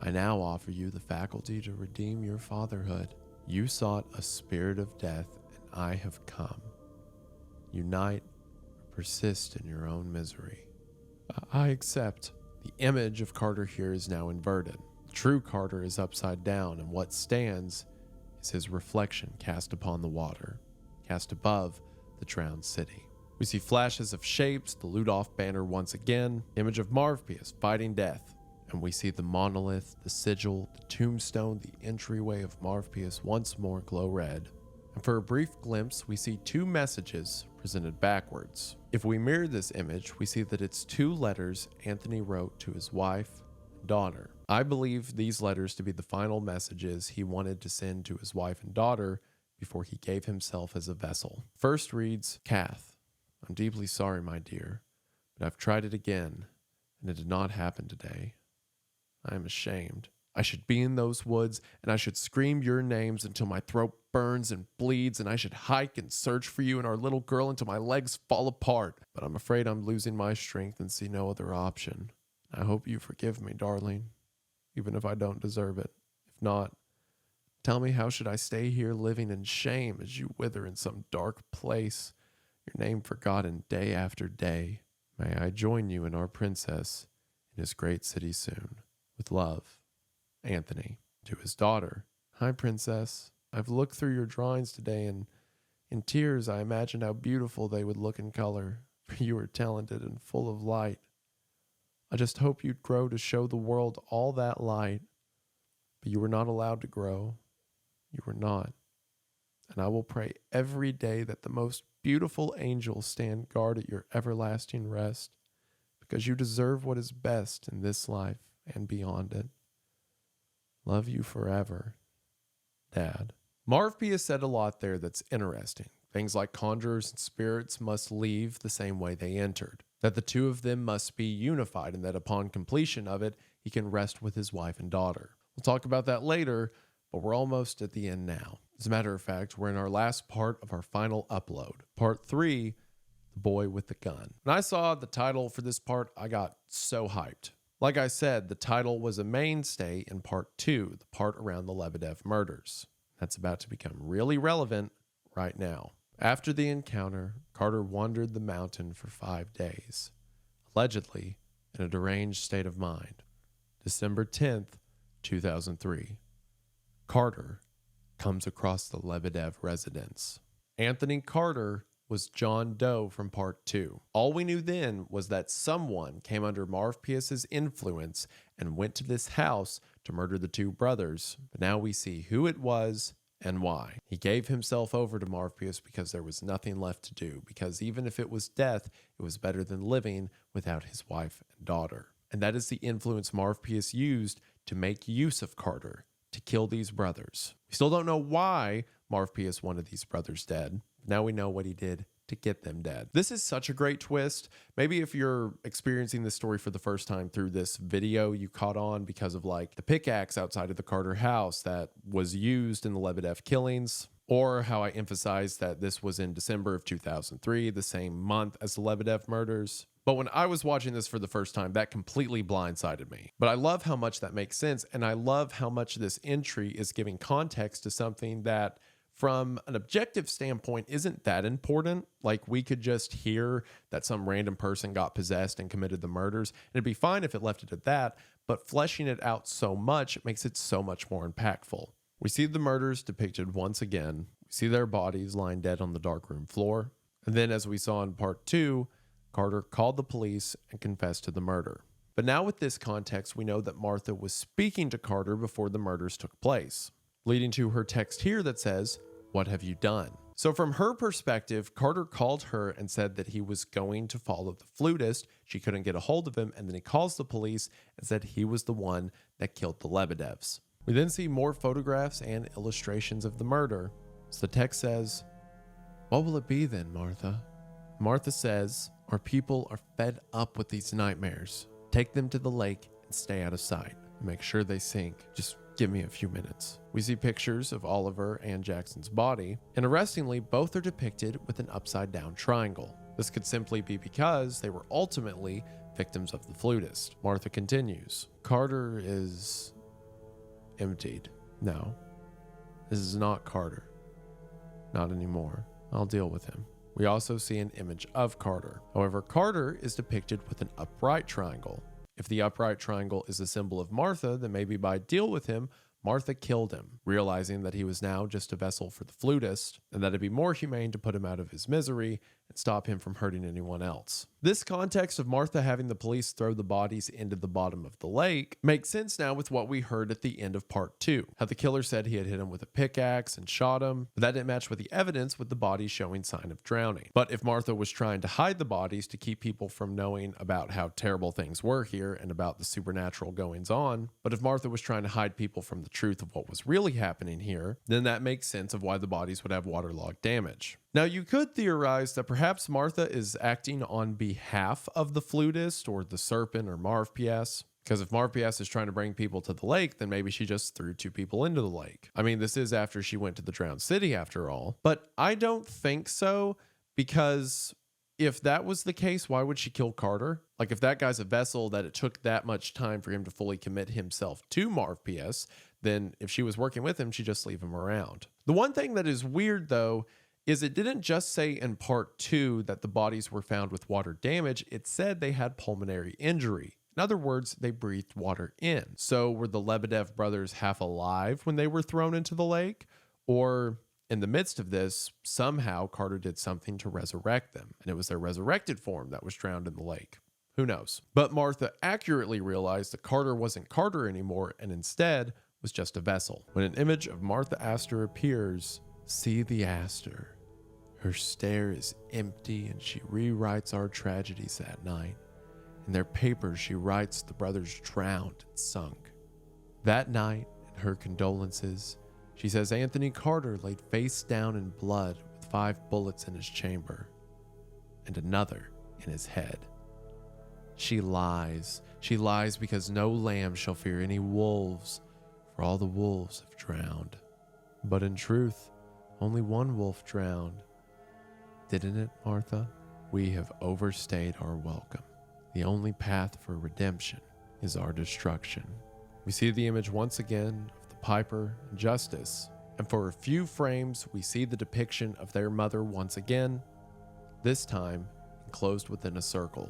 I now offer you the faculty to redeem your fatherhood. You sought a spirit of death, and I have come. Unite or persist in your own misery. I accept. The image of Carter here is now inverted. The true Carter is upside down, and what stands is his reflection cast upon the water, cast above the drowned city. We see flashes of shapes, the Ludolf banner once again, image of Marvpius fighting death, and we see the monolith, the sigil, the tombstone, the entryway of Marvpius once more glow red. And for a brief glimpse, we see two messages presented backwards. If we mirror this image, we see that it's two letters Anthony wrote to his wife and daughter. I believe these letters to be the final messages he wanted to send to his wife and daughter before he gave himself as a vessel. First reads, "Kath, I'm deeply sorry, my dear, but I've tried it again, and it did not happen today. I am ashamed. I should be in those woods, and I should scream your names until my throat burns and bleeds, and I should hike and search for you and our little girl until my legs fall apart. But I'm afraid I'm losing my strength and see no other option. I hope you forgive me, darling, even if I don't deserve it. If not, tell me, how should I stay here living in shame as you wither in some dark place, your name forgotten day after day? May I join you and our princess in his great city soon. With love, Anthony." To his daughter, "Hi, princess. I've looked through your drawings today, and in tears I imagined how beautiful they would look in color, for you are talented and full of light. I just hope you'd grow to show the world all that light, but you were not allowed to grow. You were not. And I will pray every day that the most beautiful angels stand guard at your everlasting rest, because you deserve what is best in this life and beyond it. Love you forever, Dad." Marvpius said a lot there that's interesting. Things like conjurers and spirits must leave the same way they entered, that the two of them must be unified, and that upon completion of it, he can rest with his wife and daughter. We'll talk about that later, but we're almost at the end now. As a matter of fact, we're in our last part of our final upload. Part 3, The Boy with the Gun. When I saw the title for this part, I got so hyped. Like I said, the title was a mainstay in part 2, the part around the Lebedev murders. That's about to become really relevant right now. After the encounter, Carter wandered the mountain for 5 days, allegedly in a deranged state of mind. December 10th, 2003. Carter comes across the Lebedev residence. Anthony Carter was John Doe from part 2. All we knew then was that someone came under Marvpius's influence and went to this house to murder the two brothers, but now we see who it was and why. He gave himself over to Marvpius because there was nothing left to do, because even if it was death, it was better than living without his wife and daughter. And that is the influence Marvpius used to make use of Carter, to kill these brothers. We still don't know why Marvpius wanted these brothers dead. Now we know what he did to get them dead. This is such a great twist. Maybe if you're experiencing this story for the first time through this video, you caught on because of like the pickaxe outside of the Carter house that was used in the Lebedev killings, or how I emphasized that this was in December of 2003, the same month as the Lebedev murders. But when I was watching this for the first time, that completely blindsided me. But I love how much that makes sense, and I love how much this entry is giving context to something that from an objective standpoint, isn't that important. Like, we could just hear that some random person got possessed and committed the murders, and it'd be fine if it left it at that, but fleshing it out so much makes it so much more impactful. We see the murders depicted once again. We see their bodies lying dead on the darkroom floor. And then, as we saw in part 2, Carter called the police and confessed to the murder. But now with this context, we know that Martha was speaking to Carter before the murders took place, leading to her text here that says, "What have you done?" So from her perspective, Carter called her and said that he was going to follow the flutist. She couldn't get a hold of him, and then he calls the police and said he was the one that killed the Lebedevs. We then see more photographs and illustrations of the murder. So the text says, "What will it be then, Martha?" Martha says, "Our people are fed up with these nightmares. Take them to the lake and stay out of sight. Make sure they sink. Just give me a few minutes." We see pictures of Oliver and Jackson's body, and arrestingly, both are depicted with an upside down triangle. This could simply be because they were ultimately victims of the flutist. Martha continues, "Carter is emptied. No, this is not Carter. Not anymore. I'll deal with him." We also see an image of Carter. However, Carter is depicted with an upright triangle. If the upright triangle is a symbol of Martha, then maybe by deal with him, Martha killed him, realizing that he was now just a vessel for the flutist, and that it'd be more humane to put him out of his misery and stop him from hurting anyone else. This context of Martha having the police throw the bodies into the bottom of the lake makes sense now with what we heard at the end of part 2, how the killer said he had hit him with a pickaxe and shot him, but that didn't match with the evidence with the bodies showing sign of drowning. But if Martha was trying to hide the bodies to keep people from knowing about how terrible things were here and about the supernatural goings on, but if Martha was trying to hide people from the truth of what was really happening here, then that makes sense of why the bodies would have waterlogged damage. Now, you could theorize that perhaps Martha is acting on behalf of the flutist or the serpent or Marv PS, because if Marv PS is trying to bring people to the lake, then maybe she just threw 2 people into the lake. I mean, this is after she went to the drowned city after all, but I don't think so, because if that was the case, why would she kill Carter? Like, if that guy's a vessel that it took that much time for him to fully commit himself to Marv PS, then if she was working with him, she'd just leave him around. The one thing that is weird, though, is it didn't just say in part 2 that the bodies were found with water damage. It said they had pulmonary injury. In other words, they breathed water in. So were the Lebedev brothers half alive when they were thrown into the lake? Or in the midst of this, somehow Carter did something to resurrect them, and it was their resurrected form that was drowned in the lake. Who knows? But Martha accurately realized that Carter wasn't Carter anymore, and instead was just a vessel. When an image of Martha Astor appears, see the Astor. Her stare is empty, and she rewrites our tragedies that night. In their papers, she writes the brothers drowned and sunk. That night, in her condolences, she says Anthony Carter laid face down in blood with 5 bullets in his chamber and another in his head. She lies. She lies because no lamb shall fear any wolves, for all the wolves have drowned. But in truth, only one wolf drowned. Didn't it, Martha? We have overstayed our welcome. The only path for redemption is our destruction. We see the image once again of the Piper and Justice, and for a few frames we see the depiction of their mother once again, this time enclosed within a circle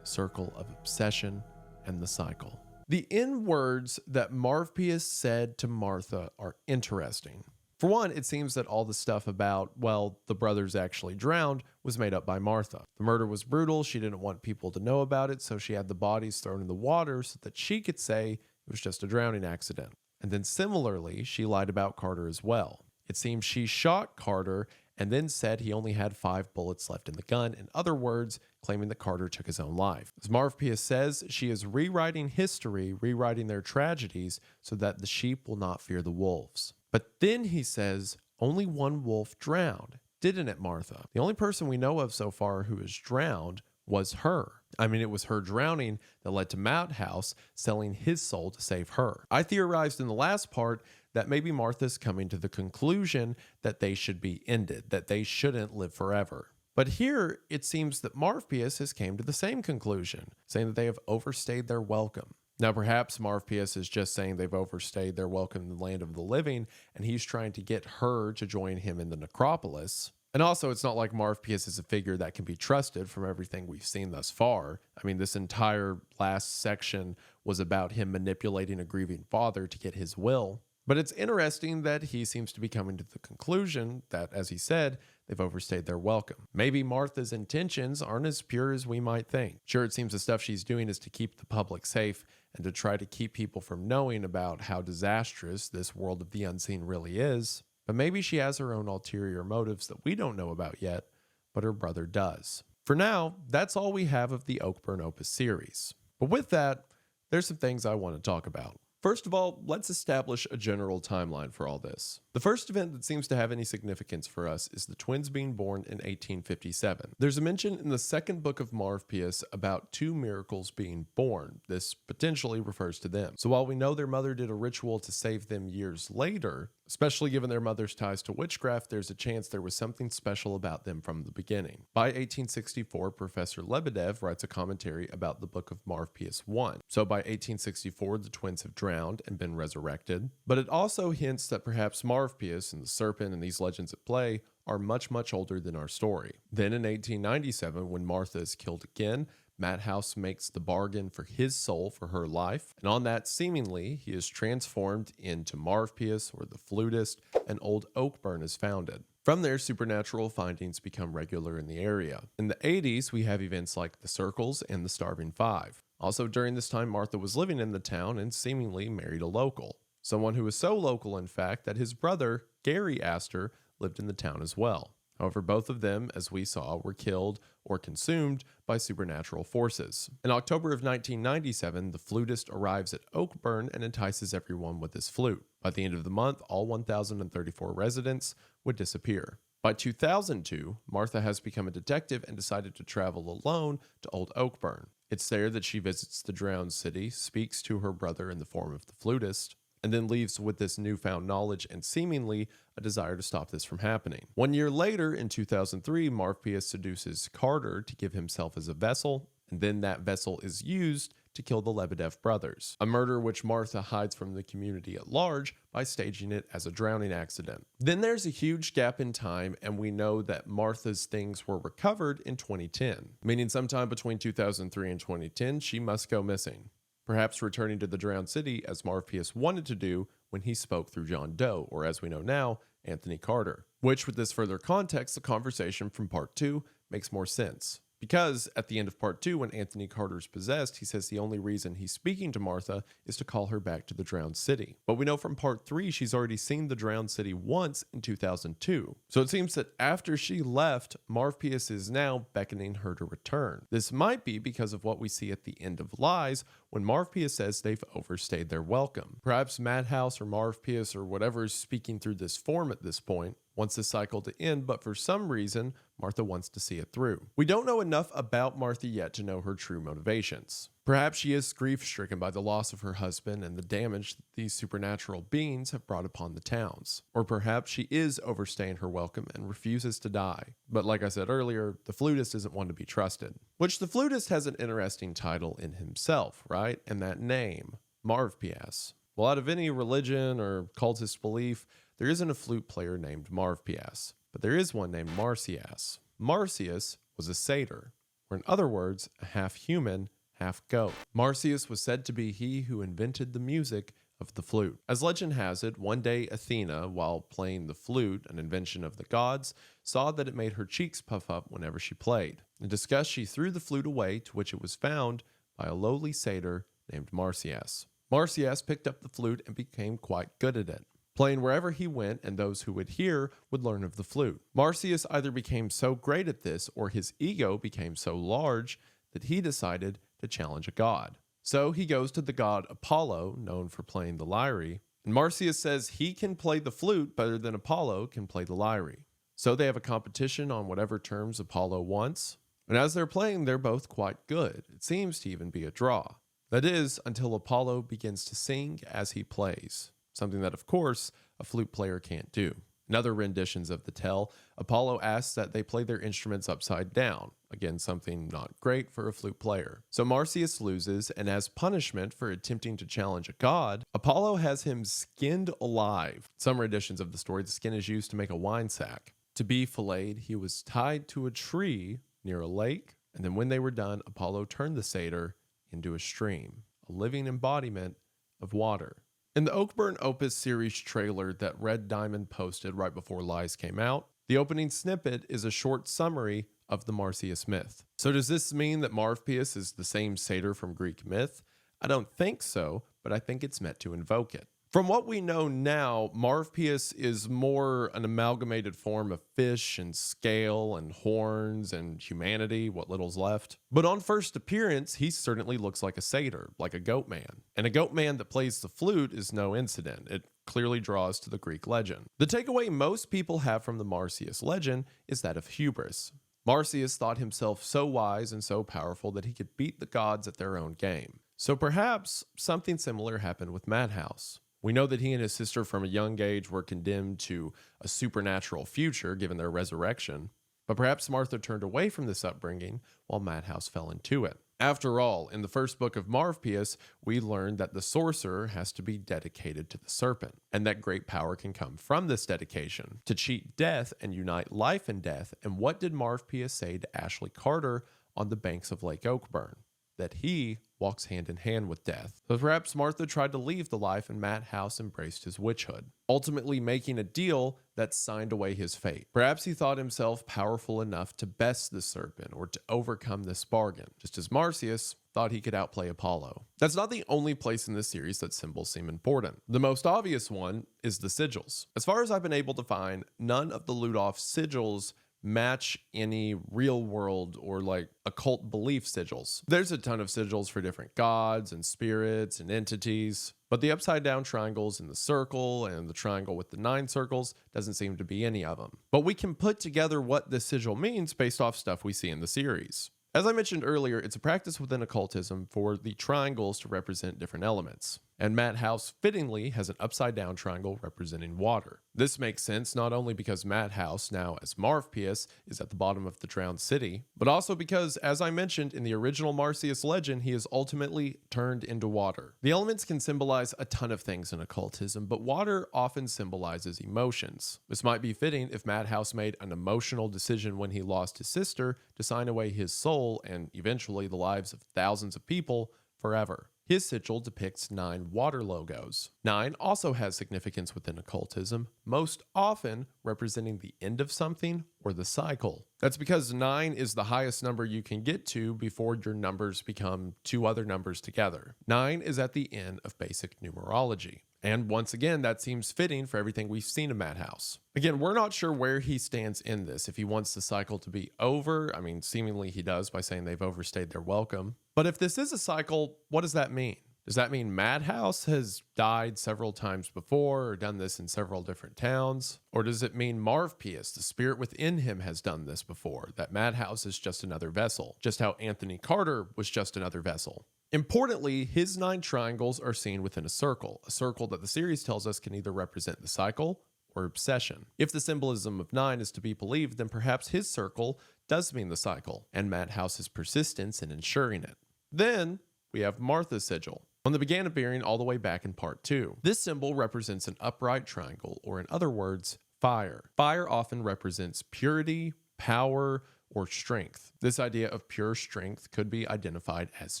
of obsession and the cycle. The end words that Marpius said to Martha are interesting. For one, it seems that all the stuff about, well, the brothers actually drowned was made up by Martha. The murder was brutal. She didn't want people to know about it, so she had the bodies thrown in the water so that she could say it was just a drowning accident. And then similarly, she lied about Carter as well. It seems she shot Carter and then said he only had 5 bullets left in the gun. In other words, claiming that Carter took his own life. As Marv Pia says, she is rewriting history, rewriting their tragedies so that the sheep will not fear the wolves. But then he says, only one wolf drowned, didn't it, Martha? The only person we know of so far who is drowned was her. I mean, it was her drowning that led to Mouthouse selling his soul to save her. I theorized in the last part that maybe Martha's coming to the conclusion that they should be ended, that they shouldn't live forever. But here, it seems that Marpius has came to the same conclusion, saying that they have overstayed their welcome. Now, perhaps Marv Pierce is just saying they've overstayed their welcome in the land of the living, and he's trying to get her to join him in the necropolis. And also, it's not like Marv Pierce is a figure that can be trusted from everything we've seen thus far. I mean, this entire last section was about him manipulating a grieving father to get his will. But it's interesting that he seems to be coming to the conclusion that, as he said, they've overstayed their welcome. Maybe Martha's intentions aren't as pure as we might think. Sure, it seems the stuff she's doing is to keep the public safe and to try to keep people from knowing about how disastrous this world of the unseen really is. But maybe she has her own ulterior motives that we don't know about yet, but her brother does. For now, that's all we have of the Oakburn Opus series. But with that, there's some things I want to talk about. First of all, let's establish a general timeline for all this. The first event that seems to have any significance for us is the twins being born in 1857. There's a mention in the second book of Marv Pierce about two miracles being born. This potentially refers to them. So while we know their mother did a ritual to save them years later, especially given their mother's ties to witchcraft, there's a chance there was something special about them from the beginning. By 1864, Professor Lebedev writes a commentary about the book of Marv Pierce 1. So by 1864, the twins have drowned and been resurrected. But it also hints that perhaps Marv Pierce and the serpent and these legends at play are much, much older than our story. Then in 1897, when Martha is killed again, Madhouse makes the bargain for his soul for her life, and on that, seemingly, he is transformed into Marv Pierce, or the flutist, and Old Oakburn is founded. From there, supernatural findings become regular in the area. In the 80s, we have events like the Circles and the Starving Five. Also, during this time, Martha was living in the town and seemingly married a local. Someone who was so local, in fact, that his brother, Gary Astor, lived in the town as well. However, both of them, as we saw, were killed or consumed by supernatural forces. In October of 1997, the flutist arrives at Oakburn and entices everyone with his flute. By the end of the month, all 1,034 residents would disappear. By 2002, Martha has become a detective and decided to travel alone to Old Oakburn. It's there that she visits the drowned city, speaks to her brother in the form of the flutist, and then leaves with this newfound knowledge and seemingly a desire to stop this from happening. 1 year later, in 2003, Marv Pierce seduces Carter to give himself as a vessel, and then that vessel is used to kill the Lebedev brothers, a murder which Martha hides from the community at large by staging it as a drowning accident. Then there's a huge gap in time, and we know that Martha's things were recovered in 2010, meaning sometime between 2003 and 2010, she must go missing. Perhaps returning to the drowned city as Marv Pierce wanted to do when he spoke through John Doe, or as we know now, Anthony Carter. Which, with this further context, the conversation from part 2 makes more sense. Because at the end of part 2, when Anthony Carter's possessed, he says the only reason he's speaking to Martha is to call her back to the drowned city. But we know from part 3, she's already seen the drowned city once in 2002. So it seems that after she left, Marv Pierce is now beckoning her to return. This might be because of what we see at the end of Lies, when Marv Pierce says they've overstayed their welcome. Perhaps Madhouse or Marv Pierce or whatever is speaking through this form at this point wants this cycle to end, but for some reason, Martha wants to see it through. We don't know enough about Martha yet to know her true motivations. Perhaps she is grief-stricken by the loss of her husband and the damage that these supernatural beings have brought upon the towns. Or perhaps she is overstaying her welcome and refuses to die. But like I said earlier, the flutist isn't one to be trusted. Which the flutist has an interesting title in himself, right? And that name, Marv Pierce. Well, out of any religion or cultist belief, there isn't a flute player named Marv Pierce, but there is one named Marcias. Marcias was a satyr, or in other words, a half-human, half-goat. Marcias was said to be he who invented the music of the flute. As legend has it, one day Athena, while playing the flute, an invention of the gods, saw that it made her cheeks puff up whenever she played. In disgust, she threw the flute away, to which it was found by a lowly satyr named Marcias. Marcias picked up the flute and became quite good at it, playing wherever he went, and those who would hear would learn of the flute. Marcias either became so great at this, or his ego became so large that he decided to challenge a god. So he goes to the god Apollo, known for playing the lyre, and Marcias says he can play the flute better than Apollo can play the lyre. So they have a competition on whatever terms Apollo wants, and as they're playing, they're both quite good. It seems to even be a draw. That is, until Apollo begins to sing as he plays. Something that, of course, a flute player can't do. In other renditions of the tale, Apollo asks that they play their instruments upside down. Again, something not great for a flute player. So Marsyas loses, and as punishment for attempting to challenge a god, Apollo has him skinned alive. Some renditions of the story, the skin is used to make a wine sack. To be filleted, he was tied to a tree near a lake, and then when they were done, Apollo turned the satyr into a stream, a living embodiment of water. In the Oakburn Opus series trailer that Red Diamond posted right before Lies came out, the opening snippet is a short summary of the Marsyas myth. So does this mean that Marsyas is the same satyr from Greek myth? I don't think so, but I think it's meant to invoke it. From what we know now, Marsyas is more an amalgamated form of fish and scale and horns and humanity, what little's left. But on first appearance, he certainly looks like a satyr, like a goat man. And a goat man that plays the flute is no incident. It clearly draws to the Greek legend. The takeaway most people have from the Marsyas legend is that of hubris. Marsyas thought himself so wise and so powerful that he could beat the gods at their own game. So perhaps something similar happened with Madhouse. We know that he and his sister from a young age were condemned to a supernatural future given their resurrection, but perhaps Martha turned away from this upbringing while Madhouse fell into it. After all, in the first book of Marsyas, we learned that the sorcerer has to be dedicated to the serpent, and that great power can come from this dedication. To cheat death and unite life and death, and what did Marsyas say to Ashley Carter on the banks of Lake Oakburn? That he walks hand in hand with death. So perhaps Martha tried to leave the life and Madhouse embraced his witchhood, ultimately making a deal that signed away his fate. Perhaps he thought himself powerful enough to best the serpent or to overcome this bargain, just as Marsyas thought he could outplay Apollo. That's not the only place in this series that symbols seem important. The most obvious one is the sigils. As far as I've been able to find, none of the Ludolf sigils match any real world or like occult belief sigils. There's a ton of sigils for different gods and spirits and entities, but the upside down triangles in the circle and the triangle with the 9 circles doesn't seem to be any of them. But we can put together what this sigil means based off stuff we see in the series. As I mentioned earlier, it's a practice within occultism for the triangles to represent different elements. And Madhouse fittingly has an upside down triangle representing water. This makes sense not only because Madhouse, now as Marsyas, is at the bottom of the drowned city, but also because, as I mentioned in the original Marsyas legend, he is ultimately turned into water. The elements can symbolize a ton of things in occultism, but water often symbolizes emotions. This might be fitting if Madhouse made an emotional decision when he lost his sister to sign away his soul and eventually the lives of thousands of people forever. His sigil depicts 9 water logos. 9 also has significance within occultism, most often representing the end of something or the cycle. That's because 9 is the highest number you can get to before your numbers become 2 other numbers together. 9 is at the end of basic numerology. And once again, that seems fitting for everything we've seen in Madhouse. Again, we're not sure where he stands in this. If he wants the cycle to be over, I mean, seemingly he does by saying they've overstayed their welcome. But if this is a cycle, what does that mean? Does that mean Madhouse has died several times before or done this in several different towns? Or does it mean Marsyas, the spirit within him, has done this before, that Madhouse is just another vessel, just how Anthony Carter was just another vessel? Importantly, his 9 triangles are seen within a circle that the series tells us can either represent the cycle or obsession. If the symbolism of 9 is to be believed, then perhaps his circle does mean the cycle, and Madhouse's persistence in ensuring it. Then we have Martha's sigil, one that began appearing all the way back in part 2. This symbol represents an upright triangle, or in other words, fire. Fire often represents purity, power, or strength. This idea of pure strength could be identified as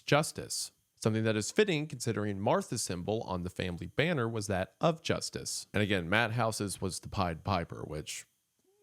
justice, something that is fitting considering Martha's symbol on the family banner was that of justice. And again, Madhouse's was the Pied Piper, which,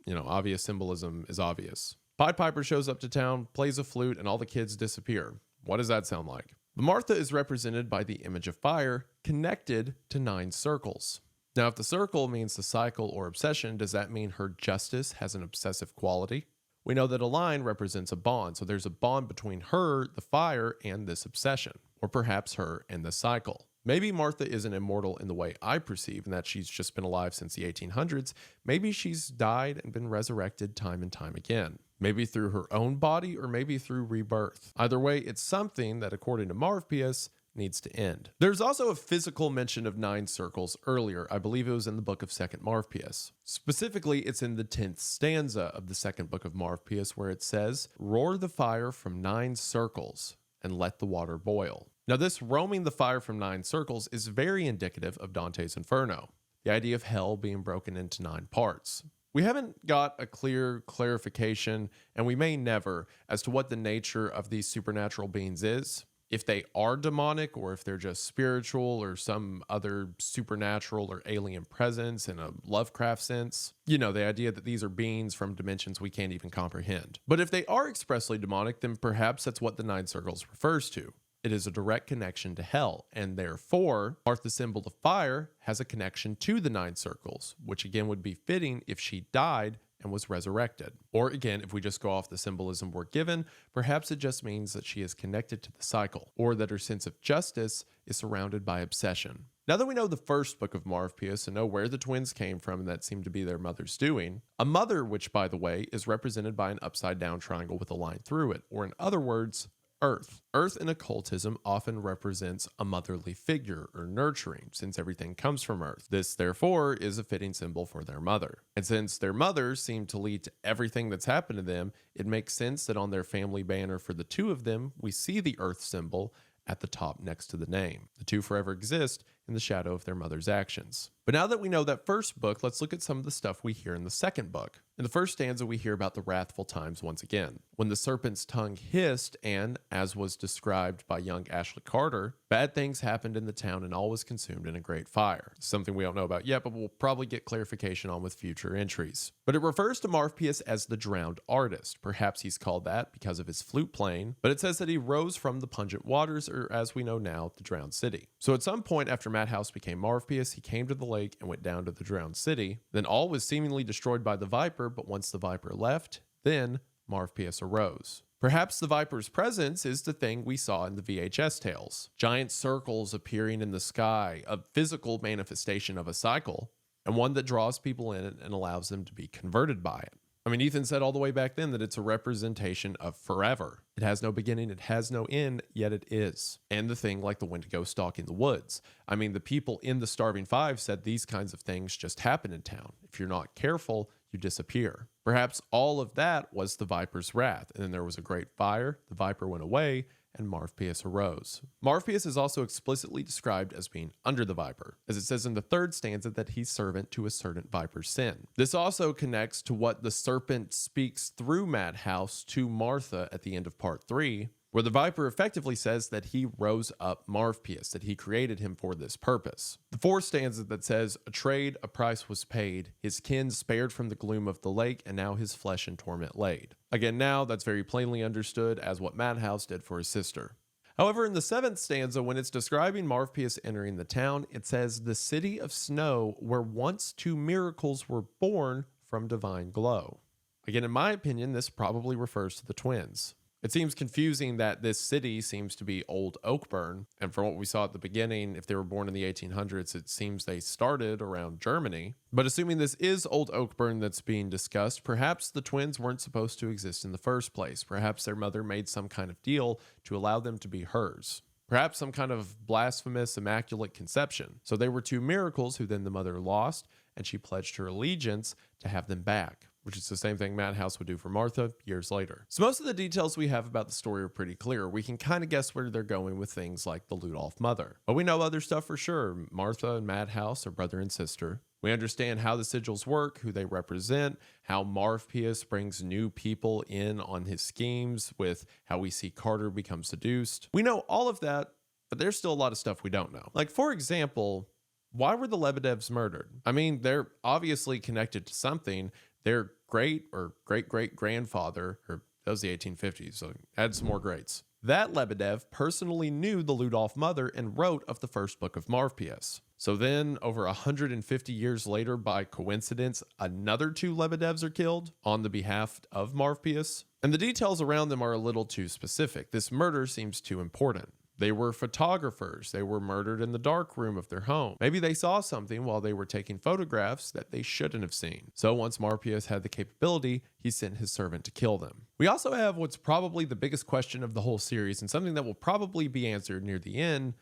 obvious symbolism is obvious. Pied Piper shows up to town, plays a flute, and all the kids disappear. What does that sound like? But Martha is represented by the image of fire connected to 9 circles. Now, if the circle means the cycle or obsession, does that mean her justice has an obsessive quality? We know that a line represents a bond, so there's a bond between her, the fire, and this obsession, or perhaps her and the cycle. Maybe Martha isn't immortal in the way I perceive, and that she's just been alive since the 1800s. Maybe she's died and been resurrected time and time again. Maybe through her own body, or maybe through rebirth. Either way, it's something that, according to Marsyas, needs to end. There's also a physical mention of 9 circles earlier. I believe it was in the book of 2nd Marv-Pius. Specifically, it's in the 10th stanza of the 2nd book of Marv-Pius where it says, "Roar the fire from 9 circles and let the water boil." Now, this roaming the fire from 9 circles is very indicative of Dante's Inferno, the idea of hell being broken into 9 parts. We haven't got a clear clarification, and we may never, as to what the nature of these supernatural beings is. If they are demonic, or if they're just spiritual, or some other supernatural or alien presence in a Lovecraft sense. You know, the idea that these are beings from dimensions we can't even comprehend. But if they are expressly demonic, then perhaps that's what the 9 circles refers to. It is a direct connection to hell, and therefore, Martha's symbol of fire has a connection to the 9 circles, which again would be fitting if she died and was resurrected. Or again, if we just go off the symbolism we're given, perhaps it just means that she is connected to the cycle, or that her sense of justice is surrounded by obsession. Now that we know the 1st book of Marv-Pius and know where the twins came from and that seemed to be their mother's doing, a mother, which by the way is represented by an upside down triangle with a line through it, or in other words, Earth. Earth in occultism often represents a motherly figure or nurturing, since everything comes from Earth. This, therefore, is a fitting symbol for their mother. And since their mothers seem to lead to everything that's happened to them, it makes sense that on their family banner for the 2 of them, we see the Earth symbol at the top next to the name. The 2 forever exist in the shadow of their mother's actions. But now that we know that 1st book, let's look at some of the stuff we hear in the 2nd book. In the 1st stanza, we hear about the wrathful times once again, when the serpent's tongue hissed and, as was described by young Ashley Carter, bad things happened in the town and all was consumed in a great fire. Something we don't know about yet, but we'll probably get clarification on with future entries. But it refers to Marv-Pius as the drowned artist. Perhaps he's called that because of his flute playing, but it says that he rose from the pungent waters, or as we know now, the drowned city. So at some point after Madhouse became Marv-Pius, he came to the lake and went down to the drowned city. Then all was seemingly destroyed by the viper, but once the viper left, then Marv-Pius arose. Perhaps the viper's presence is the thing we saw in the VHS tales. Giant circles appearing in the sky, a physical manifestation of a cycle, and one that draws people in it and allows them to be converted by it. I mean, Ethan said all the way back then that it's a representation of forever. It has no beginning, it has no end, yet it is. And the thing like the Wendigo stalking the woods. I mean, the people in the Starving Five said these kinds of things just happen in town. If you're not careful, you disappear. Perhaps all of that was the viper's wrath, and then there was a great fire, the viper went away, and Marv-Pius arose. Marv-Pius is also explicitly described as being under the viper, as it says in the 3rd stanza that he's servant to a certain viper's sin. This also connects to what the serpent speaks through Madhouse to Martha at the end of part 3, where the viper effectively says that he rose up Marv-Pius, that he created him for this purpose. The 4th stanza that says, "A trade, a price was paid, his kin spared from the gloom of the lake, and now his flesh in torment laid." Again, now that's very plainly understood as what Madhouse did for his sister. However, in the 7th stanza, when it's describing Marv-Pius entering the town, it says, "The city of snow, where once 2 miracles were born from divine glow." Again, in my opinion, this probably refers to the twins. It seems confusing that this city seems to be Old Oakburn, and from what we saw at the beginning, if they were born in the 1800s, it seems they started around Germany. But assuming this is Old Oakburn that's being discussed, perhaps the twins weren't supposed to exist in the first place. Perhaps their mother made some kind of deal to allow them to be hers. Perhaps some kind of blasphemous, immaculate conception. So they were 2 miracles who then the mother lost, and she pledged her allegiance to have them back, which is the same thing Madhouse would do for Martha years later. So most of the details we have about the story are pretty clear. We can kind of guess where they're going with things like the Ludolf mother. But we know other stuff for sure. Martha and Madhouse are brother and sister. We understand how the sigils work, who they represent, how Marv-Pius brings new people in on his schemes, with how we see Carter become seduced. We know all of that, but there's still a lot of stuff we don't know. Like, for example, why were the Lebedevs murdered? I mean, they're obviously connected to something. Their great or great-great-grandfather, or that was the 1850s, so add some more greats. That Lebedev personally knew the Ludolf mother and wrote of the 1st book of Marv-Pius. So then, over 150 years later, by coincidence, another 2 Lebedevs are killed on the behalf of Marv-Pius. And the details around them are a little too specific. This murder seems too important. They were photographers. They were murdered in the dark room of their home. Maybe they saw something while they were taking photographs that they shouldn't have seen. So once Marpius had the capability, he sent his servant to kill them. We also have what's probably the biggest question of the whole series, and something that will probably be answered near the end.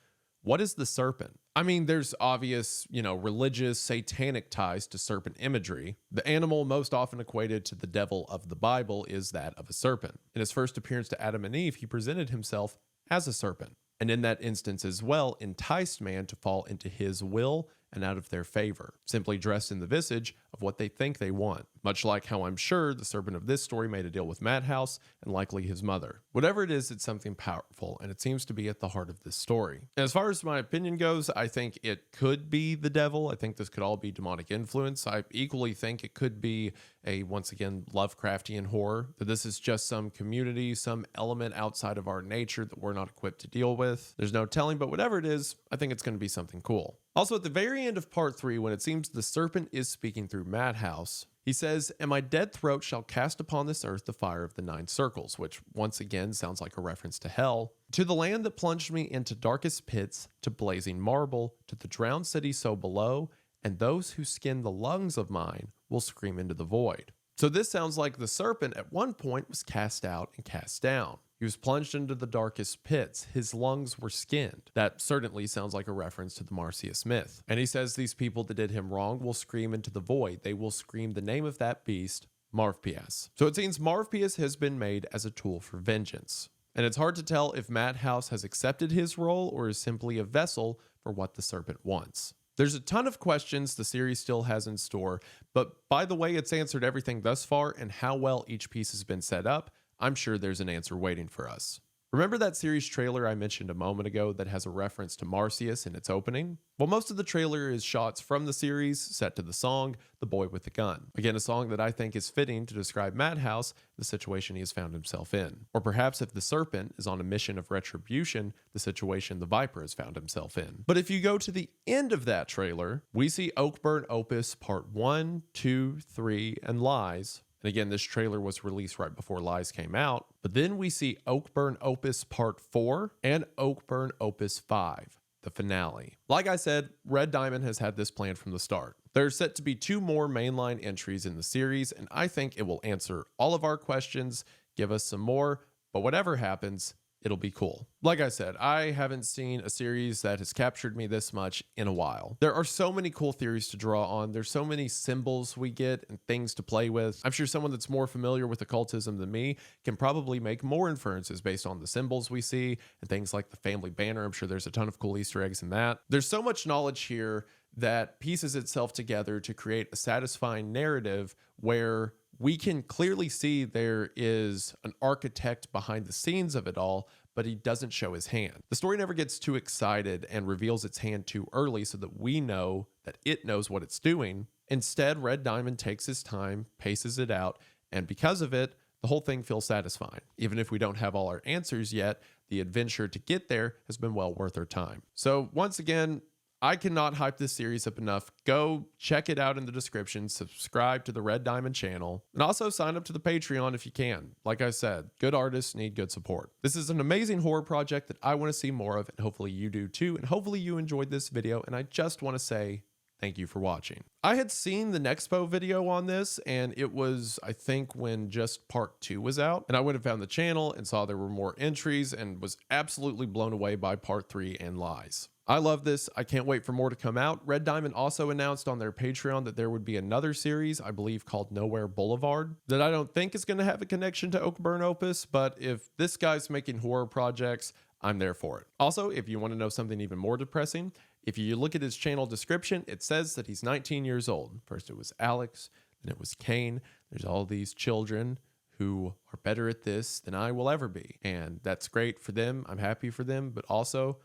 What is the serpent? I mean, there's obvious, religious, satanic ties to serpent imagery. The animal most often equated to the devil of the Bible is that of a serpent. In his first appearance to Adam and Eve, he presented himself as a serpent, and in that instance as well, enticed man to fall into his will and out of their favor, simply dressed in the visage of what they think they want, much like how I'm sure the serpent of this story made a deal with Madhouse and likely his mother. Whatever it is, it's something powerful, and it seems to be at the heart of this story. And as far as my opinion goes, I think it could be the devil. I think this could all be demonic influence. I equally think it could be a, once again, Lovecraftian horror, that this is just some community, some element outside of our nature that we're not equipped to deal with. There's no telling, but whatever it is, I think it's going to be something cool. Also, at the very end of part 3, when it seems the serpent is speaking through Madhouse, he says, "And my dead throat shall cast upon this earth the fire of the 9 circles," which once again sounds like a reference to hell, "to the land that plunged me into darkest pits, to blazing marble, to the drowned city so below, and those who skin the lungs of mine will scream into the void." So this sounds like the serpent at one point was cast out and cast down. He was plunged into the darkest pits. His lungs were skinned. That certainly sounds like a reference to the Marsyas myth. And he says these people that did him wrong will scream into the void. They will scream the name of that beast, Marpius. So it seems Marpius has been made as a tool for vengeance. And it's hard to tell if Madhouse has accepted his role or is simply a vessel for what the serpent wants. There's a ton of questions the series still has in store, but by the way it's answered everything thus far and how well each piece has been set up, I'm sure there's an answer waiting for us. Remember that series trailer I mentioned a moment ago that has a reference to Marsyas in its opening? Well, most of the trailer is shots from the series set to the song, The Boy with the Gun. Again, a song that I think is fitting to describe Madhouse, the situation he has found himself in. Or perhaps if the serpent is on a mission of retribution, the situation the Viper has found himself in. But if you go to the end of that trailer, we see Oakburn Opus Part 1, 2, 3, and Lies. And again, this trailer was released right before Lies came out. But then we see Oakburn Opus Part 4 and Oakburn Opus 5, the finale. Like I said, Red Diamond has had this planned from the start. There's set to be 2 more mainline entries in the series, and I think it will answer all of our questions, give us some more, but whatever happens, it'll be cool. Like I said, I haven't seen a series that has captured me this much in a while. There are so many cool theories to draw on. There's so many symbols we get and things to play with. I'm sure someone that's more familiar with occultism than me can probably make more inferences based on the symbols we see and things like the family banner. I'm sure there's a ton of cool Easter eggs in that. There's so much knowledge here that pieces itself together to create a satisfying narrative where we can clearly see there is an architect behind the scenes of it all, but he doesn't show his hand. The story never gets too excited and reveals its hand too early so that we know that it knows what it's doing. Instead, Red Diamond takes his time, paces it out, and because of it, the whole thing feels satisfying. Even if we don't have all our answers yet, the adventure to get there has been well worth our time. So once again, I cannot hype this series up enough. Go check it out in the description, subscribe to the Red Diamond channel, and also sign up to the Patreon if you can. Like I said, good artists need good support. This is an amazing horror project that I want to see more of, and hopefully you do too, and hopefully you enjoyed this video, and I just want to say thank you for watching. I had seen the Nexpo video on this, and it was, I think, when just part 2 was out, and I went and found the channel and saw there were more entries and was absolutely blown away by part 3 and Lies. I love this. I can't wait for more to come out. Red Diamond also announced on their Patreon that there would be another series, I believe called Nowhere Boulevard, that I don't think is going to have a connection to Oakburn Opus, but if this guy's making horror projects, I'm there for it. Also, if you want to know something even more depressing, if you look at his channel description, it says that he's 19 years old. First it was Alex, then it was Kane. There's all these children who are better at this than I will ever be. And that's great for them. I'm happy for them, but also,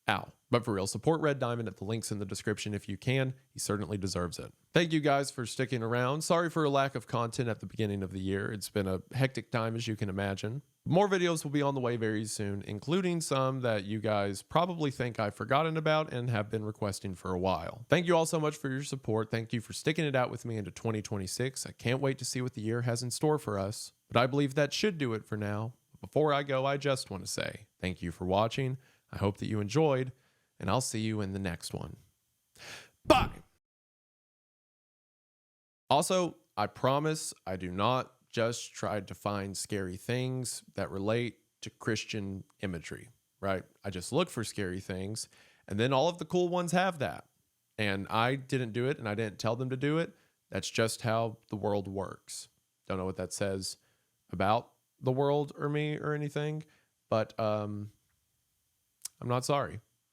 ow. But for real, support Red Diamond at the links in the description if you can. He certainly deserves it. Thank you guys for sticking around. Sorry for a lack of content at the beginning of the year. It's been a hectic time, as you can imagine. More videos will be on the way very soon, including some that you guys probably think I've forgotten about and have been requesting for a while. Thank you all so much for your support. Thank you for sticking it out with me into 2026. I can't wait to see what the year has in store for us, but I believe that should do it for now. Before I go, I just want to say thank you for watching. I hope that you enjoyed, and I'll see you in the next one. Bye! Also, I promise I do not just try to find scary things that relate to Christian imagery, right? I just look for scary things, and then all of the cool ones have that. And I didn't do it, and I didn't tell them to do it. That's just how the world works. Don't know what that says about the world or me or anything, but I'm not sorry.